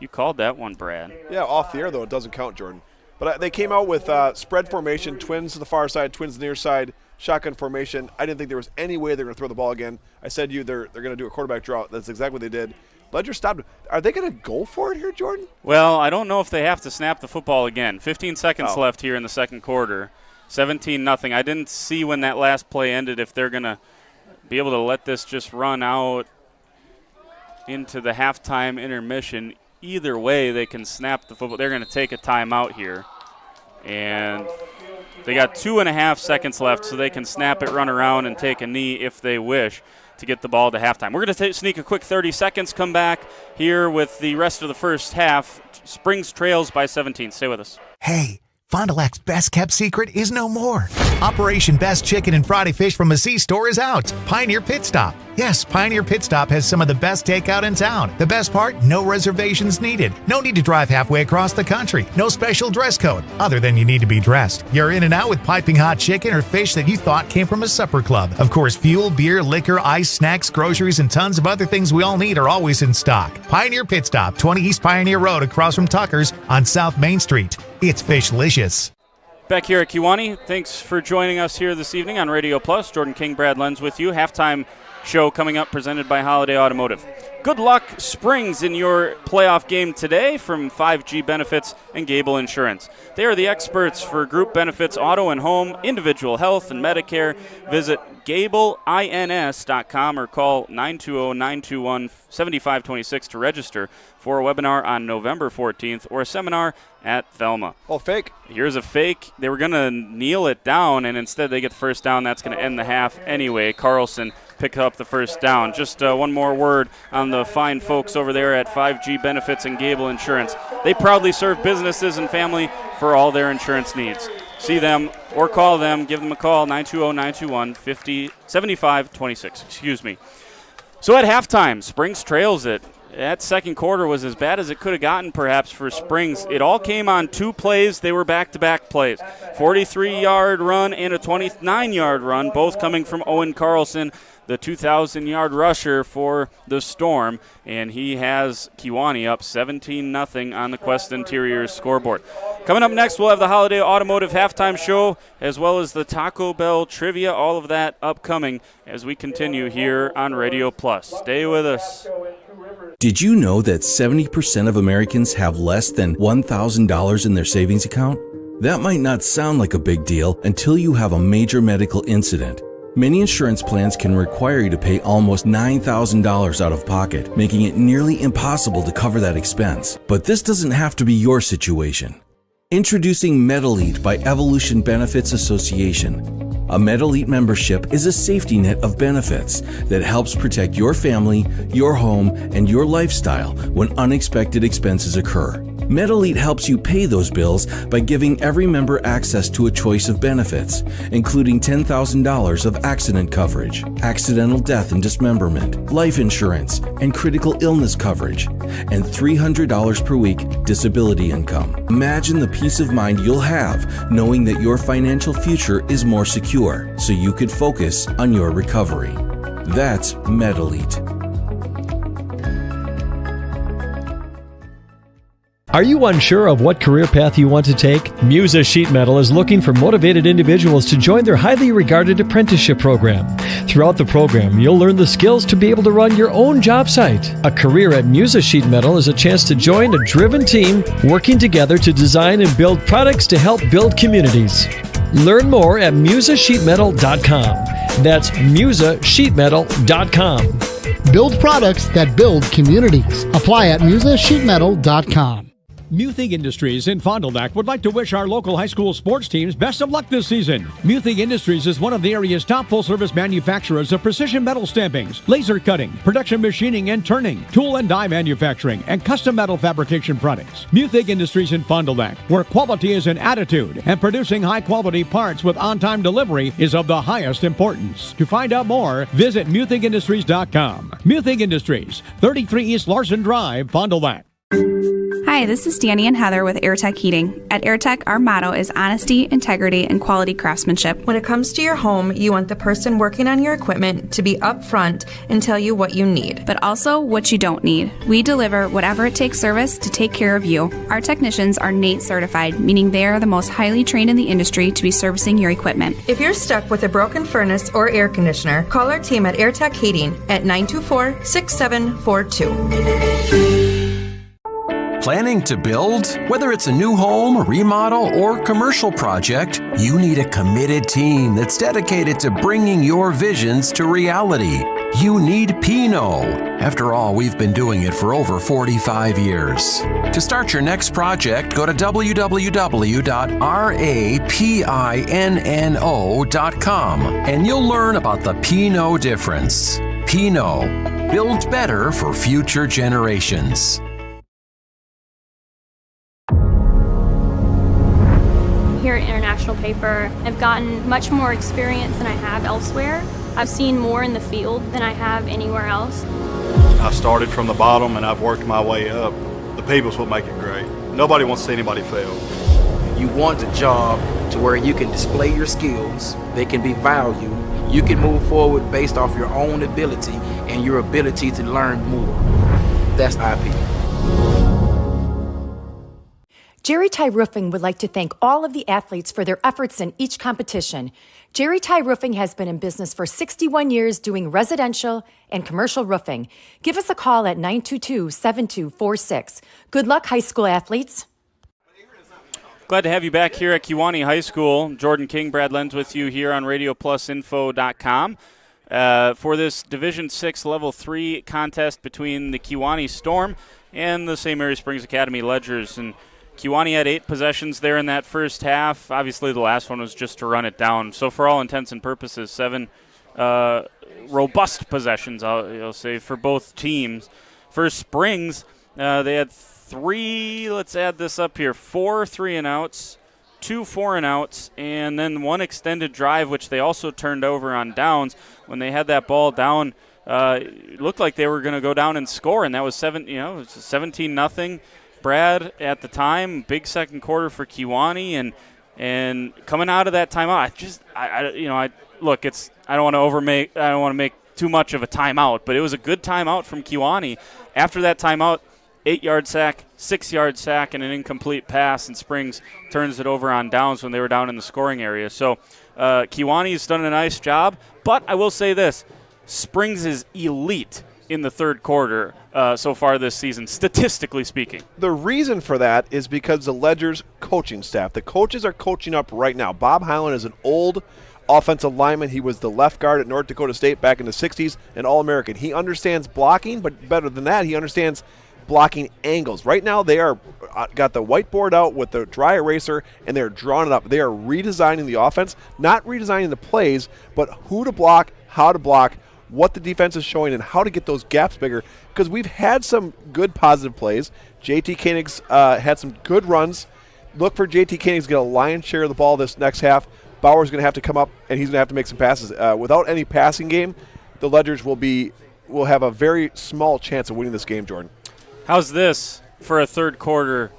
You called that one, Brad. Yeah, off the air, though. It doesn't count, Jordan. But they came out with spread formation, twins to the far side, twins to the near side, shotgun formation. I didn't think there was any way they were going to throw the ball again. I said to you they're going to do a quarterback draw. That's exactly what they did. Ledger stopped. Are they going to go for it here, Jordan? Well, I don't know if they have to snap the football again. 15 seconds left here in the second quarter. 17-0. I didn't see when that last play ended if they're going to be able to let this just run out into the halftime intermission. Either way, they can snap the football. They're going to take a timeout here. And they got 2.5 seconds left, so they can snap it, run around, and take a knee if they wish to get the ball to halftime. We're going to sneak a quick 30 seconds, come back here with the rest of the first half. Springs trails by 17. Stay with us. Hey, Fond du Lac's best-kept secret is no more. Operation Best Chicken and Fried Fish from a C-store is out. Pioneer Pit Stop. Yes, Pioneer Pit Stop has some of the best takeout in town. The best part? No reservations needed. No need to drive halfway across the country. No special dress code, other than you need to be dressed. You're in and out with piping hot chicken or fish that you thought came from a supper club. Of course, fuel, beer, liquor, ice, snacks, groceries, and tons of other things we all need are always in stock. Pioneer Pit Stop, 20 East Pioneer Road across from Tucker's on South Main Street. It's Fishlicious. Back here at Kewaunee, thanks for joining us here this evening on Radio Plus. Jordan King, Brad Lenz with you. Halftime show coming up presented by Holiday Automotive. Good luck, Springs, in your playoff game today from 5G Benefits and Gable Insurance. They are the experts for group benefits, auto and home, individual health, and Medicare. Visit GableINS.com or call 920-921-7526 to register for a webinar on November 14th or a seminar at Thelma. Oh, fake. Here's a fake. They were going to kneel it down, and instead they get the first down. That's going to end the half anyway. Carlson pick up the first down. Just one more word on the fine folks over there at 5G Benefits and Gable Insurance. They proudly serve businesses and family for all their insurance needs. See them or call them. Give them a call, 920-921-7526. Excuse me. So at halftime, Springs trails it. That second quarter was as bad as it could have gotten, perhaps, for Springs. It all came on two plays. They were back-to-back plays. 43-yard run and a 29-yard run, both coming from Owen Carlson, the 2,000-yard rusher for the Storm, and he has Kewaunee up 17-0 on the Quest Interiors scoreboard. Coming up next, we'll have the Holiday Automotive Halftime Show, as well as the Taco Bell Trivia, all of that upcoming as we continue here on Radio Plus. Stay with us. Did you know that 70% of Americans have less than $1,000 in their savings account? That might not sound like a big deal until you have a major medical incident. Many insurance plans can require you to pay almost $9,000 out of pocket, making it nearly impossible to cover that expense. But this doesn't have to be your situation. Introducing MedElite by Evolution Benefits Association. A MedElite membership is a safety net of benefits that helps protect your family, your home, and your lifestyle when unexpected expenses occur. MedElite helps you pay those bills by giving every member access to a choice of benefits, including $10,000 of accident coverage, accidental death and dismemberment, life insurance, and critical illness coverage, and $300 per week disability income. Imagine the peace of mind you'll have knowing that your financial future is more secure, so you could focus on your recovery. That's MedElite. Are you unsure of what career path you want to take? Musa Sheet Metal is looking for motivated individuals to join their highly regarded apprenticeship program. Throughout the program, you'll learn the skills to be able to run your own job site. A career at Musa Sheet Metal is a chance to join a driven team working together to design and build products to help build communities. Learn more at musasheetmetal.com. That's musasheetmetal.com. Build products that build communities. Apply at musasheetmetal.com. Muthig Industries in Fond du Lac would like to wish our local high school sports teams best of luck this season. Muthig Industries is one of the area's top full-service manufacturers of precision metal stampings, laser cutting, production machining and turning, tool and die manufacturing, and custom metal fabrication products. Muthig Industries in Fond du Lac, where quality is an attitude and producing high-quality parts with on-time delivery is of the highest importance. To find out more, visit MuthigIndustries.com. Muthig Industries, 33 East Larson Drive, Fond du Lac. Hi, this is Danny and Heather with AirTech Heating. At AirTech, our motto is honesty, integrity, and quality craftsmanship. When it comes to your home, you want the person working on your equipment to be upfront and tell you what you need. But also what you don't need. We deliver whatever it takes service to take care of you. Our technicians are NATE certified, meaning they are the most highly trained in the industry to be servicing your equipment. If you're stuck with a broken furnace or air conditioner, call our team at AirTech Heating at 924-6742. Planning to build? Whether it's a new home, remodel, or commercial project, you need a committed team that's dedicated to bringing your visions to reality. You need Pinot. After all, we've been doing it for over 45 years. To start your next project, go to www.rapinno.com and you'll learn about the Pinot difference. Pinot, build better for future generations. Here at International Paper, I've gotten much more experience than I have elsewhere. I've seen more in the field than I have anywhere else. I started from the bottom and I've worked my way up. The people's what make it great. Nobody wants to see anybody fail. You want a job to where you can display your skills, they can be valued, you can move forward based off your own ability and your ability to learn more. That's IP. Jerry Ty Roofing would like to thank all of the athletes for their efforts in each competition. Jerry Ty Roofing has been in business for 61 years doing residential and commercial roofing. Give us a call at 922-7246. Good luck, high school athletes. Glad to have you back here at Kewaunee High School. Jordan King, Brad Lenz with you here on RadioPlusInfo.com for this Division 6 Level 3 contest between the Kewaunee Storm and the St. Mary Springs Academy Ledgers. And Kewaunee had 8 possessions there in that first half. Obviously, the last one was just to run it down. So for all intents and purposes, 7 robust possessions, I'll say, for both teams. For Springs, they had 3, let's add this up here, 4 3-and-outs, 2 4-and-outs, and then 1 extended drive, which they also turned over on downs. When they had that ball down, it looked like they were going to go down and score, and that was 17-0. Brad, at the time, big second quarter for Kewaunee, and coming out of that timeout, I don't want to make too much of a timeout, but it was a good timeout from Kewaunee. After that timeout, 8-yard sack, 6-yard sack, and an incomplete pass, and Springs turns it over on downs when they were down in the scoring area. So Kewaunee's done a nice job, but I will say this, Springs is elite in the third quarter so far this season, statistically speaking. The reason for that is because the Ledgers coaching staff, the coaches are coaching up right now. Bob Highland is an old offensive lineman. He was the left guard at North Dakota State back in the 60s, an All-American. He understands blocking, but better than that, he understands blocking angles. Right now they are got the whiteboard out with the dry eraser, and they're drawing it up. They are redesigning the offense, not redesigning the plays, but who to block, how to block, what the defense is showing, and how to get those gaps bigger, because we've had some good positive plays. JT Koenig's had some good runs. Look for JT Koenig to get a lion's share of the ball this next half. Bauer's going to have to come up, and he's going to have to make some passes. Without any passing game, the Ledgers will have a very small chance of winning this game, Jordan. How's this for a third quarter?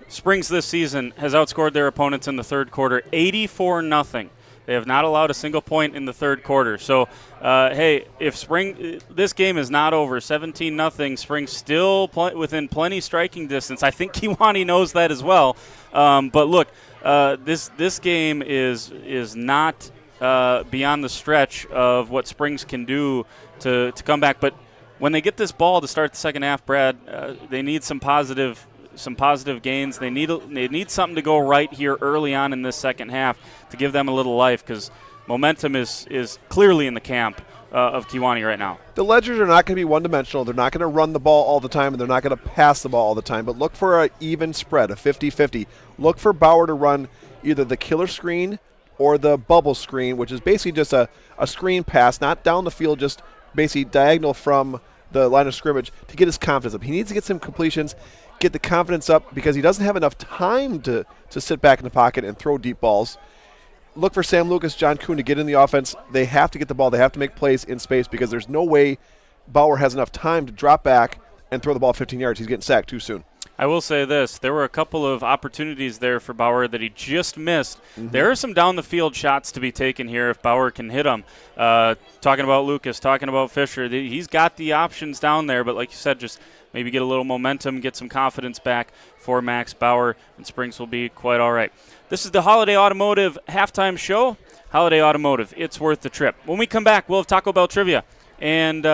Springs this season has outscored their opponents in the third quarter 84-0. They have not allowed a single point in the third quarter. So, hey, if this game is not over, 17-0, Springs still within plenty striking distance. I think Kewaunee knows that as well. But look, this game is not beyond the stretch of what Springs can do to come back. But when they get this ball to start the second half, Brad, they need some positive gains. They need something to go right here early on in this second half to give them a little life, because momentum is clearly in the camp of Kewaunee right now. The Ledgers are not going to be one-dimensional. They're not going to run the ball all the time, and they're not going to pass the ball all the time. But look for an even spread, a 50-50. Look for Bauer to run either the killer screen or the bubble screen, which is basically just a screen pass, not down the field, just basically diagonal from the line of scrimmage, to get his confidence up. He needs to get some completions, get the confidence up, because he doesn't have enough time to sit back in the pocket and throw deep balls. Look for Sam Lucas, John Kuhn to get in the offense. They have to get the ball. They have to make plays in space, because there's no way Bauer has enough time to drop back and throw the ball 15 yards. He's getting sacked too soon. I will say this. There were a couple of opportunities there for Bauer that he just missed. Mm-hmm. There are some down-the-field shots to be taken here if Bauer can hit them. Talking about Lucas, talking about Fisher, he's got the options down there, but like you said, just maybe get a little momentum, get some confidence back for Max Bauer, and Springs will be quite all right. This is the Holiday Automotive halftime show. Holiday Automotive, it's worth the trip. When we come back, we'll have Taco Bell trivia. And,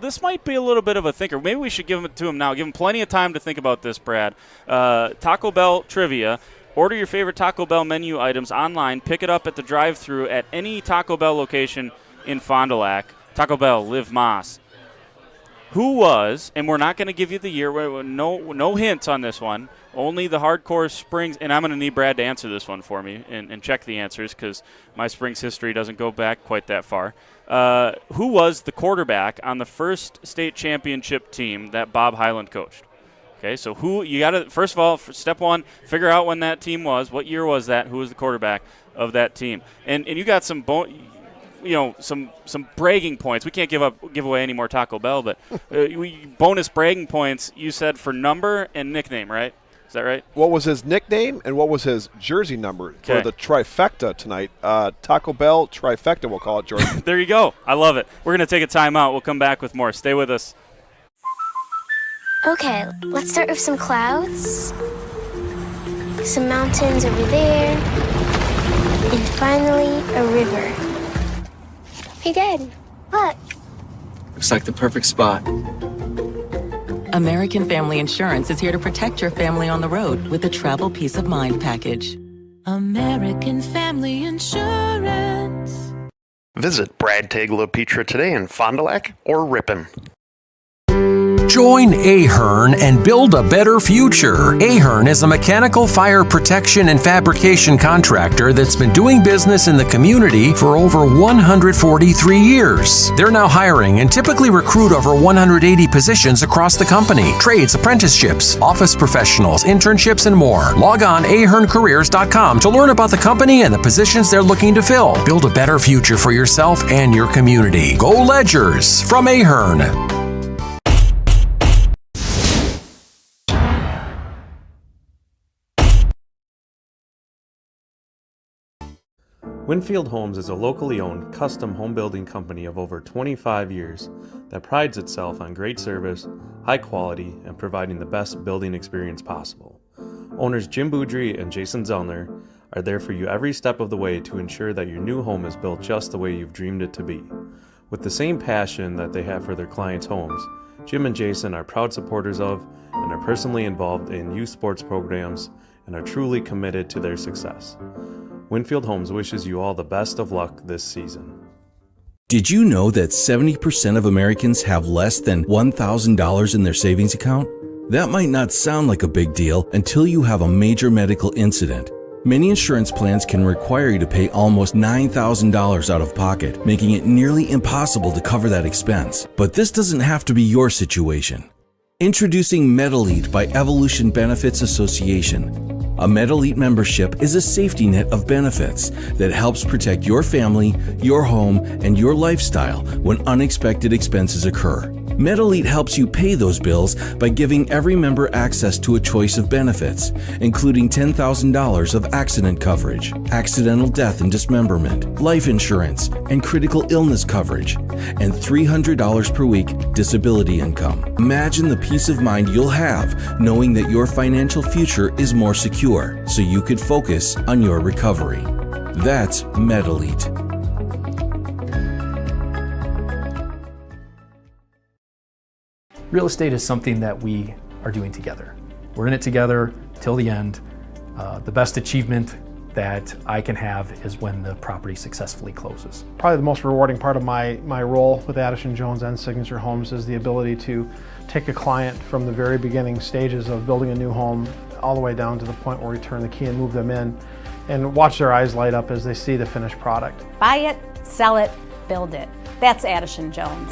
this might be a little bit of a thinker. Maybe we should give it to him now. Give him plenty of time to think about this, Brad. Taco Bell trivia. Order your favorite Taco Bell menu items online. Pick it up at the drive-thru at any Taco Bell location in Fond du Lac. Taco Bell, Live Moss. Who was, and we're not going to give you the year, no hints on this one, only the hardcore Springs, and I'm going to need Brad to answer this one for me and check the answers, because my Springs history doesn't go back quite that far. Who was the quarterback on the first state championship team that Bob Highland coached? Okay, so who you got to, first of all, step one, figure out when that team was, what year was that, who was the quarterback of that team, and you got some some bragging points. We can't give away any more Taco Bell, but bonus bragging points. You said for number and nickname, right? Is that right? What was his nickname and what was his jersey number for the trifecta tonight? Taco Bell trifecta, we'll call it, Jordan. There you go. I love it. We're going to take a timeout. We'll come back with more. Stay with us. Okay, let's start with some clouds. some mountains over there, and finally a river. Hey, Dad, look. Looks like the perfect spot. American Family Insurance is here to protect your family on the road with the Travel Peace of Mind package. American Family Insurance. Visit Brad Tagle Petra today in Fond du Lac or Ripon. Join Ahern and build a better future. Ahern is a mechanical fire protection and fabrication contractor that's been doing business in the community for over 143 years. They're now hiring and typically recruit over 180 positions across the company. Trades, apprenticeships, office professionals, internships, and more. Log on aherncareers.com to learn about the company and the positions they're looking to fill. Build a better future for yourself and your community. Go Ledgers from Ahern. Winfield Homes is a locally owned, custom home building company of over 25 years that prides itself on great service, high quality, and providing the best building experience possible. Owners Jim Boudry and Jason Zellner are there for you every step of the way to ensure that your new home is built just the way you've dreamed it to be. With the same passion that they have for their clients' homes, Jim and Jason are proud supporters of and are personally involved in youth sports programs and are truly committed to their success. Winfield Homes wishes you all the best of luck this season. Did you know that 70% of Americans have less than $1,000 in their savings account? That might not sound like a big deal until you have a major medical incident. Many insurance plans can require you to pay almost $9,000 out of pocket, making it nearly impossible to cover that expense. But this doesn't have to be your situation. Introducing MedElite by Evolution Benefits Association. A MedElite membership is a safety net of benefits that helps protect your family, your home, and your lifestyle when unexpected expenses occur. MedElite helps you pay those bills by giving every member access to a choice of benefits, including $10,000 of accident coverage, accidental death and dismemberment, life insurance, and critical illness coverage, and $300 per week disability income. Imagine the peace of mind you'll have knowing that your financial future is more secure, so you could focus on your recovery. That's MedElite. Real estate is something that we are doing together. We're in it together till the end. The best achievement that I can have is when the property successfully closes. Probably the most rewarding part of my role with Addison Jones and Signature Homes is the ability to take a client from the very beginning stages of building a new home all the way down to the point where we turn the key and move them in and watch their eyes light up as they see the finished product. Buy it, sell it, build it. That's Addison Jones.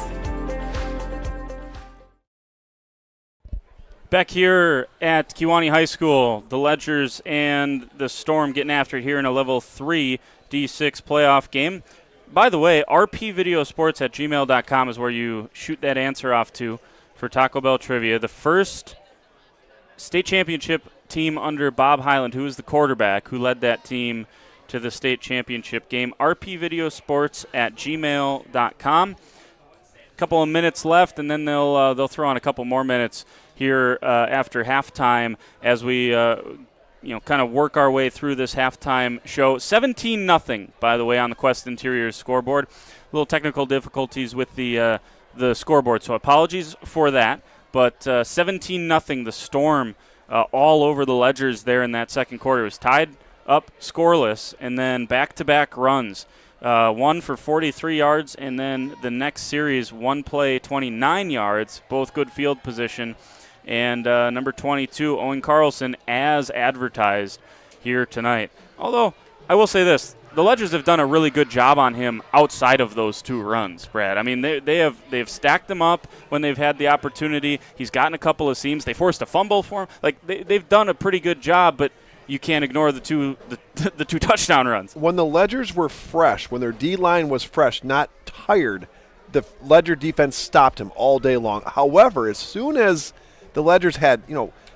Back here at Kewaunee High School, the Ledgers and the Storm getting after it here in a Level 3 D6 playoff game. By the way, rpvideosports@gmail.com is where you shoot that answer off to for Taco Bell Trivia. The first state championship team under Bob Hyland, who was the quarterback, who led that team to the state championship game. rpvideosports@gmail.com. Couple of minutes left, and then they'll throw on a couple more minutes here after halftime as we kind of work our way through this halftime show. 17-0, by the way, on the Quest Interiors scoreboard. A little technical difficulties with the scoreboard, so apologies for that. But 17-0, the Storm all over the Ledgers there in that second quarter. It was tied up scoreless, and then back-to-back runs. One for 43 yards, and then the next series, one play, 29 yards, both good field position. And number 22, Owen Carlson, as advertised here tonight. Although, I will say this, the Ledgers have done a really good job on him outside of those two runs, Brad. I mean, they've stacked them up when they've had the opportunity. He's gotten a couple of seams. They forced a fumble for him. Like, they've done a pretty good job, but you can't ignore the two touchdown runs. When the Ledgers were fresh, when their D-line was fresh, not tired, the Ledger defense stopped him all day long. However, as soon as the Ledgers had,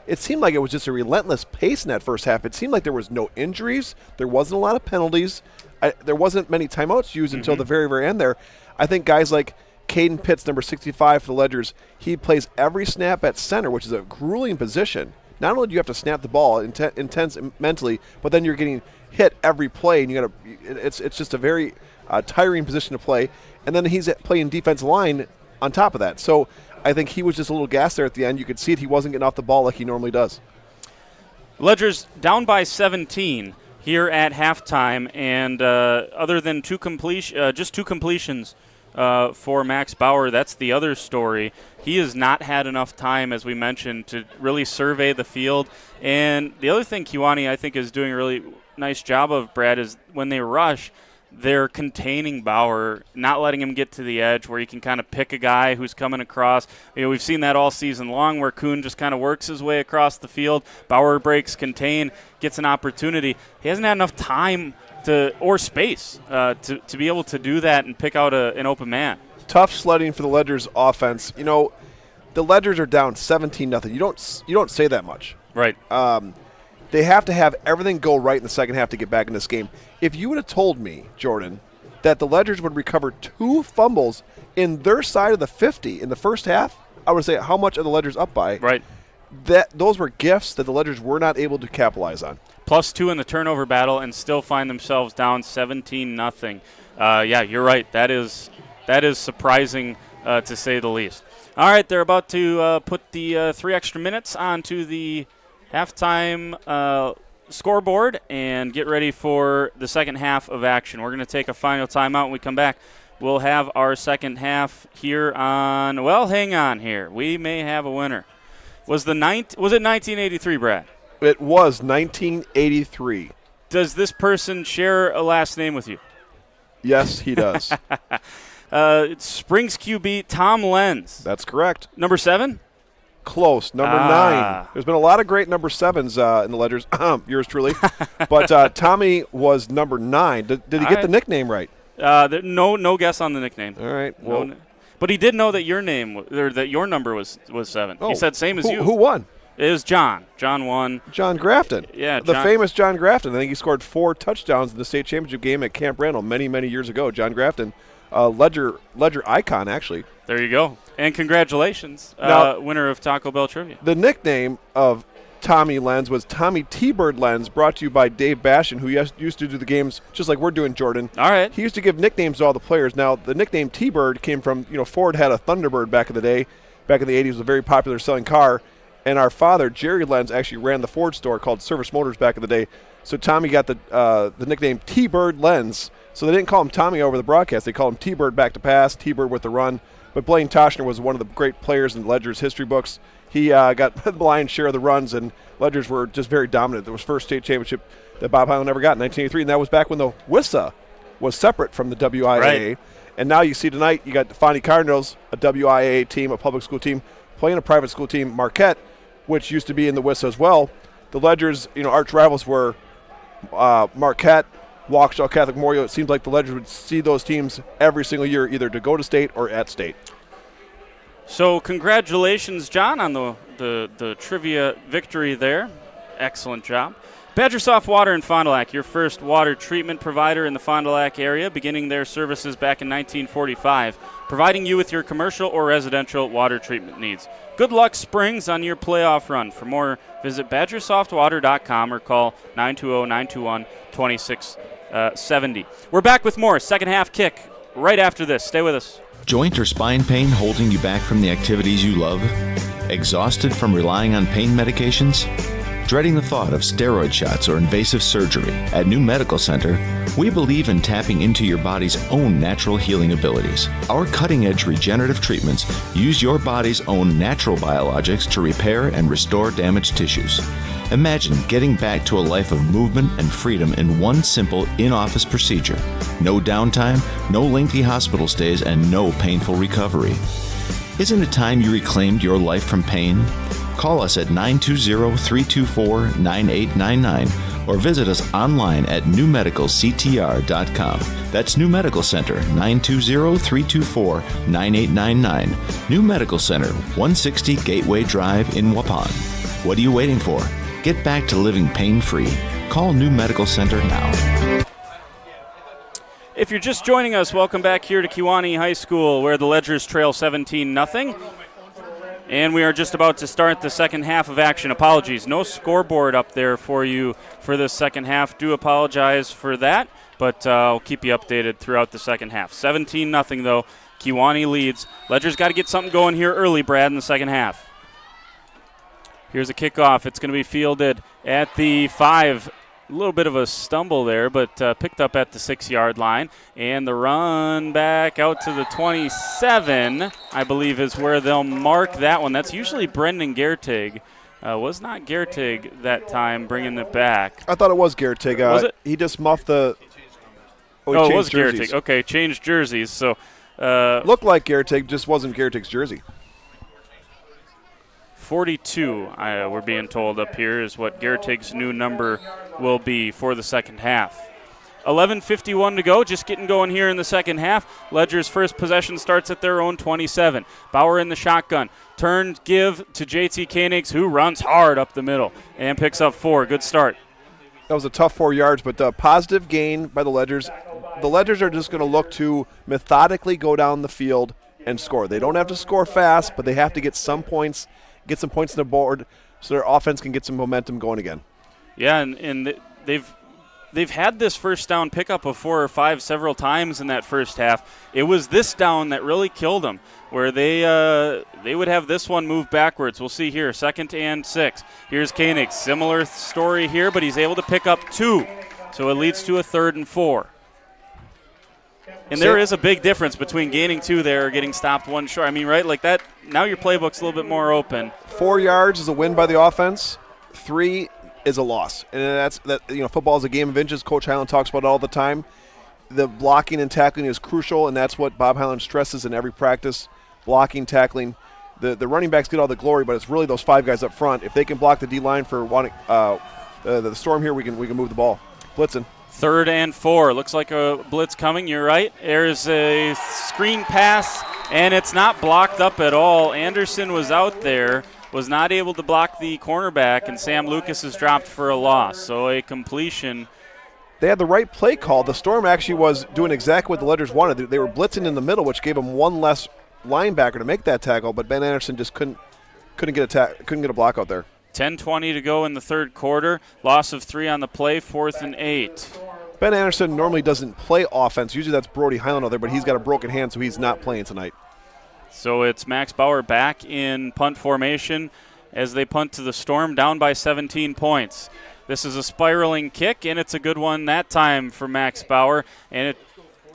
it seemed like it was just a relentless pace in that first half. It seemed like there was no injuries. There wasn't a lot of penalties. There wasn't many timeouts used until the very, very end there. I think guys like Caden Pitts, number 65 for the Ledgers, he plays every snap at center, which is a grueling position. not only do you have to snap the ball intense mentally, but then you're getting hit every play, and it's just a very tiring position to play. And then he's playing defensive line on top of that. So I think he was just a little gassed there at the end. You could see it. He wasn't getting off the ball like he normally does. Ledger's down by 17 here at halftime, and other than just two completions for Max Bauer, that's the other story. He has not had enough time, as we mentioned, to really survey the field. And the other thing Kewaunee, I think, is doing a really nice job of, Brad, is when they rush, they're containing Bauer, not letting him get to the edge where you can kind of pick a guy who's coming across. We've seen that all season long where Kuhn just kind of works his way across the field. Bauer breaks, contain, gets an opportunity. He hasn't had enough time or space to be able to do that and pick out an open man. Tough sledding for the Ledgers offense. The Ledgers are down 17-0. You don't say that much. Right. They have to have everything go right in the second half to get back in this game. If you would have told me, Jordan, that the Ledgers would recover 2 fumbles in their side of the 50 in the first half, I would say how much are the Ledgers up by? Right. Those were gifts that the Ledgers were not able to capitalize on. +2 in the turnover battle and still find themselves down 17-0. Yeah, you're right. That is surprising to say the least. All right, they're about to put the 3 extra minutes onto the halftime scoreboard and get ready for the second half of action. We're going to take a final timeout. When we come back, we'll have our second half here on, well, hang on here. We may have a winner. Was it 1983, Brad? It was 1983. Does this person share a last name with you? Yes, he does. It's Springs QB Tom Lenz. That's correct. Number 7? Close. Number 9. There's been a lot of great number 7s in the Ledgers. Yours truly. But Tommy was number 9. Did he get the nickname right? No guess on the nickname. All right. Well, but he did know that your number was 7. Oh, he said same as you. Who won? It was John. John won. John Grafton. Yeah, the famous John Grafton. I think he scored 4 touchdowns in the state championship game at Camp Randall many, many years ago. John Grafton, Ledger icon, actually. There you go. And congratulations, winner of Taco Bell Trivia. The nickname of Tommy Lenz was Tommy T-Bird Lenz, brought to you by Dave Bastion, who used to do the games just like we're doing, Jordan. All right. He used to give nicknames to all the players. Now, the nickname T-Bird came from, Ford had a Thunderbird back in the day. Back in the 80s, it was a very popular selling car. And our father, Jerry Lenz, actually ran the Ford store called Service Motors back in the day. So Tommy got the nickname T-Bird Lenz. So they didn't call him Tommy over the broadcast. They called him T-Bird back to pass, T-Bird with the run. But Blaine Toshner was one of the great players in Ledger's history books. He got the lion's share of the runs, and Ledgers were just very dominant. It was first state championship that Bob Highland never got in 1983, and that was back when the WISA was separate from the WIAA. Right. And now you see tonight you got the Kewaunee Cardinals, a WIAA team, a public school team, playing a private school team, Marquette, which used to be in the WISA as well. The Ledgers, arch rivals were Marquette, Waukesha Catholic Memorial. It seems like the Ledgers would see those teams every single year, either to go to state or at state. So congratulations, John, on the trivia victory there. Excellent job. Badger Soft Water in Fond du Lac, your first water treatment provider in the Fond du Lac area, beginning their services back in 1945, providing you with your commercial or residential water treatment needs. Good luck, Springs, on your playoff run. For more, visit badgersoftwater.com or call 920-921-2670. We're back with more second half kick right after this. Stay with us. Joint or spine pain holding you back from the activities you love? Exhausted from relying on pain medications? Dreading the thought of steroid shots or invasive surgery? At New Medical Center, we believe in tapping into your body's own natural healing abilities. Our cutting-edge regenerative treatments use your body's own natural biologics to repair and restore damaged tissues. Imagine getting back to a life of movement and freedom in one simple in-office procedure. No downtime, no lengthy hospital stays, and no painful recovery. Isn't it time you reclaimed your life from pain? Call us at 920-324-9899 or visit us online at newmedicalctr.com. That's New Medical Center, 920-324-9899. New Medical Center, 160 Gateway Drive in Waupun. What are you waiting for? Get back to living pain-free. Call New Medical Center now. If you're just joining us, welcome back here to Kewaunee High School, where the Ledgers trail 17-0. And we are just about to start the second half of action. Apologies, no scoreboard up there for you for the second half. Do apologize for that, but I'll keep you updated throughout the second half. 17-0 though. Kewaunee leads. Ledger's got to get something going here early, Brad, in the second half. Here's a kickoff. It's going to be fielded at the 5. A little bit of a stumble there, but picked up at the 6-yard line. And the run back out to the 27, I believe, is where they'll mark that one. That's usually Brendan Gertig. Was not Gertig that time bringing it back. I thought it was Gertig. Was it? He just muffed the... Oh, it was Gertig. Okay, changed jerseys. So looked like Gertig, just wasn't Gertig's jersey. 42, we're being told up here, is what Gertig's new number will be for the second half. 11:51 to go, just getting going here in the second half. Ledger's first possession starts at their own 27. Bauer in the shotgun. Turn, give to JT Koenigs, who runs hard up the middle and picks up 4. Good start. That was a tough 4 yards, but a positive gain by the Ledgers. The Ledgers are just going to look to methodically go down the field and score. They don't have to score fast, but they have to get some points on the board so their offense can get some momentum going again. Yeah, and they've had this first down pickup of 4 or 5 several times in that first half. It was this down that really killed them, where they would have this one move backwards. We'll see here, 2nd and 6. Here's Koenig. Similar story here, but he's able to pick up 2. So it leads to a 3rd and 4. And there is a big difference between gaining 2 there or getting stopped 1 short. I mean, right, like that, now your playbook's a little bit more open. 4 yards is a win by the offense. 3 is a loss. And that's that. Football is a game of inches. Coach Highland talks about it all the time. The blocking and tackling is crucial, and that's what Bob Highland stresses in every practice. Blocking, tackling. The running backs get all the glory, but it's really those 5 guys up front. If they can block the D-line for wanting the Storm here, we can move the ball. Blitzing. 3rd and 4. Looks like a blitz coming. You're right. There's a screen pass, and it's not blocked up at all. Anderson was out there, was not able to block the cornerback, and Sam Lucas is dropped for a loss. So a completion. They had the right play call. The Storm actually was doing exactly what the Ledgers wanted. They were blitzing in the middle, which gave them one less linebacker to make that tackle, but Ben Anderson just couldn't get a block out there. 10:20 to go in the third quarter. Loss of 3 on the play, 4th and 8. Ben Anderson normally doesn't play offense. Usually that's Brody Highland out there, but he's got a broken hand, so he's not playing tonight. So it's Max Bauer back in punt formation as they punt to the Storm, down by 17 points. This is a spiraling kick, and it's a good one that time for Max Bauer, and it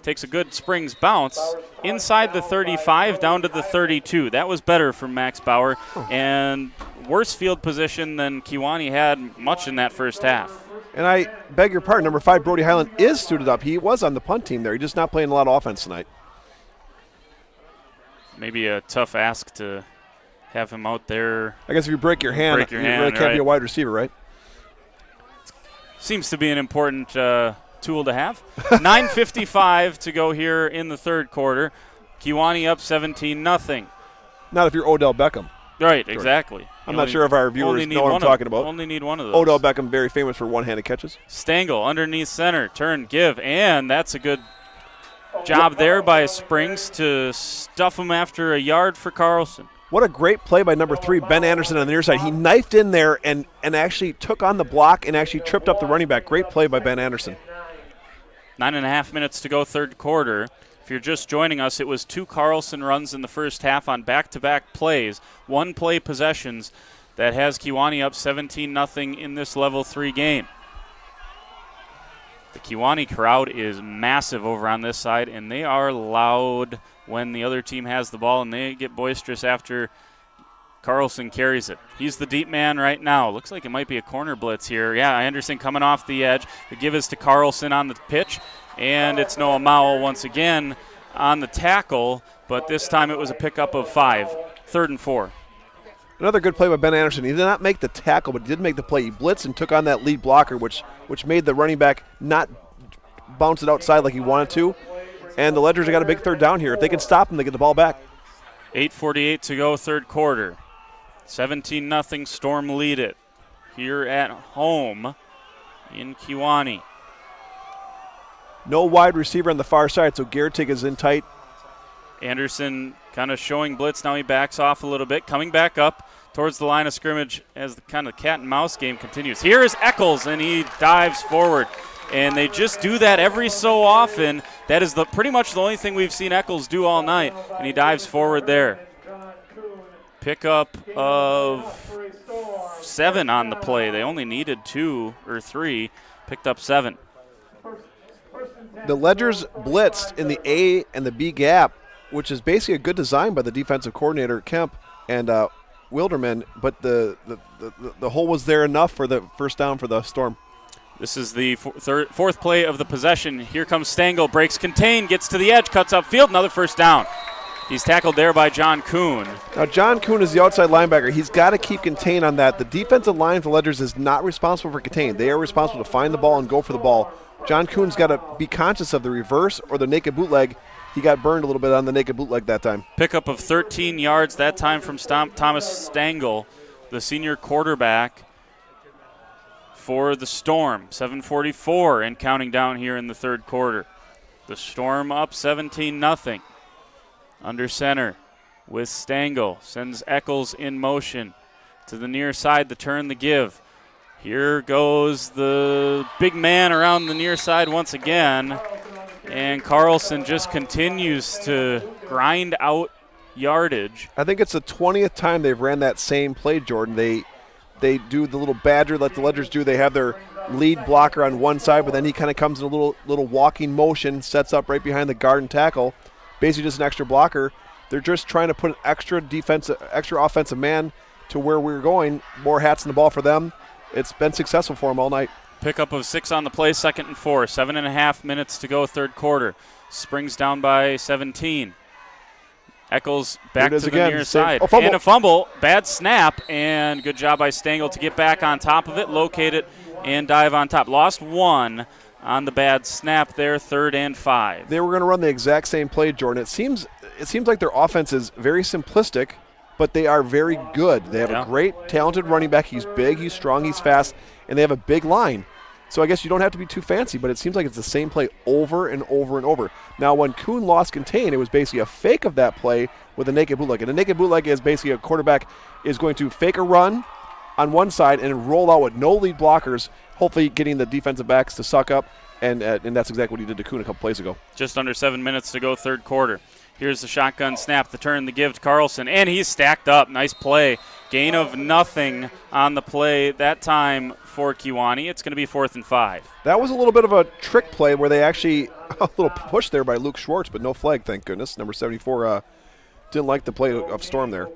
takes a good Springs bounce inside the 35 down to the 32. That was better for Max Bauer, and worse field position than Kewaunee had much in that first half. And I beg your pardon, number 5, Brody Highland, is suited up. He was on the punt team there. He's just not playing a lot of offense tonight. Maybe a tough ask to have him out there. I guess if you break your hand, you really can't be a wide receiver, right? Seems to be an important tool to have. 9:55 to go here in the third quarter. Kewaunee up 17-0. Not if you're Odell Beckham. Right, exactly. I'm not sure if our viewers know what I'm talking about. Only need one of those. Odell Beckham, very famous for one-handed catches. Stengel underneath center, turn, give, and that's a good job there by Springs to stuff him after a yard for Carlson. What a great play by number 3, Ben Anderson on the near side. He knifed in there and actually took on the block and actually tripped up the running back. Great play by Ben Anderson. 9.5 minutes to go, third quarter. If you're just joining us, it was 2 Carlson runs in the first half on back-to-back plays, 1-play possessions that has Kewaunee up 17-0 in this level 3 game. The Kewaunee crowd is massive over on this side, and they are loud when the other team has the ball, and they get boisterous after Carlson carries it. He's the deep man right now. Looks like it might be a corner blitz here. Yeah, Anderson coming off the edge. The give is to Carlson on the pitch, and it's Noah Mowell once again on the tackle, but this time it was a pickup of 5. 3rd and 4. Another good play by Ben Anderson. He did not make the tackle, but he did make the play. He blitzed and took on that lead blocker, which made the running back not bounce it outside like he wanted to. And the Ledgers have got a big third down here. If they can stop him, they get the ball back. 8:48 to go, third quarter. 17-0, Storm lead it here at home in Kewaunee. No wide receiver on the far side, so Gertig is in tight. Anderson kind of showing blitz. Now he backs off a little bit, coming back up towards the line of scrimmage as the kind of cat and mouse game continues. Here is Eccles, and he dives forward. And they just do that every so often. That is pretty much the only thing we've seen Eccles do all night, and he dives forward there. Pickup of 7 on the play. They only needed 2 or 3, picked up 7. The Ledgers blitzed in the A and the B gap, which is basically a good design by the defensive coordinator, Kemp, and Wilderman, but the hole was there enough for the first down for the Storm. This is the fourth play of the possession. Here comes Stengel, breaks contain, gets to the edge, cuts upfield, another first down. He's tackled there by John Kuhn. Now, John Kuhn is the outside linebacker. He's got to keep contain on that. The defensive line for Ledgers is not responsible for contain. They are responsible to find the ball and go for the ball. John Kuhn's got to be conscious of the reverse or the naked bootleg. He got burned a little bit on the naked bootleg that time. Pickup of 13 yards that time from Thomas Stengel, the senior quarterback for the Storm. 7:44 and counting down here in the third quarter. The Storm up 17-0. Under center with Stengel. Sends Eccles in motion to the near side, the turn, the give. Here goes the big man around the near side once again. And Carlson just continues to grind out yardage. I think it's the 20th time they've ran that same play, Jordan. They do the little badger like the Ledgers do. They have their lead blocker on one side, but then he kind of comes in a little walking motion, sets up right behind the guard and tackle. Basically just an extra blocker. They're just trying to put an extra offensive man to where we're going. More hats in the ball for them. It's been successful for them all night. Pickup of 6 on the play, 2nd and 4. 7.5 minutes to go, third quarter. Springs down by 17. Eccles back to the near side. And a fumble. Bad snap, and good job by Stengel to get back on top of it, locate it, and dive on top. Lost 1 on the bad snap there, 3rd and 5. They were going to run the exact same play, Jordan. It seems like their offense is very simplistic, but they are very good. They have a great, talented running back. He's big, he's strong, he's fast, and they have a big line. So I guess you don't have to be too fancy, but it seems like it's the same play over and over and over. Now, when Kuhn lost contain, it was basically a fake of that play with a naked bootleg. And a naked bootleg is basically a quarterback is going to fake a run on one side and roll out with no lead blockers, hopefully getting the defensive backs to suck up, and that's exactly what he did to Kuhn a couple plays ago. Just under 7 minutes to go, third quarter. Here's the shotgun snap, the turn, the give to Carlson, and he's stacked up. Nice play. Gain of nothing on the play that time for Kewaunee. It's going to be 4th and 5. That was a little bit of a trick play where they actually, a little push there by Luke Schwartz, but no flag, thank goodness. Number 74 didn't like the play of Storm there.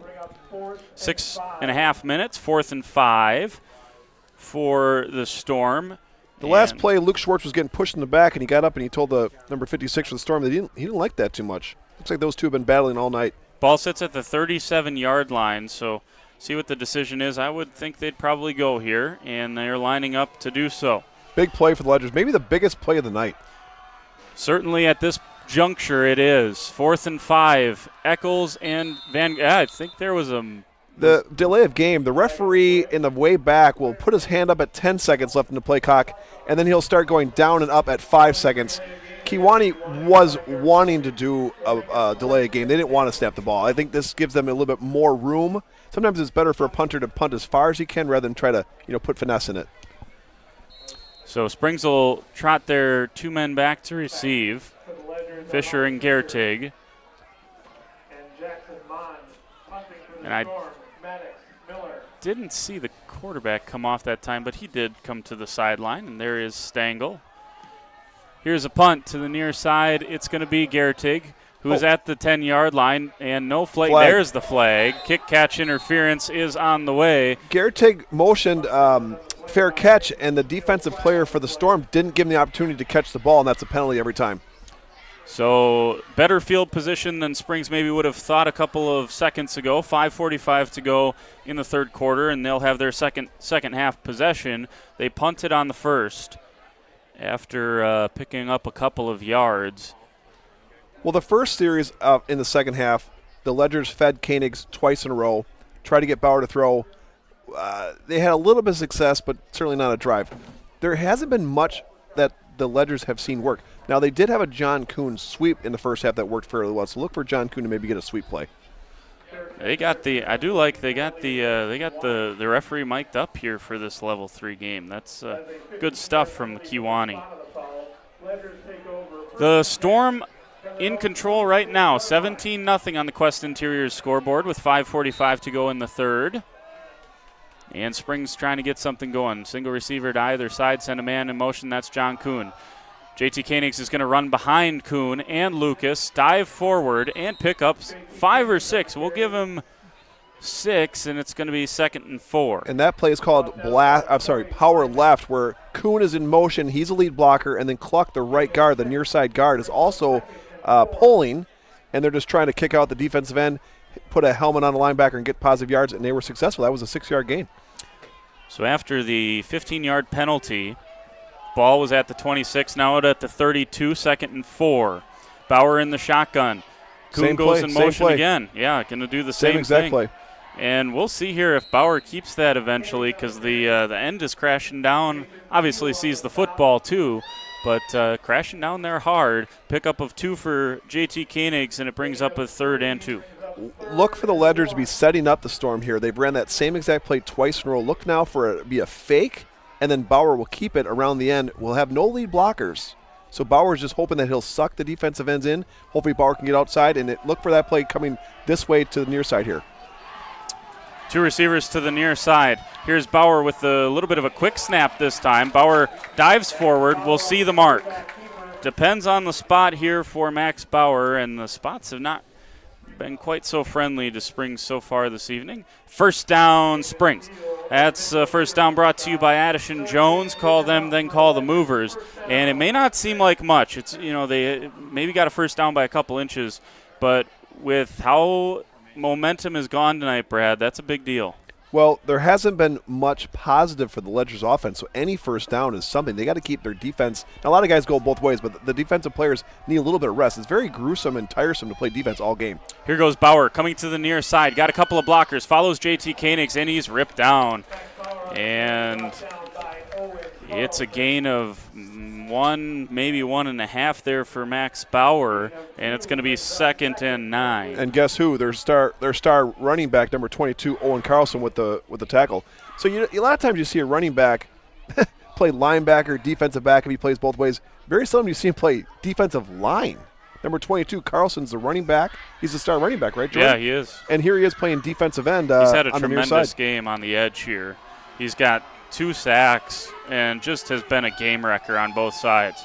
6.5 minutes, 4th and 5 for the Storm. The last play, Luke Schwartz was getting pushed in the back, and he got up and he told the number 56 for the Storm that he didn't like that too much. Looks like those two have been battling all night. Ball sits at the 37-yard line, so see what the decision is. I would think they'd probably go here, and they're lining up to do so. Big play for the Ledgers, maybe the biggest play of the night. Certainly at this juncture it is. 4th and 5. Eccles and I think there was the delay of game. The referee in the way back will put his hand up at 10 seconds left in the play clock, and then he'll start going down and up at 5 seconds. Kewaunee was wanting to do a delay of game. They didn't want to snap the ball. I think this gives them a little bit more room. Sometimes it's better for a punter to punt as far as he can rather than try to put finesse in it. So Springs will trot their 2 men back to receive. Fisher and Gertig. And I didn't see the quarterback come off that time, but he did come to the sideline, and there is Stengel. Here's a punt to the near side. It's going to be Gertig, who is at the 10-yard line, and no flag. There's the flag. Kick-catch interference is on the way. Gertig motioned fair catch, and the defensive player for the Storm didn't give him the opportunity to catch the ball, and that's a penalty every time. So better field position than Springs maybe would have thought a couple of seconds ago. 5:45 to go in the third quarter, and they'll have their second half possession. They punted on the first after picking up a couple of yards. Well, the first series in the second half, the Ledgers fed Koenigs twice in a row, tried to get Bauer to throw. They had a little bit of success, but certainly not a drive. There hasn't been much that the Ledgers have seen work. Now, they did have a John Kuhn sweep in the first half that worked fairly well, so look for John Kuhn to maybe get a sweep play. They got the referee mic'd up here for this level 3 game. That's good stuff from Kewaunee. The Storm in control right now, 17-0 on the Quest Interiors scoreboard with 5:45 to go in the third. And Springs trying to get something going. Single receiver to either side, send a man in motion. That's John Kuhn. JT Koenigs is going to run behind Kuhn and Lucas, dive forward, and pick up 5 or 6. We'll give him 6, and it's going to be 2nd and 4. And that play is called power left, where Kuhn is in motion. He's a lead blocker, and then Cluck, the right guard, the near side guard, is also pulling, and they're just trying to kick out the defensive end, put a helmet on the linebacker, and get positive yards, and they were successful. That was a 6-yard gain. So after the 15-yard penalty, ball was at the 26, now out at the 32, 2nd and 4. Bauer in the shotgun. Kuhn goes in motion again. Yeah, going to do the same exact thing. Play. And we'll see here if Bauer keeps that eventually, because the end is crashing down. Obviously sees the football too, but crashing down there hard. Pickup of 2 for JT Koenigs, and it brings up a 3rd and 2. Look for the Ledgers to be setting up the Storm here. They've ran that same exact play twice in a row. Look now for it to be a fake, and then Bauer will keep it around the end. We'll have no lead blockers. So Bauer's just hoping that he'll suck the defensive ends in. Hopefully Bauer can get outside, and look for that play coming this way to the near side here. 2 receivers to the near side. Here's Bauer with a little bit of a quick snap this time. Bauer dives forward. We'll see the mark. Depends on the spot here for Max Bauer, and the spots have not been quite so friendly to Springs so far this evening. First down, Springs. That's first down brought to you by Addison Jones. Call them, then call the movers. And it may not seem like much. It's, they maybe got a first down by a couple inches, but with how momentum has gone tonight, Brad, that's a big deal. Well, there hasn't been much positive for the Ledgers offense, so any first down is something. They got to keep their defense. Now, a lot of guys go both ways, but the defensive players need a little bit of rest. It's very gruesome and tiresome to play defense all game. Here goes Bauer coming to the near side. Got a couple of blockers. Follows JT Koenigs, and he's ripped down. And it's a gain of 1, maybe 1.5 there for Max Bauer, and it's going to be 2nd and 9. And guess who? Their star running back, number 22, Owen Carlson, with the tackle. So a lot of times you see a running back play linebacker, defensive back if he plays both ways. Very seldom you see him play defensive line. Number 22, Carlson's the running back. He's the star running back, right, Jordan? Yeah, he is. And here he is playing defensive end. He's had a on the near tremendous side. game on the edge here. He's got 2 sacks and just has been a game wrecker on both sides.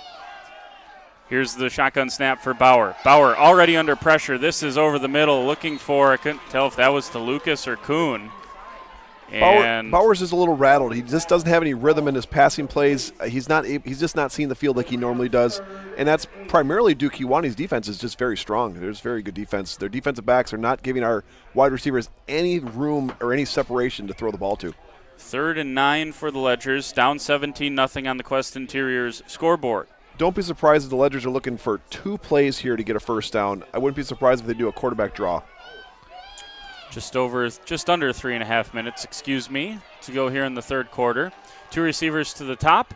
Here's the shotgun snap for Bauer. Bauer already under pressure. This is over the middle, looking for, I couldn't tell if that was to Lucas or Kuhn. And Bauer's is a little rattled. He just doesn't have any rhythm in his passing plays. He's just not seeing the field like he normally does, and that's primarily due to Kewaunee's defense is just very strong. There's very good defense. Their defensive backs are not giving our wide receivers any room or any separation to throw the ball to. 3rd and 9 for the Ledgers, down 17-0 on the Quest Interiors scoreboard. Don't be surprised if the Ledgers are looking for 2 plays here to get a first down. I wouldn't be surprised if they do a quarterback draw. Just under 3.5 minutes, to go here in the third quarter. 2 receivers to the top.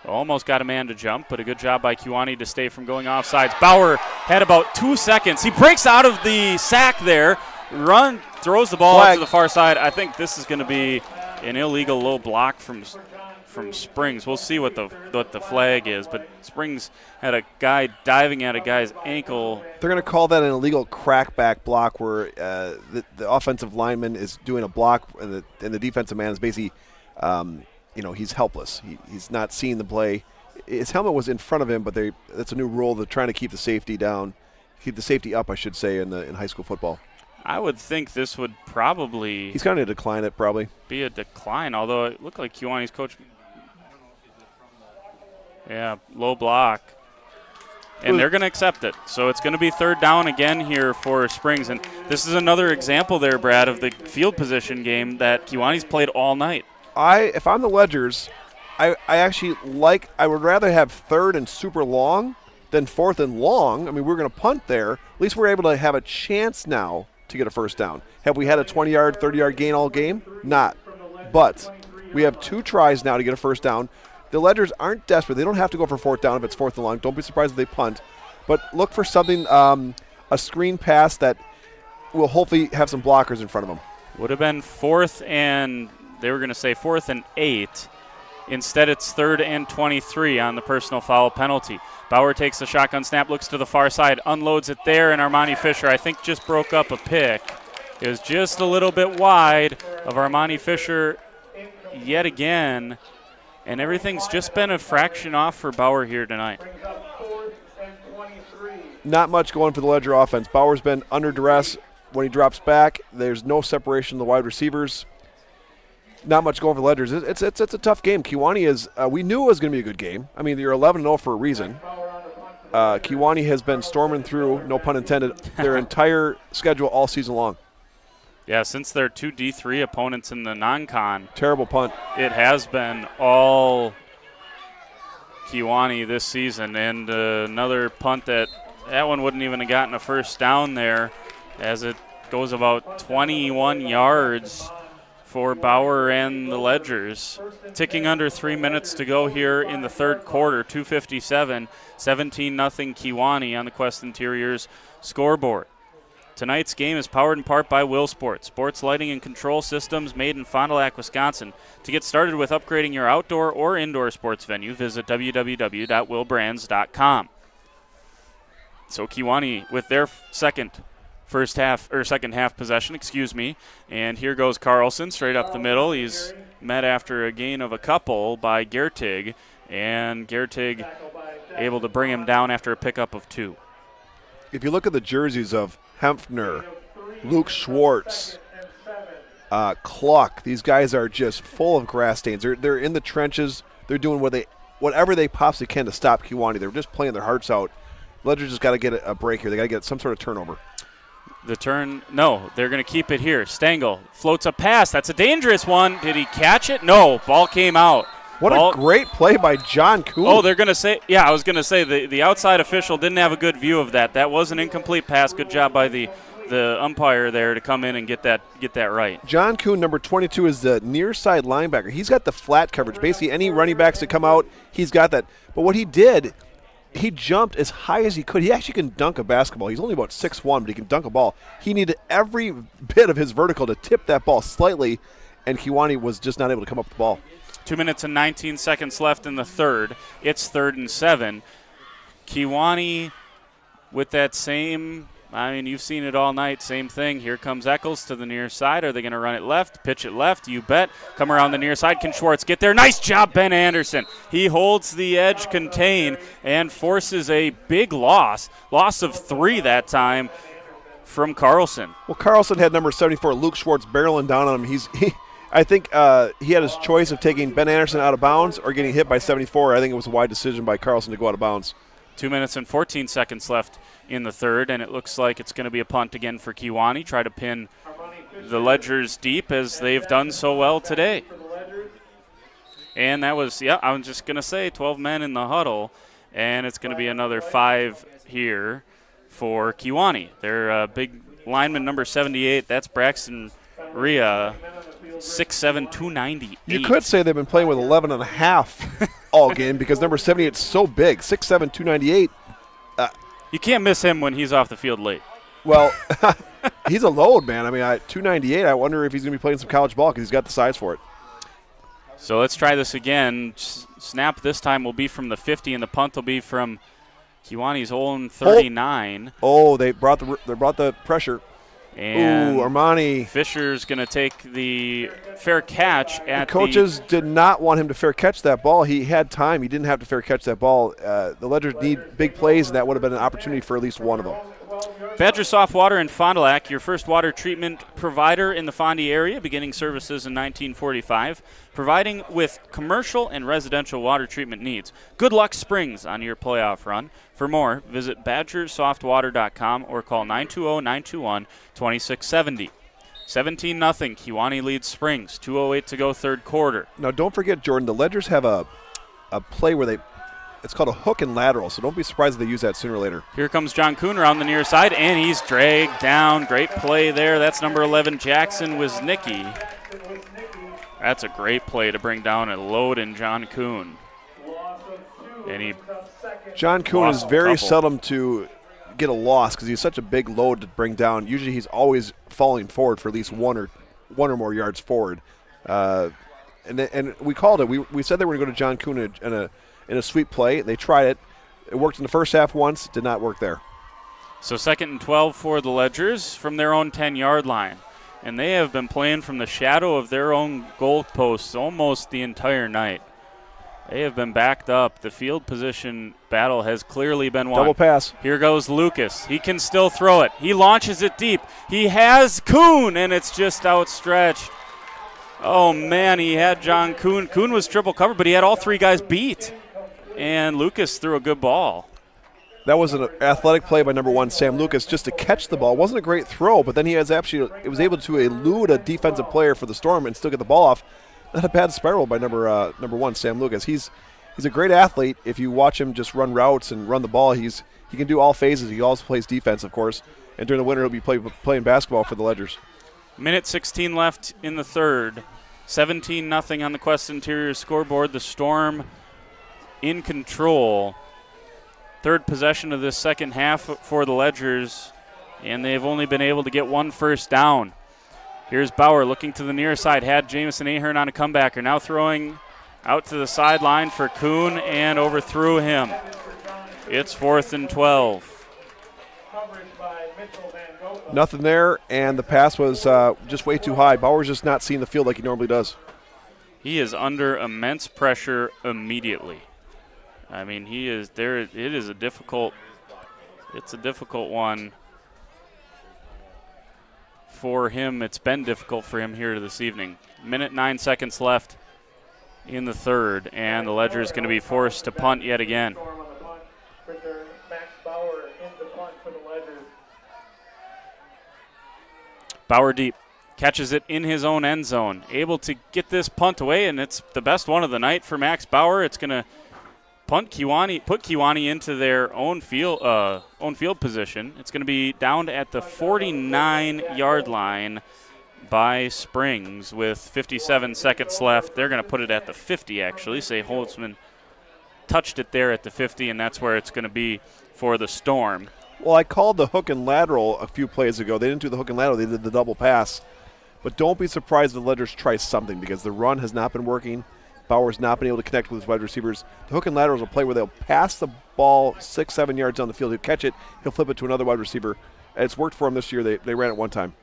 Almost got a man to jump, but a good job by Kewaunee to stay from going offsides. Bauer had about 2 seconds. He breaks out of the sack there, throws the ball out to the far side. I think this is going to be an illegal low block from Springs. We'll see what the flag is, but Springs had a guy diving at a guy's ankle. They're going to call that an illegal crackback block where the offensive lineman is doing a block and the defensive man is basically, he's helpless. He's not seeing the play. His helmet was in front of him, but that's a new rule. They're trying to keep the safety down, keep the safety up, I should say, in high school football. I would think this would probably... He's going to decline it, probably. ...be a decline, although it looked like Kewaunee's coach... Yeah, low block. And they're going to accept it. So it's going to be 3rd down again here for Springs. And this is another example there, Brad, of the field position game that Kewaunee's played all night. If I'm the Ledgers, I would rather have 3rd and super long than 4th and long. I mean, we're going to punt there. At least we're able to have a chance now to get a first down. Have we had a 20-yard, 30-yard gain all game? Not. But we have 2 tries now to get a first down. the Ledgers aren't desperate. They don't have to go for 4th down if it's 4th and long. Don't be surprised if they punt. But look for something, a screen pass that will hopefully have some blockers in front of them. Would have been 4th and they were going to say 4th and 8. Instead, it's 3rd and 23 on the personal foul penalty. Bauer takes the shotgun snap, looks to the far side, unloads it there, and Armani Fisher, I think, just broke up a pick. It was just a little bit wide of Armani Fisher yet again, and everything's just been a fraction off for Bauer here tonight. Not much going for the Ledger offense. Bauer's been under duress when he drops back. There's no separation of the wide receivers. Not much going for the Ledgers. It's a tough game. Kewaunee is, we knew it was going to be a good game. I mean, you're 11-0 for a reason. Kewaunee has been storming through, no pun intended, their entire schedule all season long. Yeah, since their 2 D3 opponents in the non-con. Terrible punt. It has been all Kewaunee this season. And another punt that one wouldn't even have gotten a first down there, as it goes about 21 yards for Bauer and the Ledgers. Ticking under 3 minutes to go here in the third quarter, 2:57, 17-0 Kewaunee on the Quest Interiors scoreboard. Tonight's game is powered in part by Will Sports, sports lighting and control systems made in Fond du Lac, Wisconsin. To get started with upgrading your outdoor or indoor sports venue, visit www.willbrands.com. So Kewaunee with their second half possession, and here goes Carlson straight up the middle. He's met after a gain of a couple by Gertig, and Gertig able to bring him down after a pickup of 2. If you look at the jerseys of Hempfner, Luke Schwartz, Cluck, these guys are just full of grass stains. They're in the trenches. They're doing whatever they possibly can to stop Kewaunee. They're just playing their hearts out. Ledger just got to get a break here. They got to get some sort of turnover. The turn, no, they're going to keep it here. Stengel floats a pass. That's a dangerous one. Did he catch it? No, ball came out. What a great play by John Kuhn. Oh, they're going to say, I was going to say the outside official didn't have a good view of that. That was an incomplete pass. Good job by the umpire there to come in and get that right. John Kuhn, number 22, is the near side linebacker. He's got the flat coverage. Basically, any running backs that come out, he's got that. But what he did, he jumped as high as he could. He actually can dunk a basketball. He's only about 6'1", but he can dunk a ball. He needed every bit of his vertical to tip that ball slightly, and Kewaunee was just not able to come up with the ball. 2 minutes and 19 seconds left in the third. It's 3rd and 7. Kewaunee with that same, you've seen it all night, same thing. Here comes Eccles to the near side. Are they going to run it left, pitch it left? You bet. Come around the near side. Can Schwartz get there? Nice job, Ben Anderson. He holds the edge contained and forces a big loss of 3 that time from Carlson. Well, Carlson had number 74, Luke Schwartz, barreling down on him. I think he had his choice of taking Ben Anderson out of bounds or getting hit by 74. I think it was a wide decision by Carlson to go out of bounds. 2 minutes and 14 seconds left in the third, and it looks like it's going to be a punt again for Kewaunee. Try to pin the Ledgers deep as they've done so well today. And that was, I was just going to say 12 men in the huddle, and it's going to be another 5 here for Kewaunee. Their big lineman, number 78, that's Braxton Rhea, 6'7", 298. You could say they've been playing with 11.5 all game because number 78 is so big, 6'7", 298. You can't miss him when he's off the field late. Well, he's a load, man. 298, I wonder if he's going to be playing some college ball because he's got the size for it. So let's try this again. Snap this time will be from the 50, and the punt will be from Kewaunee's own 39. Oh, they brought the pressure. And Armani Fisher's going to take the fair catch at the coaches did not want him to fair catch that ball. He had time. He didn't have to fair catch that ball. The Ledgers need big plays, and that would have been an opportunity for at least one of them. Badger Soft Water in Fond du Lac, your first water treatment provider in the Fondy area, beginning services in 1945, providing with commercial and residential water treatment needs. Good luck Springs on your playoff run. For more, visit badgersoftwater.com or call 920-921-2670. 17-0, Kewaunee leads Springs, 2:08 to go third quarter. Now don't forget, Jordan, the Ledgers have a play where it's called a hook and lateral, so don't be surprised if they use that sooner or later. Here comes John Kuhn around the near side, and he's dragged down. Great play there. That's number 11, Jackson Wisnicki. That's a great play to bring down a load in John Kuhn. And John Kuhn is very seldom to get a loss because he's such a big load to bring down. Usually he's always falling forward for at least one or more yards forward. And we called it. We said they were going to go to John Kuhn in a sweep play. They tried it. It worked in the first half once. Did not work there. So 2nd and 12 for the Ledgers from their own 10-yard line. And they have been playing from the shadow of their own goalposts almost the entire night. They have been backed up. The field position battle has clearly been won. Double pass. Here goes Lucas. He can still throw it. He launches it deep. He has Kuhn, and it's just outstretched. Oh, man, he had John Kuhn. Kuhn was triple covered, but he had all 3 guys beat. And Lucas threw a good ball. That was an athletic play by number 1, Sam Lucas, just to catch the ball. It wasn't a great throw, but then he was able to elude a defensive player for the Storm and still get the ball off. Not a bad spiral by number 1, Sam Lucas. He's a great athlete. If you watch him just run routes and run the ball, he can do all phases. He also plays defense, of course. And during the winter, he'll be playing basketball for the Ledgers. Minute 16 left in the third. 17-0 on the Quest Interior scoreboard. The Storm in control. Third possession of this second half for the Ledgers, and they've only been able to get 1 first down. Here's Bauer looking to the near side, had Jamison Ahern on a comebacker, now throwing out to the sideline for Kuhn and overthrew him. It's 4th and 12. Nothing there, and the pass was just way too high. Bauer's just not seeing the field like he normally does. He is under immense pressure immediately. I mean, he is there. It is a difficult one for him. It's been difficult for him here this evening. Minute 9 seconds left in the third, and the Ledger is going to be forced to punt yet again. Bauer deep. Catches it in his own end zone. Able to get this punt away, and it's the best one of the night for Max Bauer. It's going to put Kewaunee into their own field position. It's going to be down at the 49-yard line by Springs with 57 seconds left. They're going to put it at the 50, actually. Say Holtzman touched it there at the 50, and that's where it's going to be for the Storm. Well, I called the hook and lateral a few plays ago. They didn't do the hook and lateral. They did the double pass. But don't be surprised if the Ledgers try something because the run has not been working. Bauer's not been able to connect with his wide receivers. The hook and lateral is a play where they'll pass the ball 6-7 yards down the field. He'll catch it. He'll flip it to another wide receiver. And it's worked for him this year. They ran it one time.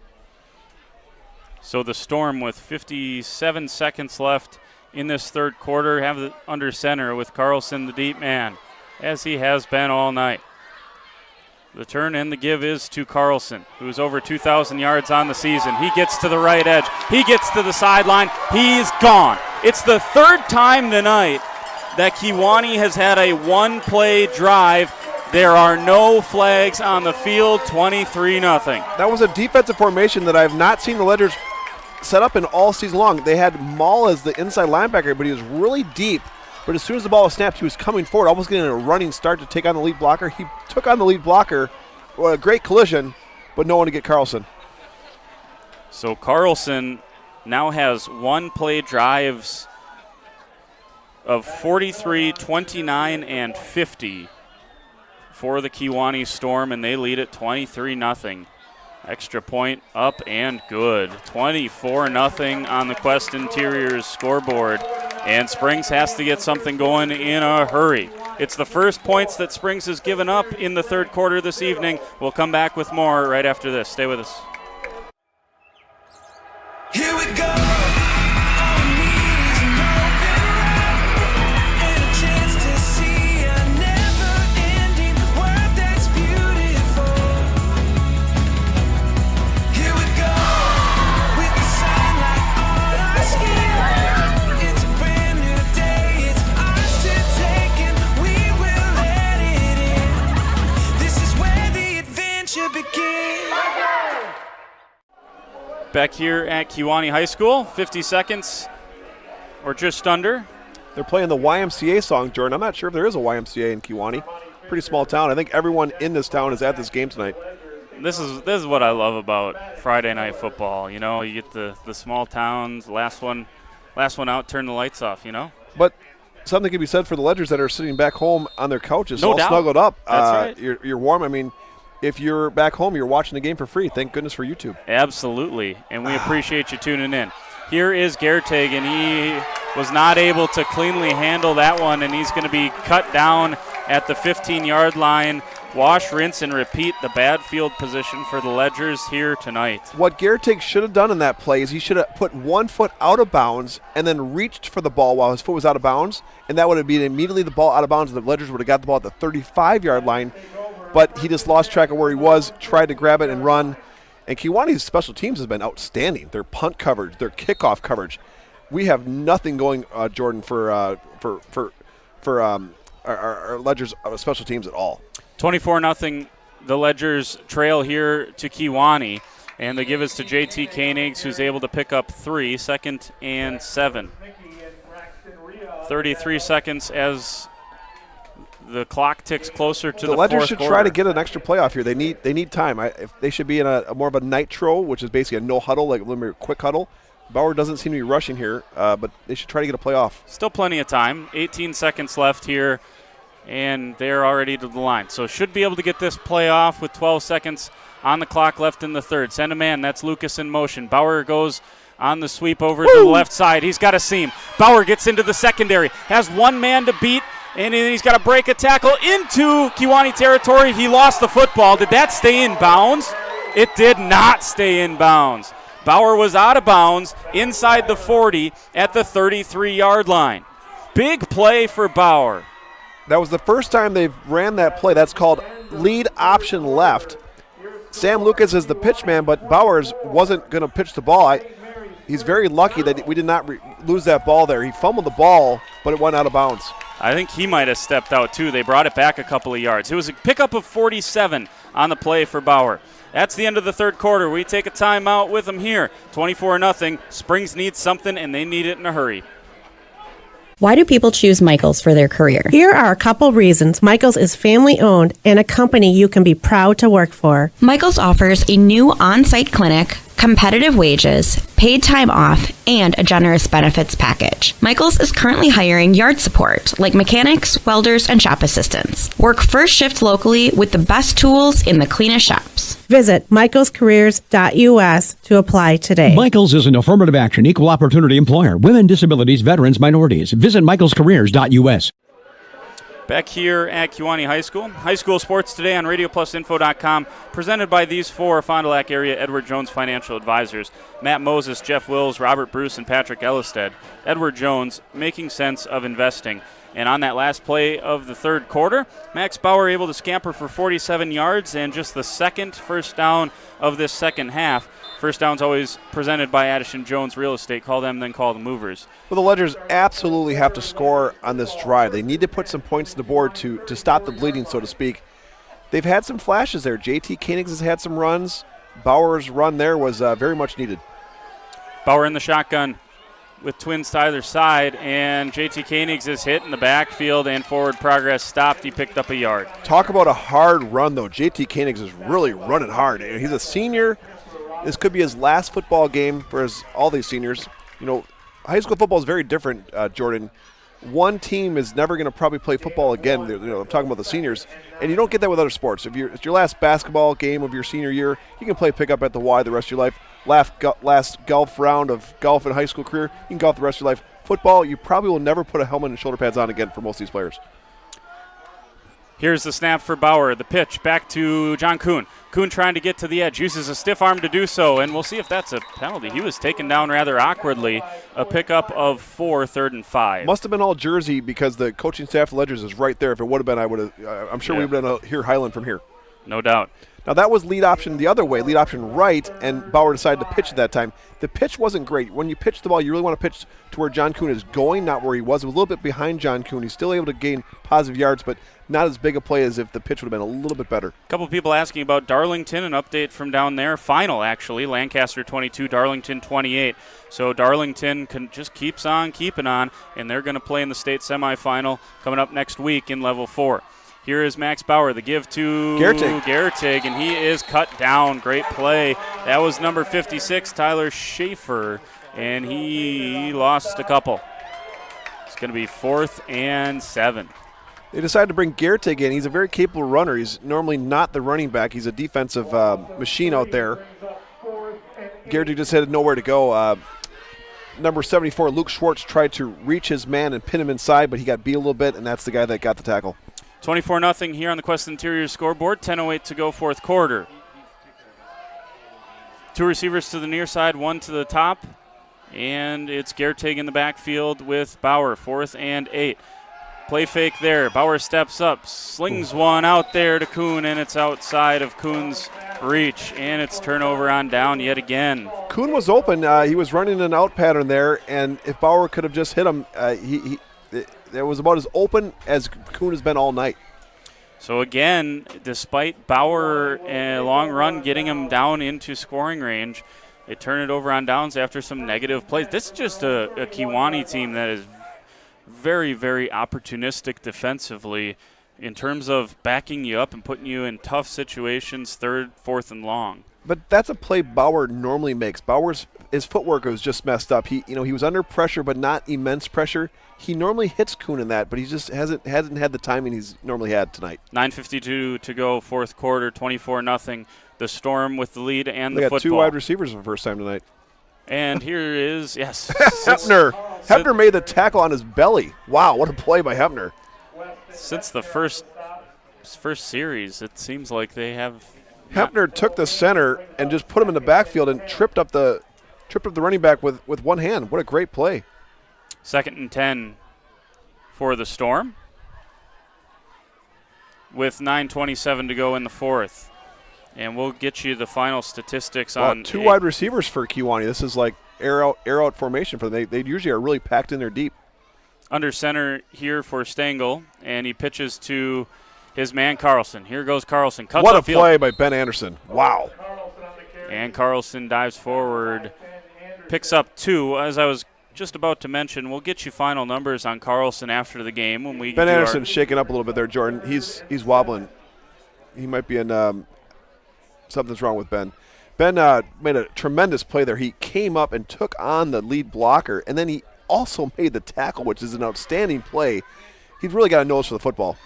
So the Storm with 57 seconds left in this third quarter have it under center with Carlson, the deep man, as he has been all night. The turn and the give is to Carlson, who's over 2,000 yards on the season. He gets to the right edge. He gets to the sideline. He's gone. It's the third time tonight that Kewaunee has had a one-play drive. There are no flags on the field, 23-0. That was a defensive formation that I have not seen the Ledgers set up in all season long. They had Maul as the inside linebacker, but he was really deep. But as soon as the ball was snapped, he was coming forward, almost getting a running start to take on the lead blocker. He took on the lead blocker. Well, a great collision, but no one to get Carlson. So Carlson now has one-play drives of 43, 29, and 50 for the Kewaunee Storm, and they lead it 23-0. Extra point up and good. 24-0 on the Quest Interiors scoreboard. And Springs has to get something going in a hurry. It's the first points that Springs has given up in the third quarter this evening. We'll come back with more right after this. Stay with us. Here we go. Back here at Kewaunee High School, 50 seconds or just under. They're playing the YMCA song, Jordan. I'm not sure if there is a YMCA in Kewaunee. Pretty small town. I think everyone in this town is at this game tonight. This is what I love about Friday night football. You know, you get the small towns, last one out, turn the lights off, you know? But something can be said for the Ledgers that are sitting back home on their couches, No all doubt. snuggled up. That's right. You're warm. I mean, if you're back home, you're watching the game for free. Thank goodness for YouTube. Absolutely, and we appreciate you tuning in. Here is Gertig, and he was not able to cleanly handle that one, and he's going to be cut down at the 15-yard line. Wash, rinse, and repeat the bad field position for the Ledgers here tonight. What Gertig should have done in that play is he should have put 1 foot out of bounds and then reached for the ball while his foot was out of bounds, and that would have been immediately the ball out of bounds, and the Ledgers would have got the ball at the 35-yard line, but he just lost track of where he was, tried to grab it and run. And Kewaunee's special teams has been outstanding. Their punt coverage, their kickoff coverage. We have nothing going, Jordan, for our Ledgers special teams at all. 24-0, the Ledgers trail here to Kewaunee, and they give us to J.T. Koenigs, who's able to pick up 3, 2nd and 7. 33 seconds as the clock ticks closer to the Ledgers fourth should quarter. try to get an extra playoff here. They need time. If they should be in a more of a nitro, which is basically a no huddle, like a little more quick huddle. Bauer doesn't seem to be rushing here, but they should try to get a playoff. Still plenty of time. 18 seconds left here, and they're already to the line. So should be able to get this play off with 12 seconds on the clock left in the third. Send a man. That's Lucas in motion. Bauer goes on the sweep over to the left side. He's got a seam. Bauer gets into the secondary. Has one man to beat, and then he's got to break a tackle into Kewaunee territory. He lost the football. Did that stay in bounds? It did not stay in bounds. Bauer was out of bounds inside the 40 at the 33-yard line. Big play for Bauer. That was the first time they've ran that play. That's called lead option left. Sam Lucas is the pitch man, but Bowers wasn't going to pitch the ball. He's very lucky that we did not lose that ball there. He fumbled the ball, but it went out of bounds. I think he might have stepped out, too. They brought it back a couple of yards. It was a pickup of 47 on the play for Bauer. That's the end of the third quarter. We take a timeout with them here. 24-0. Springs needs something, and they need it in a hurry. Why do people choose Michaels for their career? Here are a couple reasons. Michaels is family-owned and a company you can be proud to work for. Michaels offers a new on-site clinic, competitive wages, paid time off, and a generous benefits package. Michaels is currently hiring yard support, like mechanics, welders, and shop assistants. Work first shift locally with the best tools in the cleanest shops. Visit michaelscareers.us to apply today. Michaels is an affirmative action, equal opportunity employer. Women, disabilities, veterans, minorities. Visit michaelscareers.us. Back here at Kewaunee High School. High school sports today on RadioPlusInfo.com, presented by these four Fond du Lac area Edward Jones financial advisors. Matt Moses, Jeff Wills, Robert Bruce, and Patrick Ellisted. Edward Jones, making sense of investing. And on that last play of the third quarter, Max Bauer able to scamper for 47 yards and just the second first down of this second half. First down's always presented by Addison Jones Real Estate. Call them, then call the movers. Well, the Ledgers absolutely have to score on this drive. They need to put some points on the board to stop the bleeding, so to speak. They've had some flashes there. J.T. Koenigs has had some runs. Bauer's run there was very much needed. Bauer in the shotgun with twins to either side, and J.T. Koenigs is hit in the backfield, and forward progress stopped. He picked up a yard. Talk about a hard run, though. J.T. Koenigs is really running hard. He's a senior. This could be his last football game for all these seniors. You know, high school football is very different, Jordan. One team is never going to probably play football again. You know, I'm talking about the seniors, and you don't get that with other sports. If it's your last basketball game of your senior year, you can play pickup at the Y the rest of your life. Last golf round of golf in high school career, you can golf the rest of your life. Football, you probably will never put a helmet and shoulder pads on again for most of these players. Here's the snap for Bauer. The pitch back to John Kuhn. Kuhn trying to get to the edge. Uses a stiff arm to do so, and we'll see if that's a penalty. He was taken down rather awkwardly. A pickup of 4, 3rd and 5. Must have been all Jersey because the coaching staff of the Ledgers is right there. If it would have been, I'm sure we would have been able to hear Highland from here. No doubt. Now, that was lead option the other way, lead option right, and Bauer decided to pitch at that time. The pitch wasn't great. When you pitch the ball, you really want to pitch to where John Kuhn is going, not where he was. It was a little bit behind John Kuhn. He's still able to gain positive yards, but not as big a play as if the pitch would have been a little bit better. A couple people asking about Darlington, an update from down there. Final, actually. Lancaster 22, Darlington 28. So Darlington just keeps on keeping on, and they're going to play in the state semifinal coming up next week in Level 4. Here is Max Bauer, the give to Gertig, and he is cut down. Great play. That was number 56, Tyler Schaefer, and he lost a couple. going to be 4th and 7. They decided to bring Gertig in. He's a very capable runner. He's normally not the running back. He's a defensive machine out there. Gertig just had nowhere to go. Number 74, Luke Schwartz, tried to reach his man and pin him inside, but he got beat a little bit, and that's the guy that got the tackle. 24-0 here on the Quest Interior scoreboard. 10:08 to go, fourth quarter. 2 receivers to the near side, 1 to the top, and it's Gertig in the backfield with Bauer, 4th and 8. Play fake there. Bauer steps up, slings one out there to Kuhn, and it's outside of Kuhn's reach, and it's turnover on down yet again. Kuhn was open. He was running an out pattern there, and if Bauer could have just hit him, it was about as open as Kuhn has been all night. So again, despite Bauer a long run getting him down into scoring range, they turn it over on downs after some negative plays. This is just a Kewaunee team that is very, very opportunistic defensively in terms of backing you up and putting you in tough situations, 3rd, 4th, and long. But that's a play Bauer normally makes. His footwork was just messed up. He was under pressure, but not immense pressure. He normally hits Kuhn in that, but he just hasn't had the timing he's normally had tonight. 9:52 to go, fourth quarter, 24-0. The Storm with the lead and they the got football. 2 wide receivers for the first time tonight. And here is, yes. Hepner made the tackle on his belly. Wow, what a play by Hepner. Since the first series, it seems like they have. Hepner took the center and just put him in the backfield and tripped up the running back with one hand. What a great play. 2nd and 10 for the Storm with 9:27 to go in the 4th. And we'll get you the final statistics on 2 wide receivers for Kewaunee. This is like air out formation for them. They usually are really packed in there deep. Under center here for Stengel, and he pitches to his man Carlson. Here goes Carlson. Cuts what a upfield. play by Ben Anderson. Wow. And Carlson dives forward, picks up 2. As I was just about to mention, we'll get you final numbers on Carlson after the game when we. Ben Anderson's shaking up a little bit there, Jordan. He's wobbling. He might be in. Something's wrong with Ben. Ben made a tremendous play there. He came up and took on the lead blocker, and then he also made the tackle, which is an outstanding play. He's really got a nose for the football.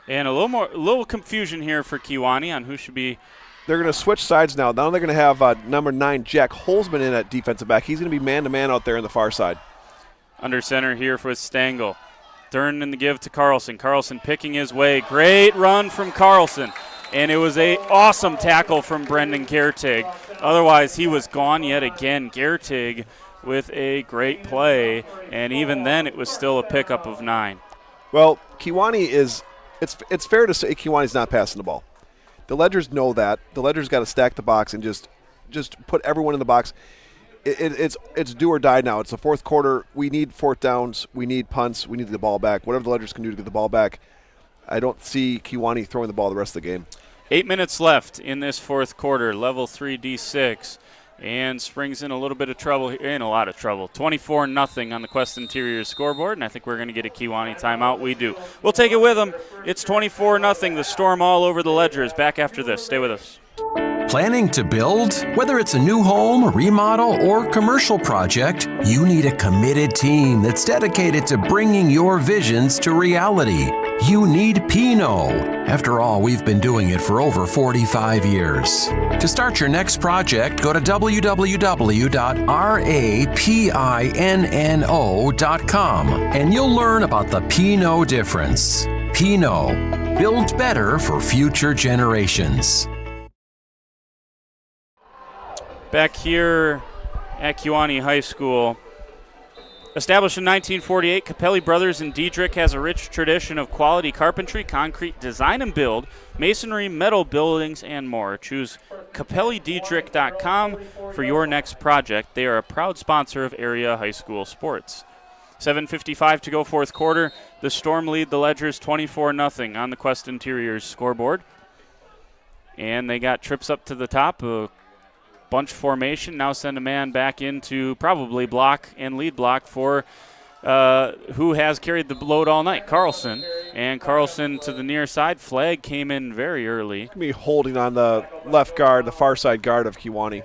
And a little confusion here for Kewaunee on who should be. They're going to switch sides now. Now they're going to have number 9, Jack Holzman, in at defensive back. He's going to be man-to-man out there on the far side. Under center here for Stengel. Turn in the give to Carlson. Carlson picking his way. Great run from Carlson. And it was a awesome tackle from Brendan Gertig. Otherwise, he was gone yet again. Gertig with a great play, and even then it was still a pickup of 9. Well, Kewaunee is – it's fair to say Kewaunee's not passing the ball. The Ledgers know that. The Ledgers got to stack the box and just put everyone in the box. It's do or die now. It's the fourth quarter. We need 4th downs. We need punts. We need the ball back. Whatever the Ledgers can do to get the ball back. I don't see Kewaunee throwing the ball the rest of the game. 8 minutes left in this fourth quarter. Level 3 D6. And Springs in a little bit of trouble, in a lot of trouble. 24-0 on the Quest Interior scoreboard, and I think we're going to get a Kewaunee timeout. We do. We'll take it with them. It's 24-0. The Storm all over the Ledgers. Back after this. Stay with us. Planning to build? Whether it's a new home, remodel, or commercial project, you need a committed team that's dedicated to bringing your visions to reality. You need Pinot. After all, we've been doing it for over 45 years. To start your next project, go to www.rapinno.com and you'll learn about the Pinot difference. Pinot, build better for future generations. Back here at Kewaunee High School. Established in 1948, Capelli Brothers in Diedrich has a rich tradition of quality carpentry, concrete design and build, masonry, metal buildings, and more. Choose CapelliDiedrich.com for your next project. They are a proud sponsor of area high school sports. 7:55 to go, fourth quarter. The Storm lead the Ledgers 24-0 on the Quest Interiors scoreboard. And they got trips up to the top. Bunch formation, now send a man back into probably block and lead block for who has carried the load all night, Carlson. And Carlson to the near side. Flag came in very early. Going to be holding on the left guard, the far side guard of Kewaunee.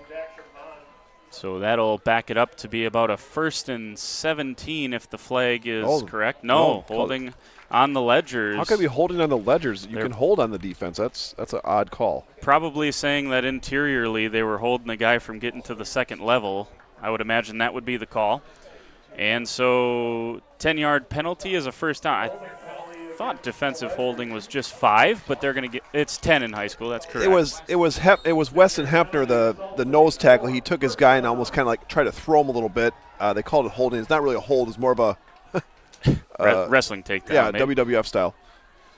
So that'll back it up to be about a 1st and 17 if the flag is correct. No, holding on the ledgers. How can we be holding on the ledgers? You can hold on the defense. That's an odd call. Probably saying that interiorly they were holding the guy from getting to the second level. I would imagine that would be the call. And so 10-yard penalty is a first down. I thought defensive holding was just 5, but they're going to get it's 10 in high school. That's correct. It was Weston Hempner, the nose tackle. He took his guy and almost kind of like tried to throw him a little bit. They called it holding. It's not really a hold. It's more of a wrestling takedown. Yeah, maybe. WWF style.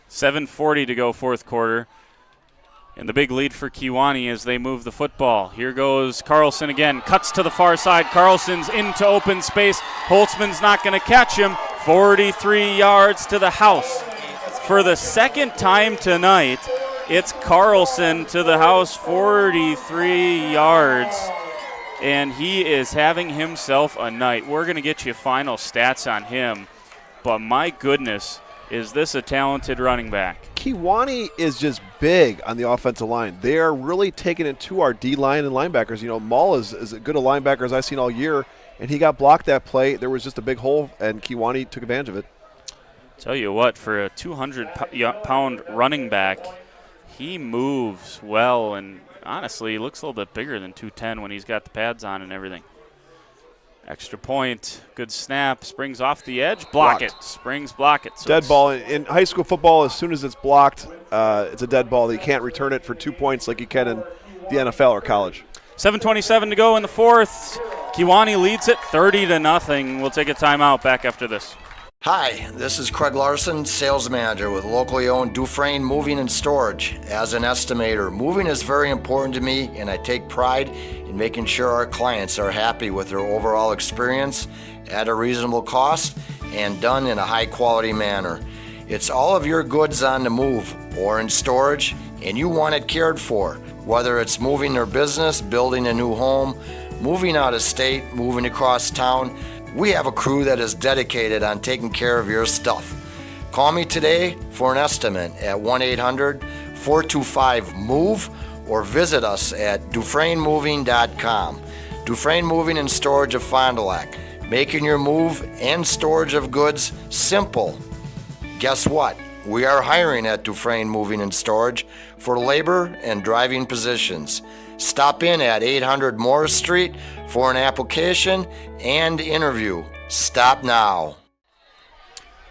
7:40 to go, fourth quarter. And the big lead for Kewaunee as they move the football. Here goes Carlson again. Cuts to the far side. Carlson's into open space. Holtzman's not going to catch him. 43 yards to the house. For the second time tonight, it's Carlson to the house, 43 yards. And he is having himself a night. We're going to get you final stats on him. But my goodness, is this a talented running back? Kewaunee is just big on the offensive line. They are really taking it to our D-line and linebackers. You know, Maul is as good a linebacker as I've seen all year, and he got blocked that play. There was just a big hole, and Kewaunee took advantage of it. Tell you what, for a 200-pound running back, he moves well, and honestly, he looks a little bit bigger than 210 when he's got the pads on and everything. Extra point, good snap, springs off the edge, block it. Springs, block it. So dead ball. In high school football, as soon as it's blocked, it's a dead ball. You can't return it for 2 points like you can in the NFL or college. 7:27 to go in the fourth. Kewaunee leads it 30-0. We'll take a timeout. Back after this. Hi, this is Craig Larson, sales manager with locally owned Dufresne Moving and Storage. As an estimator, moving is very important to me, and I take pride in making sure our clients are happy with their overall experience at a reasonable cost and done in a high quality manner. It's all of your goods on the move or in storage, and you want it cared for, whether it's moving their business, building a new home, moving out of state, moving across town. We have a crew that is dedicated on taking care of your stuff. Call me today for an estimate at 1-800-425-MOVE or visit us at DufresneMoving.com. Dufresne Moving and Storage of Fond du Lac, making your move and storage of goods simple. Guess what? We are hiring at Dufresne Moving and Storage for labor and driving positions. Stop in at 800 Morris Street for an application and interview. Stop now.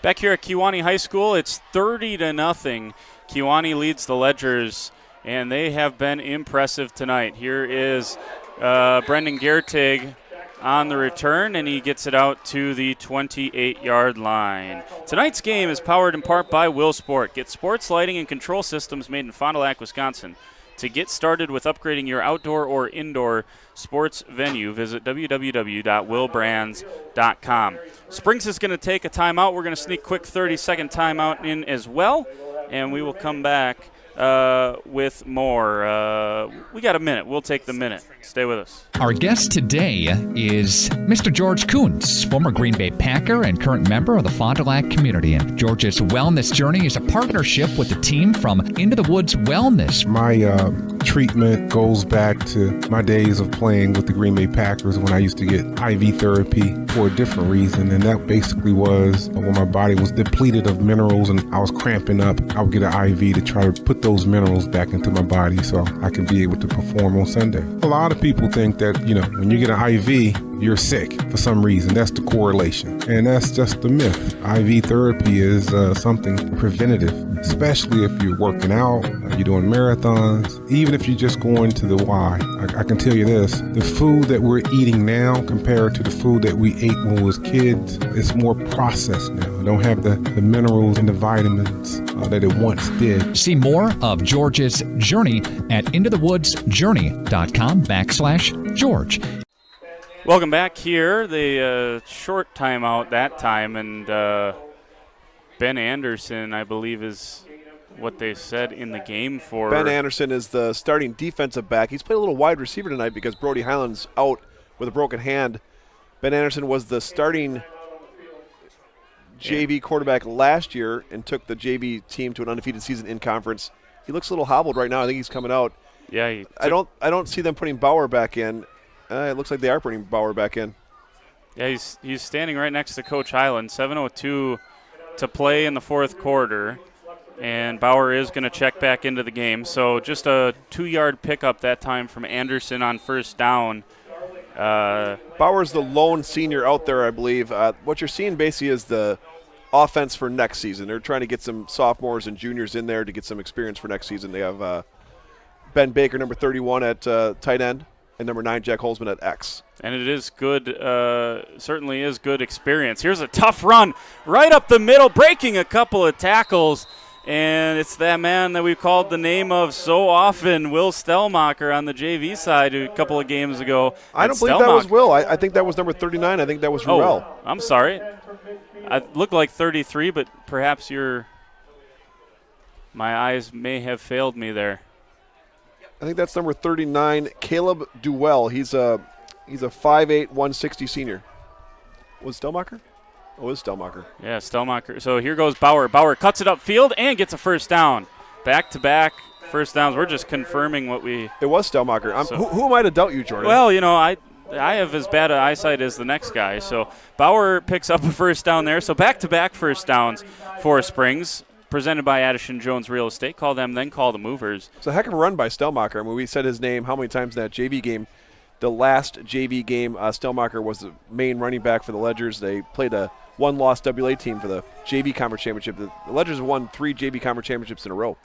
Back here at Kewaunee High School, it's 30-0. Kewaunee leads the Ledgers, and they have been impressive tonight. Here is Brendan Gertig on the return, and he gets it out to the 28-yard line. Tonight's game is powered in part by Will Sport. Get sports lighting and control systems made in Fond du Lac, Wisconsin. To get started with upgrading your outdoor or indoor sports venue, visit www.willbrands.com. Springs is going to take a timeout. We're going to sneak quick 30-second timeout in as well, and we will come back with more. We got a minute. We'll take the minute. Stay with us. Our guest today is Mr. George Kuntz, former Green Bay Packer and current member of the Fond du Lac community. And George's wellness journey is a partnership with the team from Into the Woods Wellness. My treatment goes back to my days of playing with the Green Bay Packers when I used to get IV therapy for a different reason, and that basically was when my body was depleted of minerals and I was cramping up. I would get an IV to try to put those minerals back into my body so I could be able to perform on Sunday. A lot of people think that, when you get an IV, you're sick for some reason. That's the correlation. And that's just a myth. IV therapy is something preventative, especially if you're working out, you're doing marathons, even if you're just going to the Y. I can tell you this, the food that we're eating now compared to the food that we ate when we was kids, it's more processed now. It don't have the minerals and the vitamins that it once did. See more of George's journey at intothewoodsjourney.com/George. Welcome back here. The short timeout that time, and Ben Anderson, I believe, is what they said in the game for. Ben Anderson is the starting defensive back. He's played a little wide receiver tonight because Brody Highland's out with a broken hand. Ben Anderson was the starting JV quarterback last year and took the JV team to an undefeated season in conference. He looks a little hobbled right now. I think he's coming out. Yeah. I don't see them putting Bauer back in. It looks like they are bringing Bauer back in. Yeah, he's standing right next to Coach Highland. 7:02 to play in the fourth quarter, and Bauer is going to check back into the game. So just a 2-yard pickup that time from Anderson on first down. Bauer's the lone senior out there, I believe. What you're seeing basically is the offense for next season. They're trying to get some sophomores and juniors in there to get some experience for next season. They have Ben Baker, number 31, at tight end, and number 9, Jack Holzman, at X. And it is good, certainly is good experience. Here's a tough run right up the middle, breaking a couple of tackles. And it's that man that we've called the name of so often, Will Stellmacher, on the JV side a couple of games ago. I don't believe that was Will. I think that was number 39. I think that was Ruel. Oh, I'm sorry. I look like 33, but perhaps my eyes may have failed me there. I think that's number 39, Caleb Duell. He's a 5'8", 160 senior. Was Stellmacher? Oh, it was Stellmacher. Yeah, Stellmacher. So here goes Bauer. Bauer cuts it upfield and gets a first down. Back-to-back first downs. We're just confirming what we... It was Stellmacher. Who am I to doubt you, Jordan? Well, I have as bad an eyesight as the next guy. So Bauer picks up a first down there. So back-to-back first downs for Springs, presented by Addison Jones Real Estate. Call them, then call the movers. It's a heck of a run by Stellmacher. I mean, we said his name how many times in that JV game. The last JV game, Stellmacher was the main running back for the Ledgers. They played a one-loss WA team for the JV Conference Championship. The Ledgers have won 3 JV Conference Championships in a row.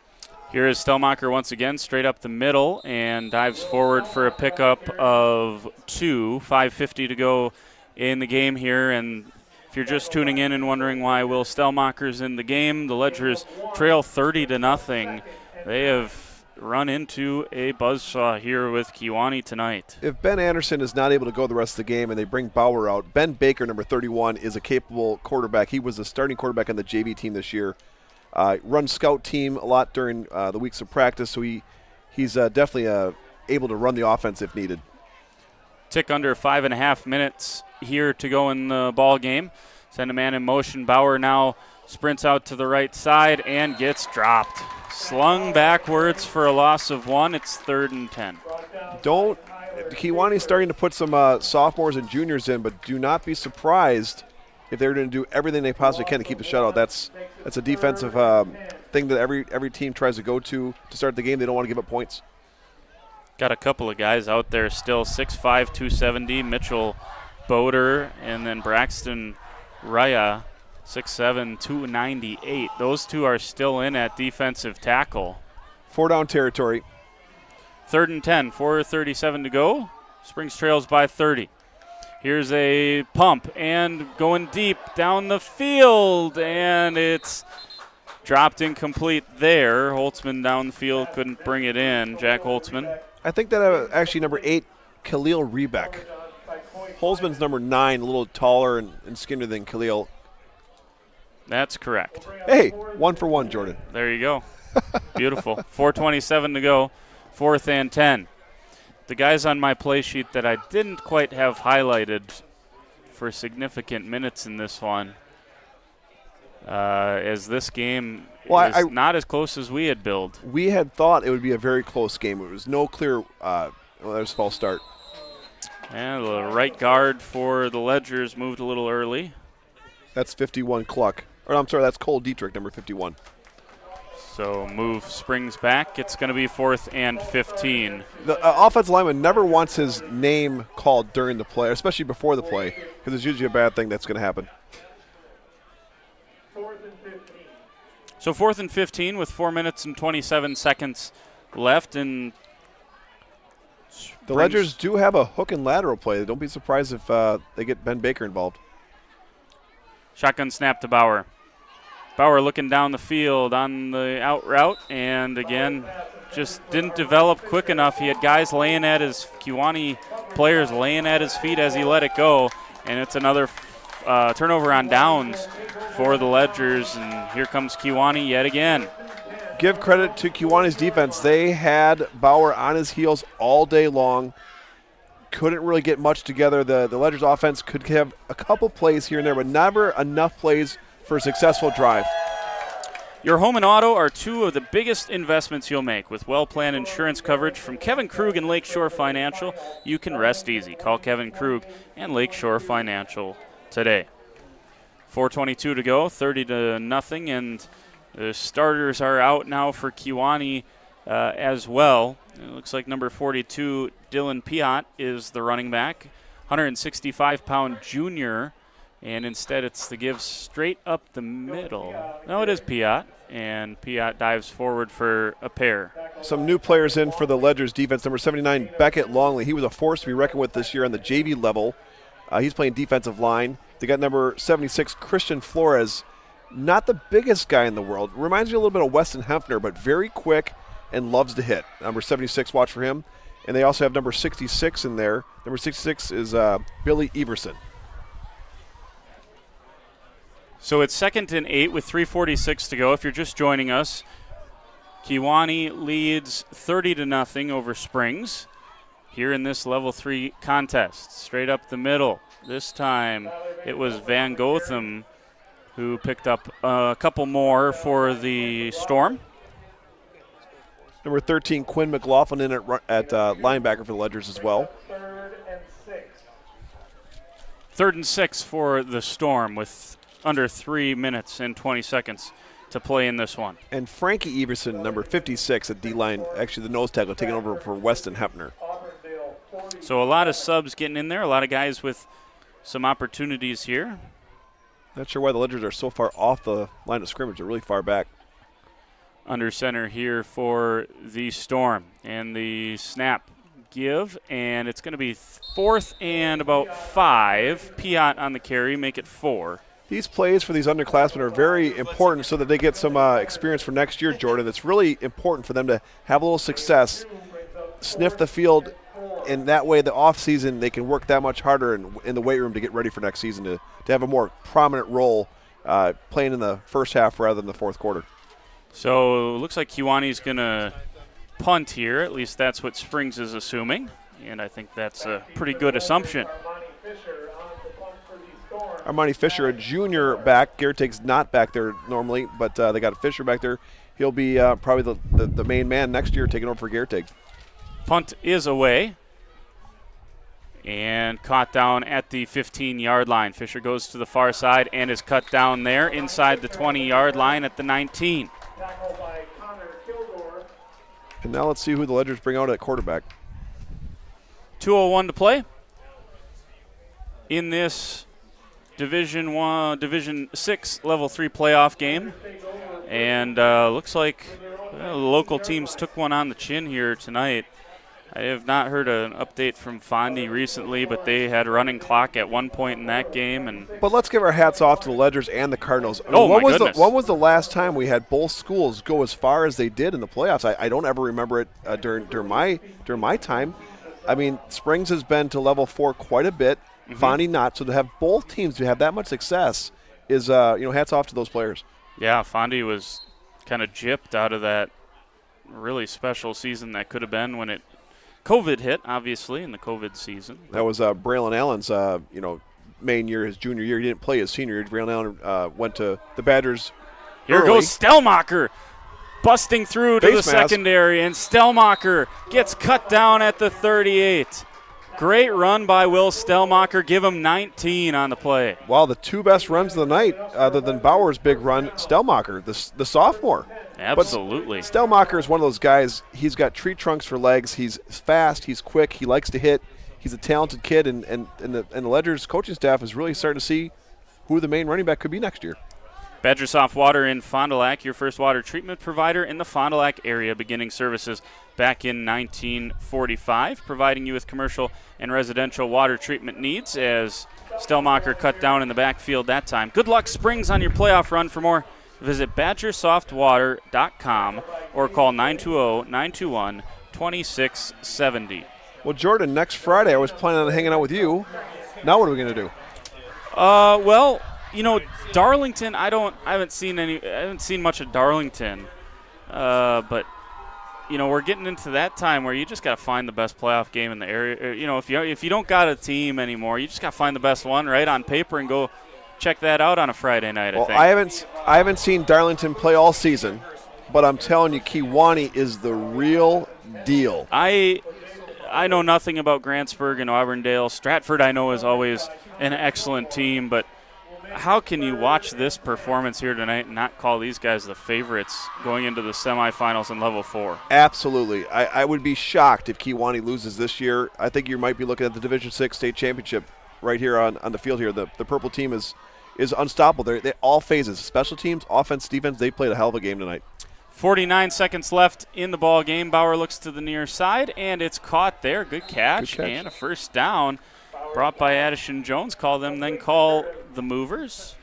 Here is Stellmacher once again, straight up the middle, and dives forward for a pickup of 2. 5:50 to go in the game here. And if you're just tuning in and wondering why Will Stellmacher's in the game, the Ledgers trail 30-0. They have run into a buzzsaw here with Kewaunee tonight. If Ben Anderson is not able to go the rest of the game and they bring Bauer out, Ben Baker, number 31, is a capable quarterback. He was the starting quarterback on the JV team this year. Runs scout team a lot during the weeks of practice, so he's definitely able to run the offense if needed. Tick under 5.5 minutes here to go in the ball game. Send a man in motion. Bauer now sprints out to the right side and gets dropped. Slung backwards for a loss of 1. It's 3rd and 10. Kewaunee's starting to put some sophomores and juniors in, but do not be surprised if they're going to do everything they possibly can to keep the shutout. That's a defensive thing that every team tries to go to start the game. They don't want to give up points. Got a couple of guys out there still, 6'5", 270, Mitchell Boder, and then Braxton Raya, 6'7", 298. Those two are still in at defensive tackle. 4-down territory. 3rd and 10, 4:37 to go. Springs trails by 30. Here's a pump and going deep down the field, and it's dropped incomplete there. Holtzman down the field, couldn't bring it in. Jack Holtzman. I think that actually number 8, Khalil Rebeck. Holtzman's number 9, a little taller and skinnier than Khalil. That's correct. Hey, 1 for 1, Jordan. There you go. Beautiful. 4:27 to go, 4th and 10. The guys on my play sheet that I didn't quite have highlighted for significant minutes in this one, as this game is not as close as we had billed. We had thought it would be a very close game. It was no clear there's a false start. And the right guard for the Ledgers moved a little early. That's 51 Cluck. Or I'm sorry, that's Cole Dietrich, number 51. So move Springs back. It's going to be 4th and 15. The offensive lineman never wants his name called during the play, especially before the play, because it's usually a bad thing that's going to happen. So 4th and 15 with 4 minutes and 27 seconds left. And the Ledgers do have a hook and lateral play. Don't be surprised if they get Ben Baker involved. Shotgun snap to Bauer. Bauer looking down the field on the out route, and again, just didn't develop quick enough. He had guys laying at his Kewaunee players laying at his feet as he let it go, and it's another turnover on downs for the Ledgers, and here comes Kewaunee yet again. Give credit to Kewaunee's defense. They had Bauer on his heels all day long. Couldn't really get much together. The Ledgers offense could have a couple plays here and there, but never enough plays for a successful drive. Your home and auto are two of the biggest investments you'll make. With well-planned insurance coverage from Kevin Krug and Lakeshore Financial, you can rest easy. Call Kevin Krug and Lakeshore Financial today. 4:22 to go, 30-0, and the starters are out now for Kewaunee as well. It looks like number 42, Dylan Piat, is the running back, 165-pound junior. And instead it's the give straight up the middle. No, it is Piat, and Piat dives forward for a pair. Some new players in for the Ledgers defense. Number 79, Beckett Longley. He was a force to be reckoned with this year on the JV level. He's playing defensive line. They got number 76, Christian Flores. Not the biggest guy in the world. Reminds me a little bit of Weston Hefner, but very quick and loves to hit. Number 76, watch for him. And they also have number 66 in there. Number 66 is Billy Everson. So it's 2nd and 8 with 3:46 to go. If you're just joining us, Kewaunee leads 30-0 over Springs here in this level 3 contest. Straight up the middle. This time it was Van Gotham who picked up a couple more for the Storm. Number 13, Quinn McLaughlin in at linebacker for the Ledgers as well. 3rd and 6 for the Storm with under 3 minutes and 20 seconds to play in this one. And Frankie Everson, number 56 at D-line, actually the nose tackle, taking over for Weston Hefner. So a lot of subs getting in there, a lot of guys with some opportunities here. Not sure why the Ledgers are so far off the line of scrimmage. They're really far back. Under center here for the Storm. And the snap give, and it's going to be 4th and about 5. Piat on the carry, make it 4. These plays for these underclassmen are very important so that they get some experience for next year, Jordan. It's really important for them to have a little success, sniff the field, and that way the offseason they can work that much harder in the weight room to get ready for next season to have a more prominent role playing in the first half rather than the fourth quarter. So it looks like Kewaunee's going to punt here. At least that's what Springs is assuming, and I think that's a pretty good assumption. Armani Fisher, a junior back. Garrick's not back there normally, but they got Fisher back there. He'll be probably the main man next year taking over for Garrick. Punt is away and caught down at the 15-yard line. Fisher goes to the far side and is cut down there inside the 20-yard line at the 19. And now let's see who the Ledgers bring out at quarterback. 2:01 to play in this Division 6 Level 3 playoff game. And looks like the local teams took one on the chin here tonight. I have not heard an update from Fondy recently, but they had a running clock at one point in that game. But let's give our hats off to the Ledgers and the Cardinals. I mean, when was the last time we had both schools go as far as they did in the playoffs? I don't ever remember it during my time. I mean, Springs has been to level 4 quite a bit. Fondy not. So to have both teams to have that much success is, hats off to those players. Yeah, Fondy was kind of gypped out of that really special season that could have been when COVID hit, obviously, in the COVID season. That was Braylon Allen's, main year, his junior year. He didn't play his senior year. Braylon Allen went to the Badgers. Here early. Goes Stellmacher, busting through to the secondary, and Stellmacher gets cut down at the 38. Great run by Will Stellmacher. Give him 19 on the play. Wow, the two best runs of the night, other than Bauer's big run, Stellmacher, the sophomore. Absolutely. But Stellmacher is one of those guys, he's got tree trunks for legs. He's fast, he's quick, he likes to hit. He's a talented kid, and the Ledgers coaching staff is really starting to see who the main running back could be next year. Badger Soft Water in Fond du Lac, your first water treatment provider in the Fond du Lac area, beginning services back in 1945, providing you with commercial and residential water treatment needs as Stellmacher cut down in the backfield that time. Good luck, Springs, on your playoff run. For more, visit badgersoftwater.com or call 920-921-2670. Well, Jordan, next Friday I was planning on hanging out with you. Now what are we going to do? Well, Darlington, I haven't seen much of Darlington. But we're getting into that time where you just got to find the best playoff game in the area. If you don't got a team anymore, you just got to find the best one right on paper and go check that out on a Friday night, well, I think. I haven't seen Darlington play all season, but I'm telling you, Kewaunee is the real deal. I know nothing about Grantsburg and Auburndale. Stratford I know is always an excellent team, but how can you watch this performance here tonight and not call these guys the favorites going into the semifinals in Level 4? Absolutely. I would be shocked if Kewaunee loses this year. I think you might be looking at the Division VI state championship right here on the field here. The purple team is unstoppable. They all phases, special teams, offense, defense, they played a hell of a game tonight. 49 seconds left in the ball game. Bauer looks to the near side, and it's caught there. Good catch. And a first down brought by Addison Jones. Call the movers.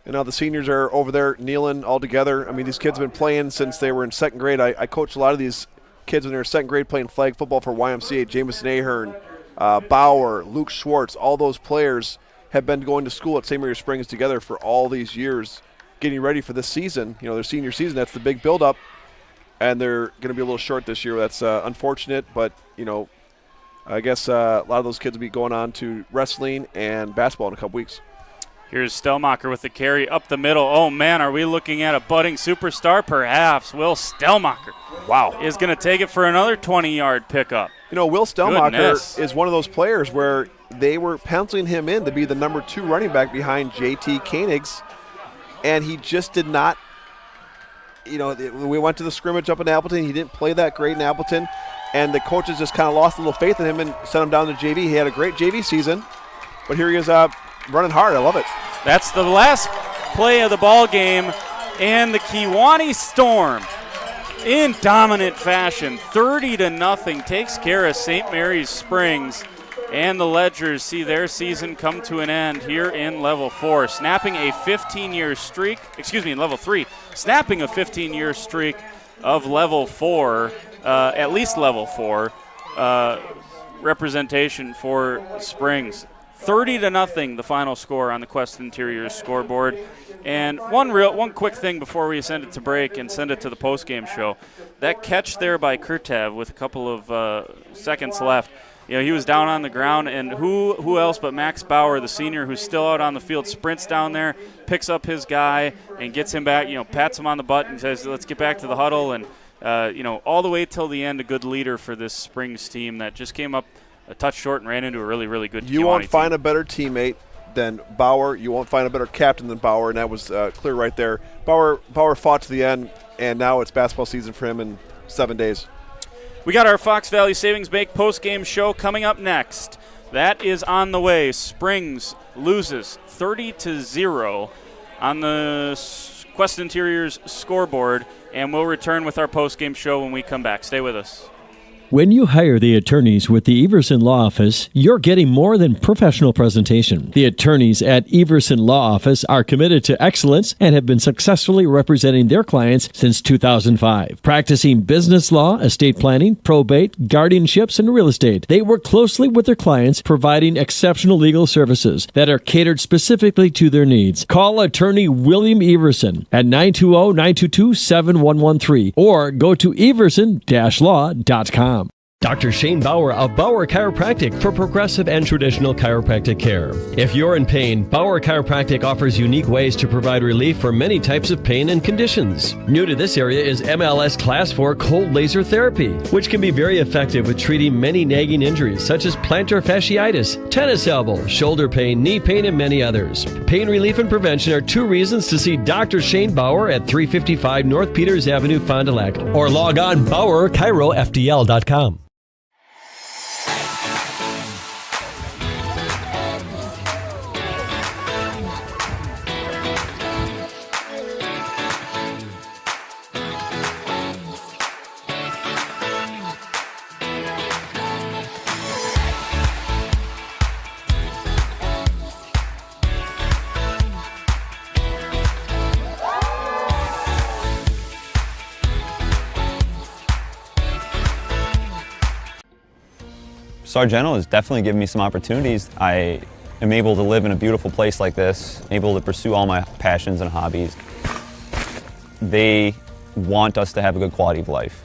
And now the seniors are over there kneeling all together. I mean, these kids have been playing since they were in second grade. I coached a lot of these kids when they were in second grade playing flag football for YMCA. Jameson Ahern, Bauer, Luke Schwartz, all those players have been going to school at St. Mary Springs together for all these years, getting ready for this season. You know, their senior season, that's the big build-up, and they're going to be a little short this year. That's unfortunate, but, you know, I guess a lot of those kids will be going on to wrestling and basketball in a couple weeks. Here's Stellmacher with the carry up the middle. Oh, man, are we looking at a budding superstar? Perhaps. Will Stellmacher is going to take it for another 20-yard pickup. You know, Will Stellmacher is one of those players where they were penciling him in to be the number 2 running back behind J.T. Koenigs, and he just did not, you know, we went to the scrimmage up in Appleton. He didn't play that great in Appleton, and the coaches just kind of lost a little faith in him and sent him down to JV. He had a great JV season, but here he is running hard. I love it. That's the last play of the ball game, and the Kewaunee Storm, in dominant fashion, 30-0, takes care of St. Mary's Springs, and the Ledgers see their season come to an end here in Level 4, snapping a 15-year streak. In Level 3, snapping a 15-year streak of Level 4, at least Level 4 representation for Springs. 30-0, the final score on the Quest Interiors scoreboard. And one quick thing before we send it to break and send it to the postgame show. That catch there by Kurtev with a couple of seconds left. You know, he was down on the ground, and who else but Max Bauer, the senior, who's still out on the field, sprints down there, picks up his guy, and gets him back, you know, pats him on the butt and says, let's get back to the huddle. And, you know, all the way till the end, a good leader for this Springs team that just came up a touch short and ran into a really, really good You Kewaunee won't find team. a better teammate than Bauer. You won't find a better captain than Bauer, and that was clear right there. Bauer fought to the end, and now it's basketball season for him in 7 days. We got our Fox Valley Savings Bank post-game show coming up next. That is on the way. Springs loses 30-0 on the Quest Interiors scoreboard, and we'll return with our post-game show when we come back. Stay with us. When you hire the attorneys with the Everson Law Office, you're getting more than professional presentation. The attorneys at Everson Law Office are committed to excellence and have been successfully representing their clients since 2005. Practicing business law, estate planning, probate, guardianships, and real estate, they work closely with their clients, providing exceptional legal services that are catered specifically to their needs. Call attorney William Everson at 920-922-7113 or go to everson-law.com. Dr. Shane Bauer of Bauer Chiropractic for progressive and traditional chiropractic care. If you're in pain, Bauer Chiropractic offers unique ways to provide relief for many types of pain and conditions. New to this area is MLS Class 4 cold laser therapy, which can be very effective with treating many nagging injuries such as plantar fasciitis, tennis elbow, shoulder pain, knee pain, and many others. Pain relief and prevention are 2 reasons to see Dr. Shane Bauer at 355 North Peters Avenue, Fond du Lac, or log on BauerChiroFDL.com. Sargento has definitely given me some opportunities. I am able to live in a beautiful place like this, able to pursue all my passions and hobbies. They want us to have a good quality of life.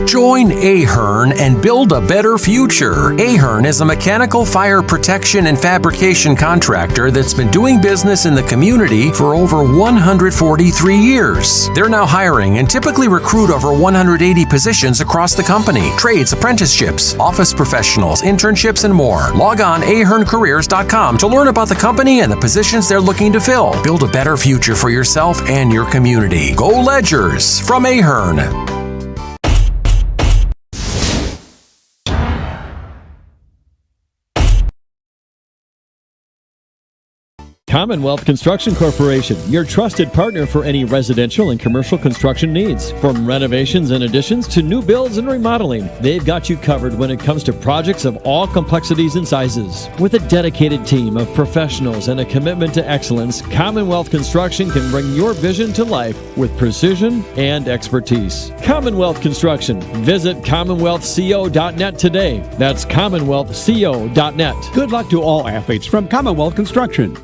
Join Ahern and build a better future. Ahern is a mechanical fire protection and fabrication contractor that's been doing business in the community for over 143 years. They're now hiring and typically recruit over 180 positions across the company. Trades, apprenticeships, office professionals, internships, and more. Log on aherncareers.com to learn about the company and the positions they're looking to fill. Build a better future for yourself and your community. Go Ledgers from Ahern. Commonwealth Construction Corporation, your trusted partner for any residential and commercial construction needs. From renovations and additions to new builds and remodeling, they've got you covered when it comes to projects of all complexities and sizes. With a dedicated team of professionals and a commitment to excellence, Commonwealth Construction can bring your vision to life with precision and expertise. Commonwealth Construction. Visit CommonwealthCO.net today. That's CommonwealthCO.net. Good luck to all athletes from Commonwealth Construction.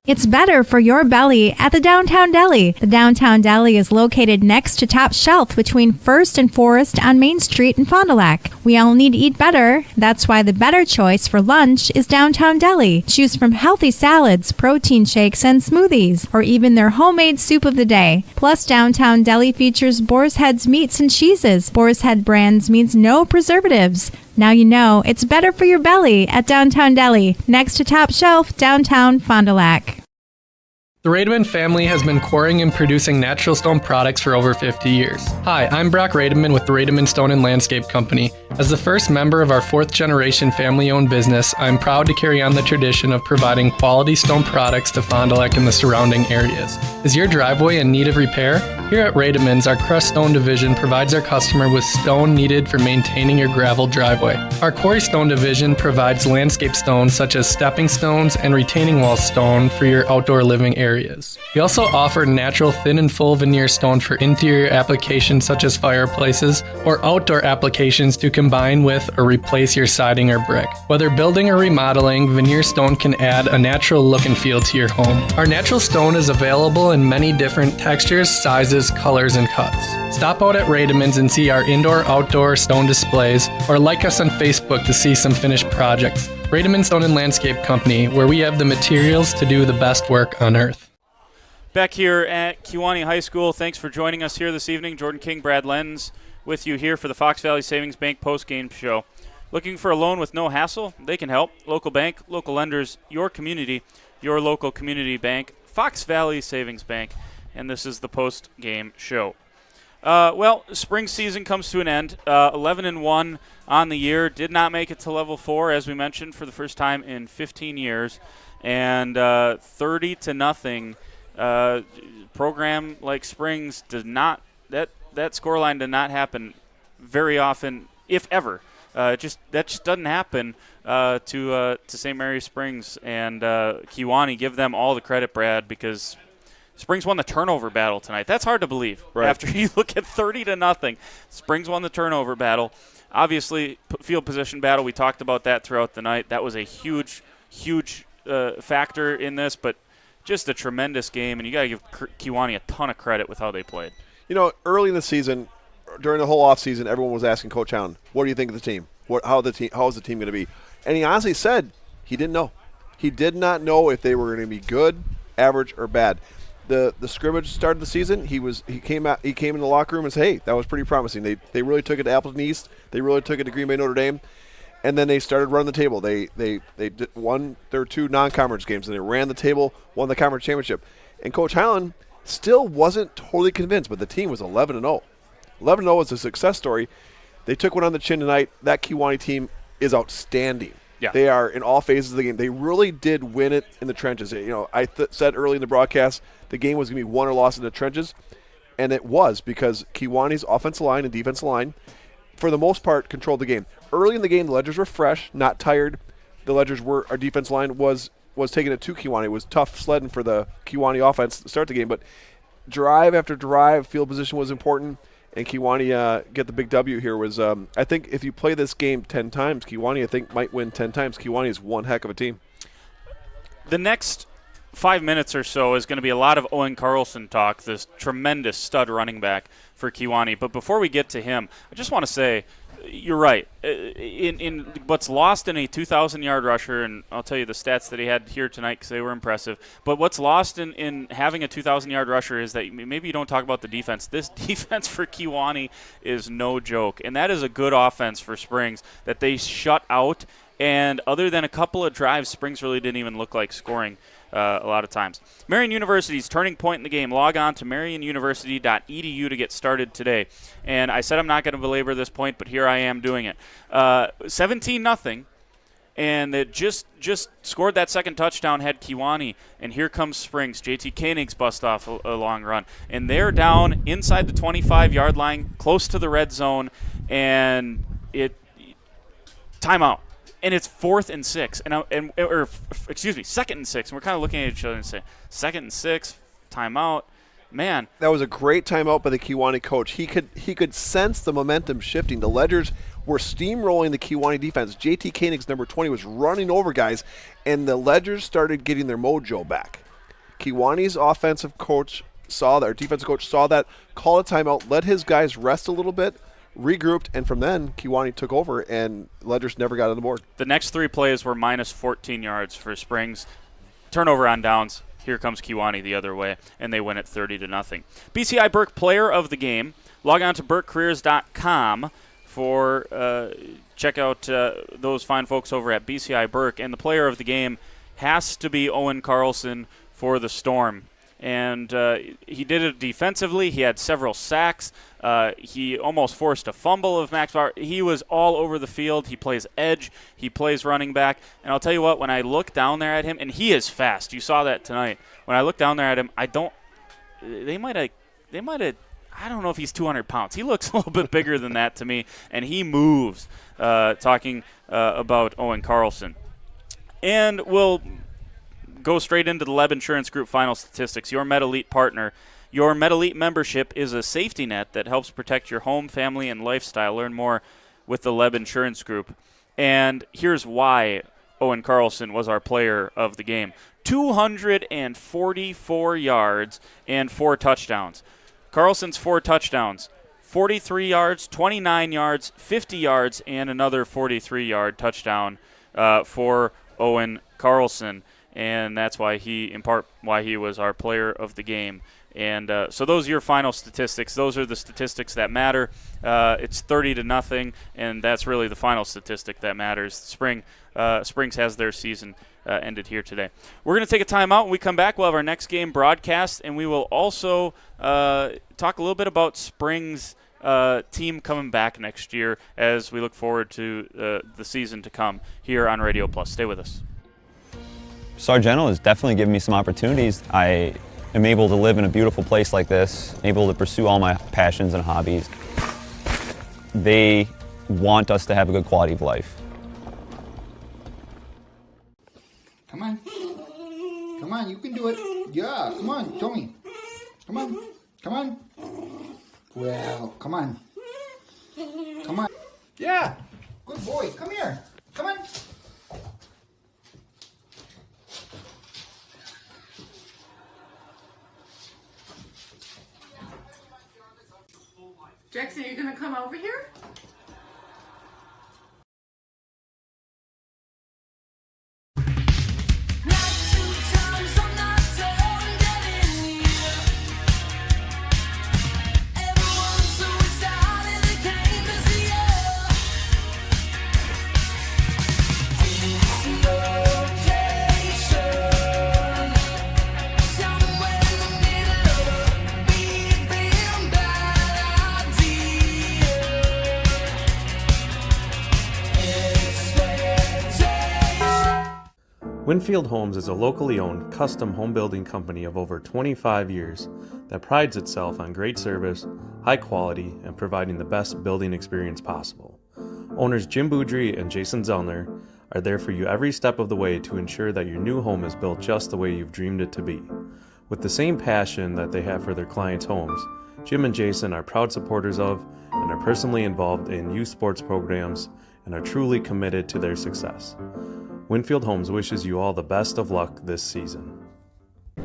It's better for your belly at the Downtown Deli. The Downtown Deli is located next to Top Shelf between 1st and Forest on Main Street in Fond du Lac. We all need to eat better. That's why the better choice for lunch is Downtown Deli. Choose from healthy salads, protein shakes, and smoothies, or even their homemade soup of the day. Plus, Downtown Deli features Boar's Head's meats and cheeses. Boar's Head brands means no preservatives. Now you know it's better for your belly at Downtown Deli, next to Top Shelf, downtown Fond du Lac. The Rademan family has been quarrying and producing natural stone products for over 50 years. Hi, I'm Brock Rademan with the Rademan Stone and Landscape Company. As the first member of our 4th generation family-owned business, I'm proud to carry on the tradition of providing quality stone products to Fond du Lac and the surrounding areas. Is your driveway in need of repair? Here at Rademan's, our crushed stone division provides our customer with stone needed for maintaining your gravel driveway. Our quarry stone division provides landscape stones such as stepping stones and retaining wall stone for your outdoor living areas. We also offer natural thin and full veneer stone for interior applications such as fireplaces or outdoor applications to combine with or replace your siding or brick. Whether building or remodeling, veneer stone can add a natural look and feel to your home. Our natural stone is available in many different textures, sizes, colors, and cuts. Stop out at Rademan's and see our indoor-outdoor stone displays, or like us on Facebook to see some finished projects. Rademan Stone and Landscape Company, where we have the materials to do the best work on earth. Back here at Kewaunee High School, thanks for joining us here this evening. Jordan King, Brad Lenz with you here for the Fox Valley Savings Bank postgame show. Looking for a loan with no hassle? They can help. Local bank, local lenders, your community, your local community bank, Fox Valley Savings Bank. And this is the post-game show. Well, spring season comes to an end. 11-1 on the year. Did not make it to level 4, as we mentioned, for the first time in 15 years. And 30-0. Program like Springs does not. That scoreline did not happen very often, if ever. That just doesn't happen to St. Mary Springs and Kewaunee. Give them all the credit, Brad, because Springs won the turnover battle tonight. That's hard to believe. Right. After you look at 30-0, Springs won the turnover battle. Obviously, field position battle, we talked about that throughout the night. That was a huge factor in this, but just a tremendous game, and you got to give Kewaunee a ton of credit with how they played. You know, early in the season, during the whole offseason, everyone was asking Coach Allen, what do you think of the team? How is the team going to be? And he honestly said he didn't know. He did not know if they were going to be good, average, or bad. The scrimmage started the season. He came in the locker room and said, "Hey, that was pretty promising." They really took it to Appleton East. They really took it to Green Bay Notre Dame, and then they started running the table. They won their 2 non-conference games, and they ran the table, won the conference championship. And Coach Allen still wasn't totally convinced, but the team was 11-0. 11-0 was a success story. They took one on the chin tonight. That Kewaunee team is outstanding. Yeah. They are in all phases of the game. They really did win it in the trenches. You know, I said early in the broadcast the game was going to be won or lost in the trenches, and it was because Kewaunee's offensive line and defensive line, for the most part, controlled the game. Early in the game, the Ledgers were fresh, not tired. Our defensive line was taking it to Kewaunee. It was tough sledding for the Kewaunee offense to start the game, but drive after drive, field position was important. And Kewaunee get the big W here was, I think if you play this game 10 times, Kewaunee, I think, might win 10 times. Kewaunee is one heck of a team. The next 5 minutes or so is going to be a lot of Owen Carlson talk, this tremendous stud running back for Kewaunee. But before we get to him, I just want to say, you're right. In what's lost in a 2,000-yard rusher, and I'll tell you the stats that he had here tonight because they were impressive, but what's lost in having a 2,000-yard rusher is that maybe you don't talk about the defense. This defense for Kewaunee is no joke, and that is a good offense for Springs that they shut out. And other than a couple of drives, Springs really didn't even look like scoring a lot of times. Marian University's turning point in the game. Log on to marianuniversity.edu to get started today. And I said I'm not going to belabor this point, but here I am doing it. 17-0, and it just scored that second touchdown, had Kewaunee. And here comes Springs. JT Koenig's bust off a long run. And they're down inside the 25-yard line, close to the red zone, and timeout. And it's 4th and 6, second and 6. And we're kind of looking at each other and saying, 2nd and 6, timeout. Man, that was a great timeout by the Kewaunee coach. He could sense the momentum shifting. The Ledgers were steamrolling the Kewaunee defense. JT Koenig's number 20 was running over guys, and the Ledgers started getting their mojo back. Kewaunee's offensive coach saw that, or defensive coach saw that, called a timeout, let his guys rest a little bit, regrouped, and from then Kewaunee took over, and Ledgers never got on the board. The next 3 plays were minus 14 yards for Springs. Turnover on downs. Here comes Kewaunee the other way, and they win it 30-0. BCI Burke player of the game. Log on to burkecareers.com for check out those fine folks over at BCI Burke, and the player of the game has to be Owen Carlson for the Storm. And he did it defensively. He had several sacks. He almost forced a fumble of Max Bauer. He was all over the field. He plays edge. He plays running back. And I'll tell you what, when I look down there at him, and he is fast. You saw that tonight. When I look down there at him, they might have, I don't know if he's 200 pounds. He looks a little bit bigger than that to me, and he moves, talking about Owen Carlson. And we'll go straight into the Leb Insurance Group final statistics. Your MedElite partner. Your MedElite membership is a safety net that helps protect your home, family, and lifestyle. Learn more with the Leb Insurance Group. And here's why Owen Carlson was our player of the game. 244 yards and 4 touchdowns. Carlson's 4 touchdowns. 43 yards, 29 yards, 50 yards, and another 43-yard touchdown for Owen Carlson. And that's why he was our player of the game. And so those are your final statistics. Those are the statistics that matter. It's 30-0, and that's really the final statistic that matters. Springs has their season ended here today. We're going to take a timeout. When we come back, we'll have our next game broadcast, and we will also talk a little bit about Springs' team coming back next year as we look forward to the season to come here on Radio Plus. Stay with us. Sargento has definitely given me some opportunities. I am able to live in a beautiful place like this, able to pursue all my passions and hobbies. They want us to have a good quality of life. Come on. Come on, you can do it. Yeah, come on, show me. Come on. Come on. Well, come on. Come on. Yeah. Good boy. Come here. Come on. Jackson, are you going to come over here? Winfield Homes is a locally owned, custom home building company of over 25 years that prides itself on great service, high quality, and providing the best building experience possible. Owners Jim Boudry and Jason Zellner are there for you every step of the way to ensure that your new home is built just the way you've dreamed it to be. With the same passion that they have for their clients' homes, Jim and Jason are proud supporters of and are personally involved in youth sports programs and are truly committed to their success. Winfield Homes wishes you all the best of luck this season.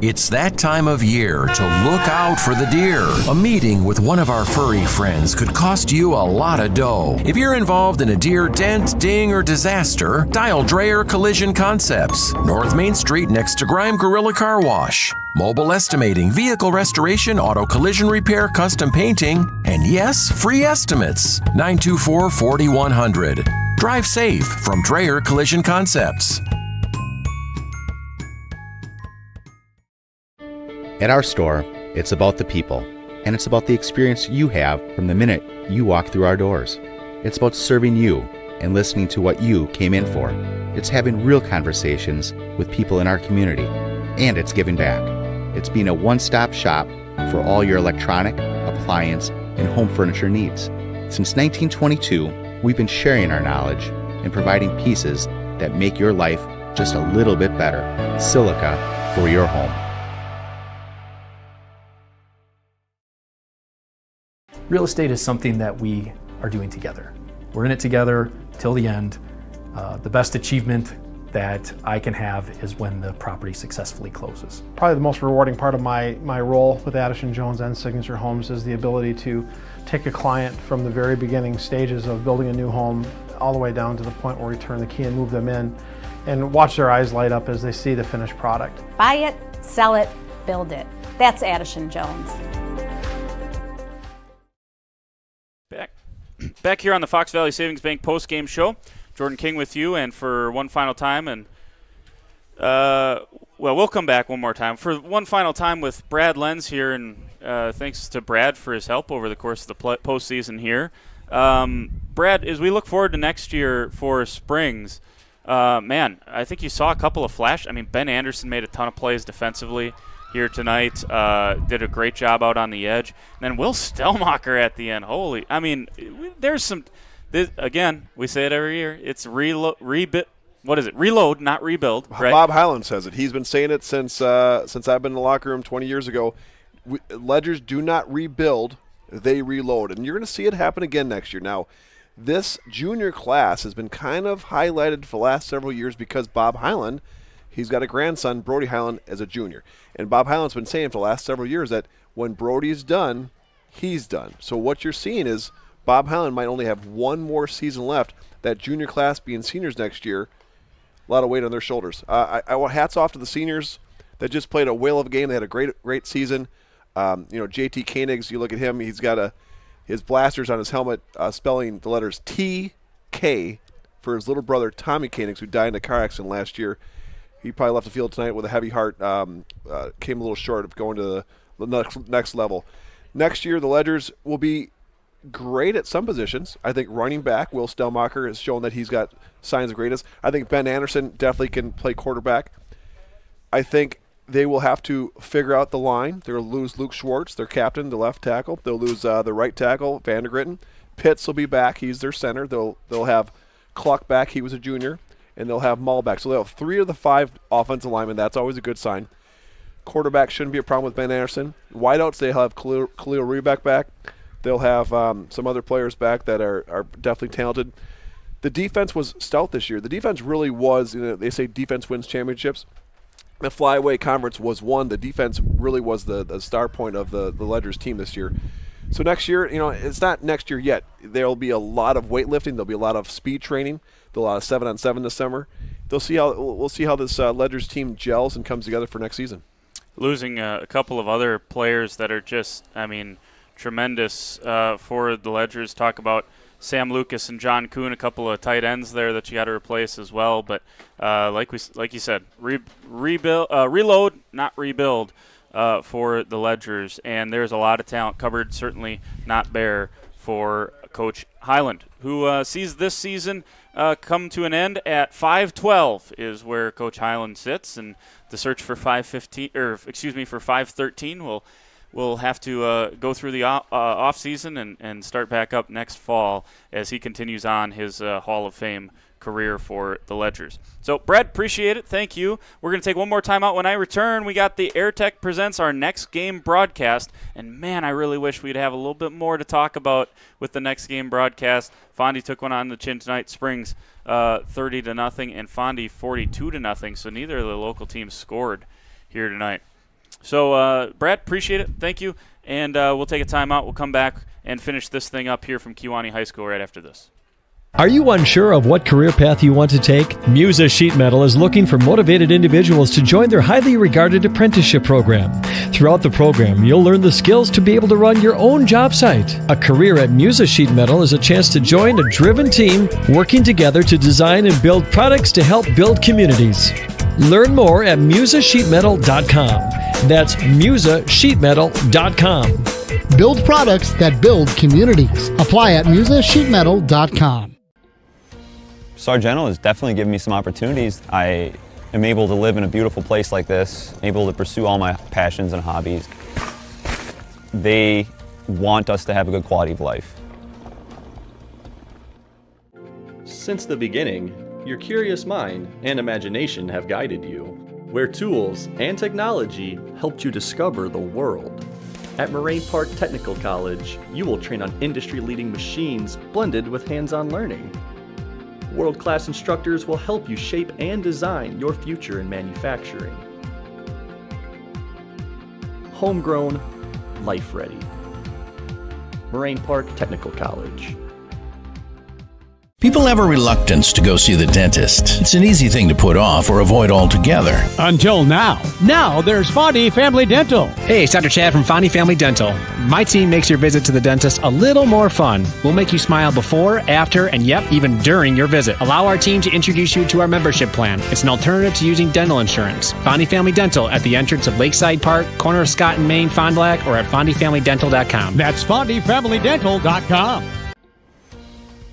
It's that time of year to look out for the deer. A meeting with one of our furry friends could cost you a lot of dough. If you're involved in a deer dent, ding, or disaster, dial Dreyer Collision Concepts, North Main Street next to Grime Gorilla Car Wash. Mobile estimating, vehicle restoration, auto collision repair, custom painting, and yes, free estimates. 924-4100. Drive safe from Dreyer Collision Concepts. At our store, it's about the people, and it's about the experience you have from the minute you walk through our doors. It's about serving you and listening to what you came in for. It's having real conversations with people in our community, and it's giving back. It's being a one-stop shop for all your electronic, appliance, and home furniture needs. Since 1922, we've been sharing our knowledge and providing pieces that make your life just a little bit better. Silica for your home. Real estate is something that we are doing together. We're in it together till the end. The best achievement that I can have is when the property successfully closes. Probably the most rewarding part of my role with Addison Jones and Signature Homes is the ability to take a client from the very beginning stages of building a new home all the way down to the point where we turn the key and move them in and watch their eyes light up as they see the finished product. Buy it, sell it, build it. That's Addison Jones. Back here on the Fox Valley Savings Bank post-game show. Jordan King with you, and for one final time, and we'll come back one more time. For one final time with Brad Lenz here, and thanks to Brad for his help over the course of the postseason here. Brad, as we look forward to next year for Springs, man, I think you saw a couple of flash. I mean, Ben Anderson made a ton of plays defensively here tonight, did a great job out on the edge. And then Will Stellmacher at the end. Holy, I mean, there's some – again, we say it every year. It's reload, not rebuild. Right? Bob Highland says it. He's been saying it since I've been in the locker room 20 years ago. Ledgers do not rebuild, they reload. And you're going to see it happen again next year. Now, this junior class has been kind of highlighted for the last several years because Bob Highland, he's got a grandson, Brody Highland, as a junior. And Bob Highland's been saying for the last several years that when Brody's done, he's done. So what you're seeing is Bob Highland might only have one more season left. That junior class being seniors next year, a lot of weight on their shoulders. I want hats off to the seniors that just played a whale of a game. They had a great season. JT Koenigs, you look at him, he's got his blasters on his helmet spelling the letters TK for his little brother Tommy Koenigs, who died in a car accident last year. He probably left the field tonight with a heavy heart, came a little short of going to the next level. Next year, the Ledgers will be great at some positions. I think running back, Will Stellmacher has shown that he's got signs of greatness. I think Ben Anderson definitely can play quarterback. I think they will have to figure out the line. They'll lose Luke Schwartz, their captain, the left tackle. They'll lose the right tackle, Vandergritten. Pitts will be back. He's their center. They'll have Cluck back. He was a junior. And they'll have Mull back. So they'll have 3 of the 5 offensive linemen. That's always a good sign. Quarterback shouldn't be a problem with Ben Anderson. Wideouts, they'll have Khalil Rebeck back. They'll have some other players back that are definitely talented. The defense was stout this year. The defense really was, they say defense wins championships. The Flyaway Conference was won. The defense really was the star point of the Ledgers team this year. So next year, it's not next year yet. There'll be a lot of weightlifting. There'll be a lot of speed training. There'll be a lot of 7-on-7 this summer. We'll see how this Ledgers team gels and comes together for next season. Losing a couple of other players that are just, tremendous for the Ledgers. Talk about Sam Lucas and John Kuhn, a couple of tight ends there that you got to replace as well. But like you said, reload, not rebuild. For the Ledgers, and there's a lot of talent covered, certainly not bare for Coach Highland, who sees this season come to an end at 5-12 is where Coach Highland sits, and the search for 513 will have to go through the off season and start back up next fall as he continues on his Hall of Fame career for the Ledgers. So, Brad, appreciate it. Thank you. We're going to take one more time out. When I return, we got the AirTech Presents our next game broadcast. And, man, I really wish we'd have a little bit more to talk about with the next game broadcast. Fondy took one on the chin tonight. Springs 30-0 and Fondy 42-0. So neither of the local teams scored here tonight. So, Brad, appreciate it. Thank you. And we'll take a timeout. We'll come back and finish this thing up here from Kewaunee High School right after this. Are you unsure of what career path you want to take? Musa Sheet Metal is looking for motivated individuals to join their highly regarded apprenticeship program. Throughout the program, you'll learn the skills to be able to run your own job site. A career at Musa Sheet Metal is a chance to join a driven team working together to design and build products to help build communities. Learn more at musasheetmetal.com. That's musasheetmetal.com. Build products that build communities. Apply at musasheetmetal.com. Sargento has definitely given me some opportunities. I am able to live in a beautiful place like this, able to pursue all my passions and hobbies. They want us to have a good quality of life. Since the beginning, your curious mind and imagination have guided you, where tools and technology helped you discover the world. At Moraine Park Technical College, you will train on industry-leading machines blended with hands-on learning. World-class instructors will help you shape and design your future in manufacturing. Homegrown, life-ready. Moraine Park Technical College. People have a reluctance to go see the dentist. It's an easy thing to put off or avoid altogether. Until now. Now there's Fondy Family Dental. Hey, it's Dr. Chad from Fondy Family Dental. My team makes your visit to the dentist a little more fun. We'll make you smile before, after, and yep, even during your visit. Allow our team to introduce you to our membership plan. It's an alternative to using dental insurance. Fondy Family Dental at the entrance of Lakeside Park, corner of Scott and Main, Fond du Lac, or at fondyfamilydental.com. That's fondyfamilydental.com.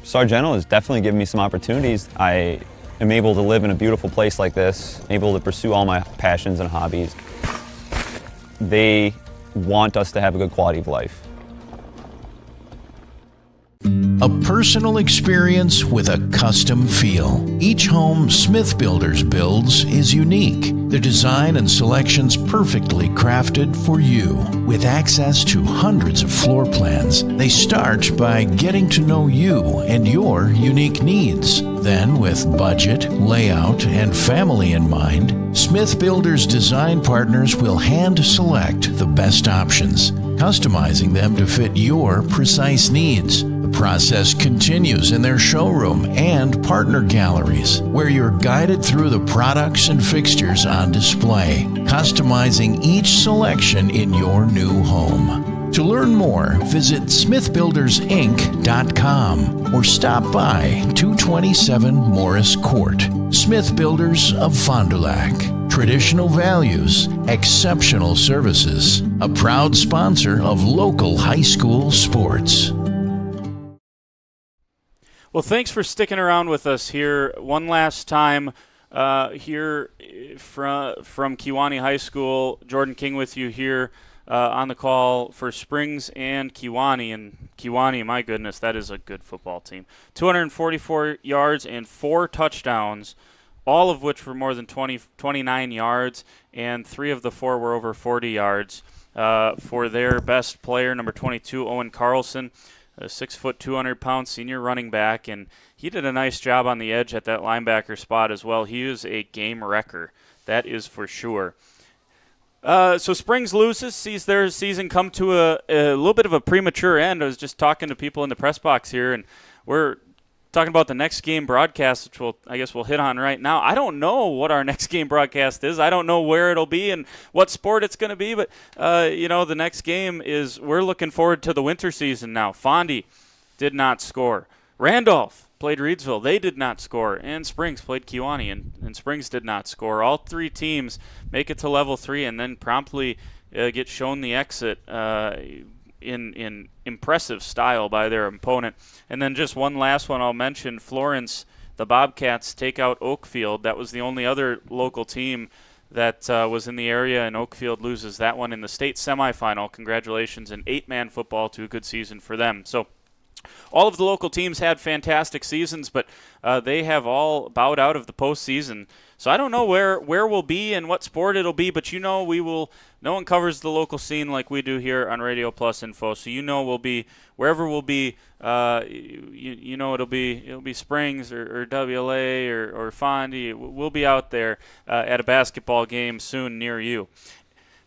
Sargento has definitely given me some opportunities. I am able to live in a beautiful place like this, able to pursue all my passions and hobbies. They want us to have a good quality of life. A personal experience with a custom feel. Each home Smith Builders builds is unique. The design and selections perfectly crafted for you. With access to hundreds of floor plans, they start by getting to know you and your unique needs. Then, with budget, layout, and family in mind, Smith Builders design partners will hand select the best options, customizing them to fit your precise needs. The process continues in their showroom and partner galleries, where you're guided through the products and fixtures on display, customizing each selection in your new home. To learn more, visit smithbuildersinc.com or stop by 227 Morris Court. Smith Builders of Fond du Lac. Traditional values, exceptional services. A proud sponsor of local high school sports. Well, thanks for sticking around with us here one last time here from Kewaunee High School. Jordan King with you here on the call for Springs and Kewaunee. And Kewaunee, my goodness, that is a good football team. 244 yards and 4 touchdowns, all of which were more than 29 yards, and 3 of the 4 were over 40 yards for their best player, number 22, Owen Carlson. A 6', 200-pound senior running back, and he did a nice job on the edge at that linebacker spot as well. He is a game wrecker, that is for sure. So Springs loses, sees their season come to a little bit of a premature end. I was just talking to people in the press box here, and we're talking about the next game broadcast, which I guess we'll hit on right now. I don't know what our next game broadcast is. I don't know where it'll be and what sport it's going to be, but, the next game is we're looking forward to the winter season now. Fondy did not score. Randolph played Reidsville. They did not score. And Springs played Kewaunee, and Springs did not score. All 3 teams make it to level 3 and then promptly get shown the exit in impressive style by their opponent. And then just one last one I'll mention, Florence, the Bobcats take out Oakfield. That was the only other local team that was in the area, and Oakfield loses that one in the state semifinal. Congratulations in 8-man football to a good season for them. So all of the local teams had fantastic seasons, but they have all bowed out of the postseason. So I don't know where we'll be and what sport it'll be, but no one covers the local scene like we do here on Radio Plus Info. So we'll be wherever we'll be. It'll be Springs or WLA or Fondy. We'll be out there at a basketball game soon near you.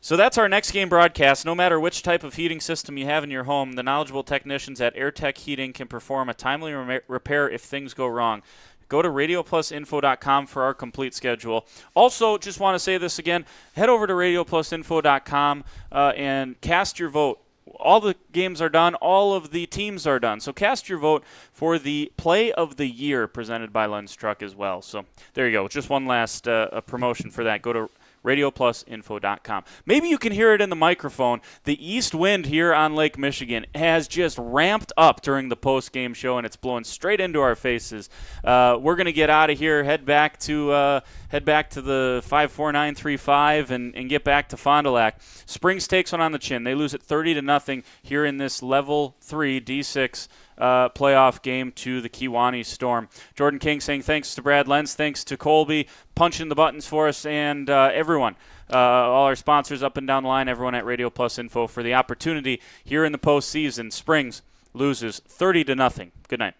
So that's our next game broadcast. No matter which type of heating system you have in your home, the knowledgeable technicians at AirTech Heating can perform a timely repair if things go wrong. Go to radioplusinfo.com for our complete schedule. Also, just want to say this again, head over to radioplusinfo.com and cast your vote. All the games are done. All of the teams are done. So cast your vote for the Play of the Year presented by Lens Truck as well. So there you go. Just one last promotion for that. Go to radioplusinfo.com. Maybe you can hear it in the microphone. The east wind here on Lake Michigan has just ramped up during the post-game show, and it's blowing straight into our faces. We're going to get out of here, head back to the 54935 and get back to Fond du Lac. Springs takes one on the chin. They lose it 30-0 here in this Level 3 D6 playoff game to the Kewaunee Storm. Jordan King saying thanks to Brad Lenz, thanks to Colby punching the buttons for us, and everyone, all our sponsors up and down the line, everyone at Radio Plus Info for the opportunity here in the postseason. Springs loses 30-0. Good night.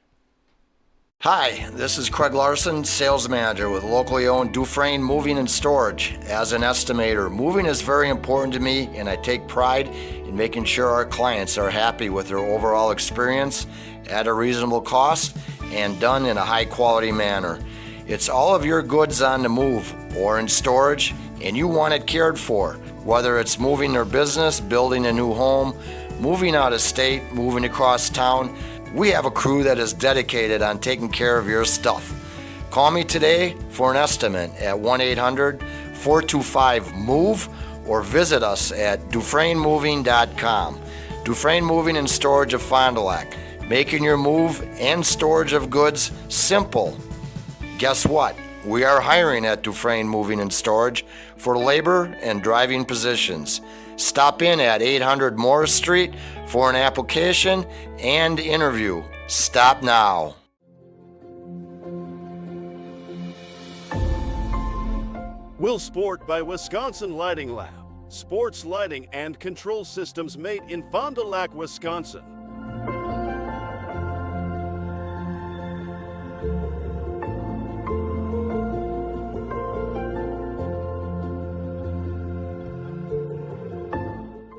Hi, this is Craig Larson, sales manager with locally owned Dufresne Moving and Storage. As an estimator, moving is very important to me, and I take pride in making sure our clients are happy with their overall experience at a reasonable cost and done in a high quality manner. It's all of your goods on the move or in storage, and you want it cared for, whether it's moving their business, building a new home, moving out of state, moving across town. We have a crew that is dedicated on taking care of your stuff. Call me today for an estimate at 1-800-425-MOVE or visit us at DufresneMoving.com. Dufresne Moving and Storage of Fond du Lac, making your move and storage of goods simple. Guess what? We are hiring at Dufresne Moving and Storage for labor and driving positions. Stop in at 800 Morris Street for an application and interview. Stop now. Will Sport by Wisconsin Lighting Lab. Sports lighting and control systems made in Fond du Lac, Wisconsin.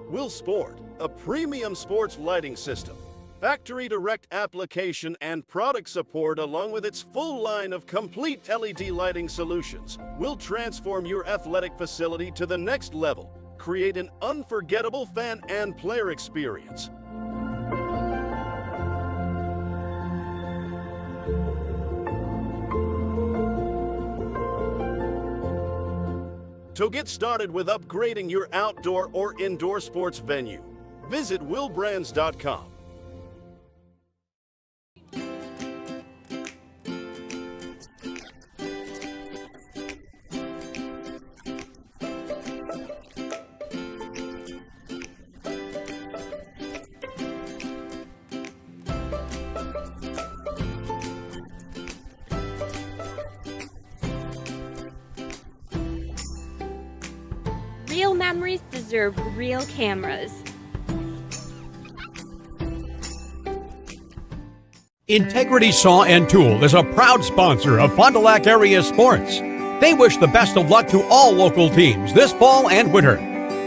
Will Sport, a premium sports lighting system. Factory direct application and product support along with its full line of complete LED lighting solutions will transform your athletic facility to the next level. Create an unforgettable fan and player experience. To get started with upgrading your outdoor or indoor sports venue, visit willbrands.com. Real memories deserve real cameras. Integrity Saw and Tool is a proud sponsor of Fond du Lac area sports. They wish the best of luck to all local teams this fall and winter.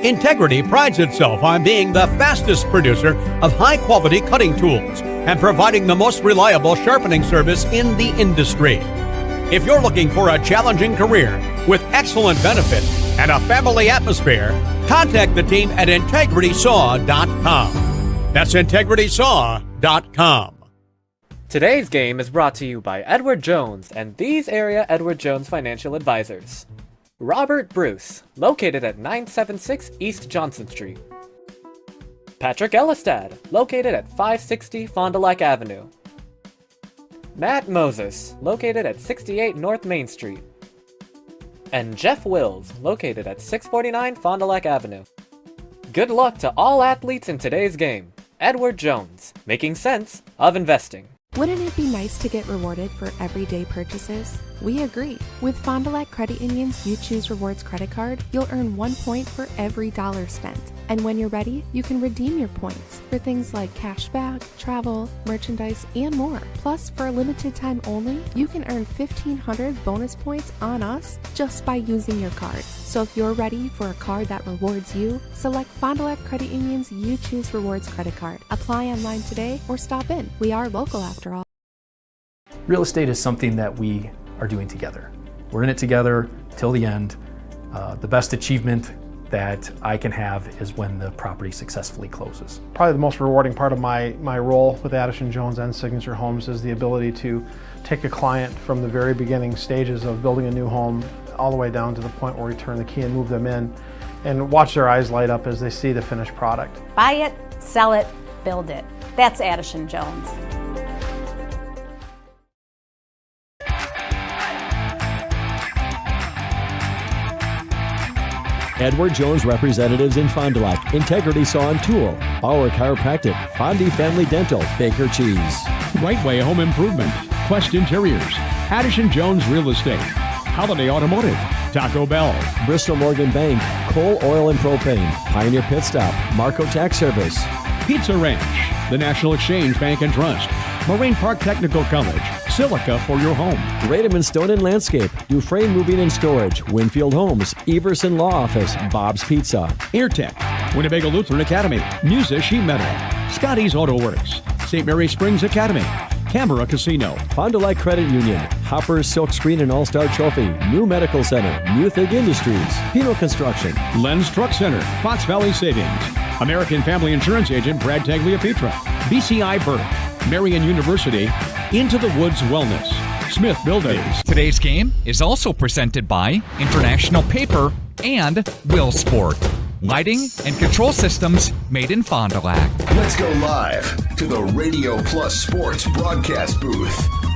Integrity prides itself on being the fastest producer of high-quality cutting tools and providing the most reliable sharpening service in the industry. If you're looking for a challenging career with excellent benefits and a family atmosphere, contact the team at integritysaw.com. That's integritysaw.com. Today's game is brought to you by Edward Jones and these area Edward Jones financial advisors. Robert Bruce, located at 976 East Johnson Street. Patrick Ellistad, located at 560 Fond du Lac Avenue. Matt Moses, located at 68 North Main Street. And Jeff Wills, located at 649 Fond du Lac Avenue. Good luck to all athletes in today's game. Edward Jones, making sense of investing. Wouldn't it be nice to get rewarded for everyday purchases? We agree. With Fond du Lac Credit Union's You Choose Rewards credit card, you'll earn 1 point for every dollar spent. And when you're ready, you can redeem your points for things like cashback, travel, merchandise, and more. Plus, for a limited time only, you can earn 1,500 bonus points on us just by using your card. So if you're ready for a card that rewards you, select Fond du Lac Credit Union's You Choose Rewards credit card. Apply online today or stop in. We are local after all. Real estate is something that we are doing together. We're in it together till the end. The best achievement that I can have is when the property successfully closes. Probably the most rewarding part of my role with Addison Jones and Signature Homes is the ability to take a client from the very beginning stages of building a new home all the way down to the point where we turn the key and move them in and watch their eyes light up as they see the finished product. Buy it, sell it, build it. That's Addison Jones. Edward Jones representatives in Fond du Lac, Integrity Saw and Tool, Bauer Chiropractic, Fondi Family Dental, Baker Cheese. Right Way Home Improvement, Quest Interiors, Addison Jones Real Estate, Holiday Automotive, Taco Bell, Bristol Morgan Bank, Coal, Oil and Propane, Pioneer Pit Stop, Marco Tax Service, Pizza Ranch, the National Exchange Bank and Trust, Moraine Park Technical College, Silica for your home. Rademan Stone and Landscape, Dufresne Moving and Storage, Winfield Homes, Everson Law Office, Bob's Pizza, Airtech, Winnebago Lutheran Academy, Musa Sheet Metal, Scotty's Auto Works, St. Mary Springs Academy, Camera Casino, Fond du Lac Credit Union, Hopper's Silk Screen and All-Star Trophy, New Medical Center, Muthig Industries, Pino Construction, Len's Truck Center, Fox Valley Savings, American Family Insurance Agent Brad Tagliapietra, BCI Burke, Marian University, Into the Woods Wellness, Smith Builders. Today's game is also presented by International Paper and Will Sport. Lighting and control systems made in Fond du Lac. Let's go live to the Radio Plus Sports broadcast booth.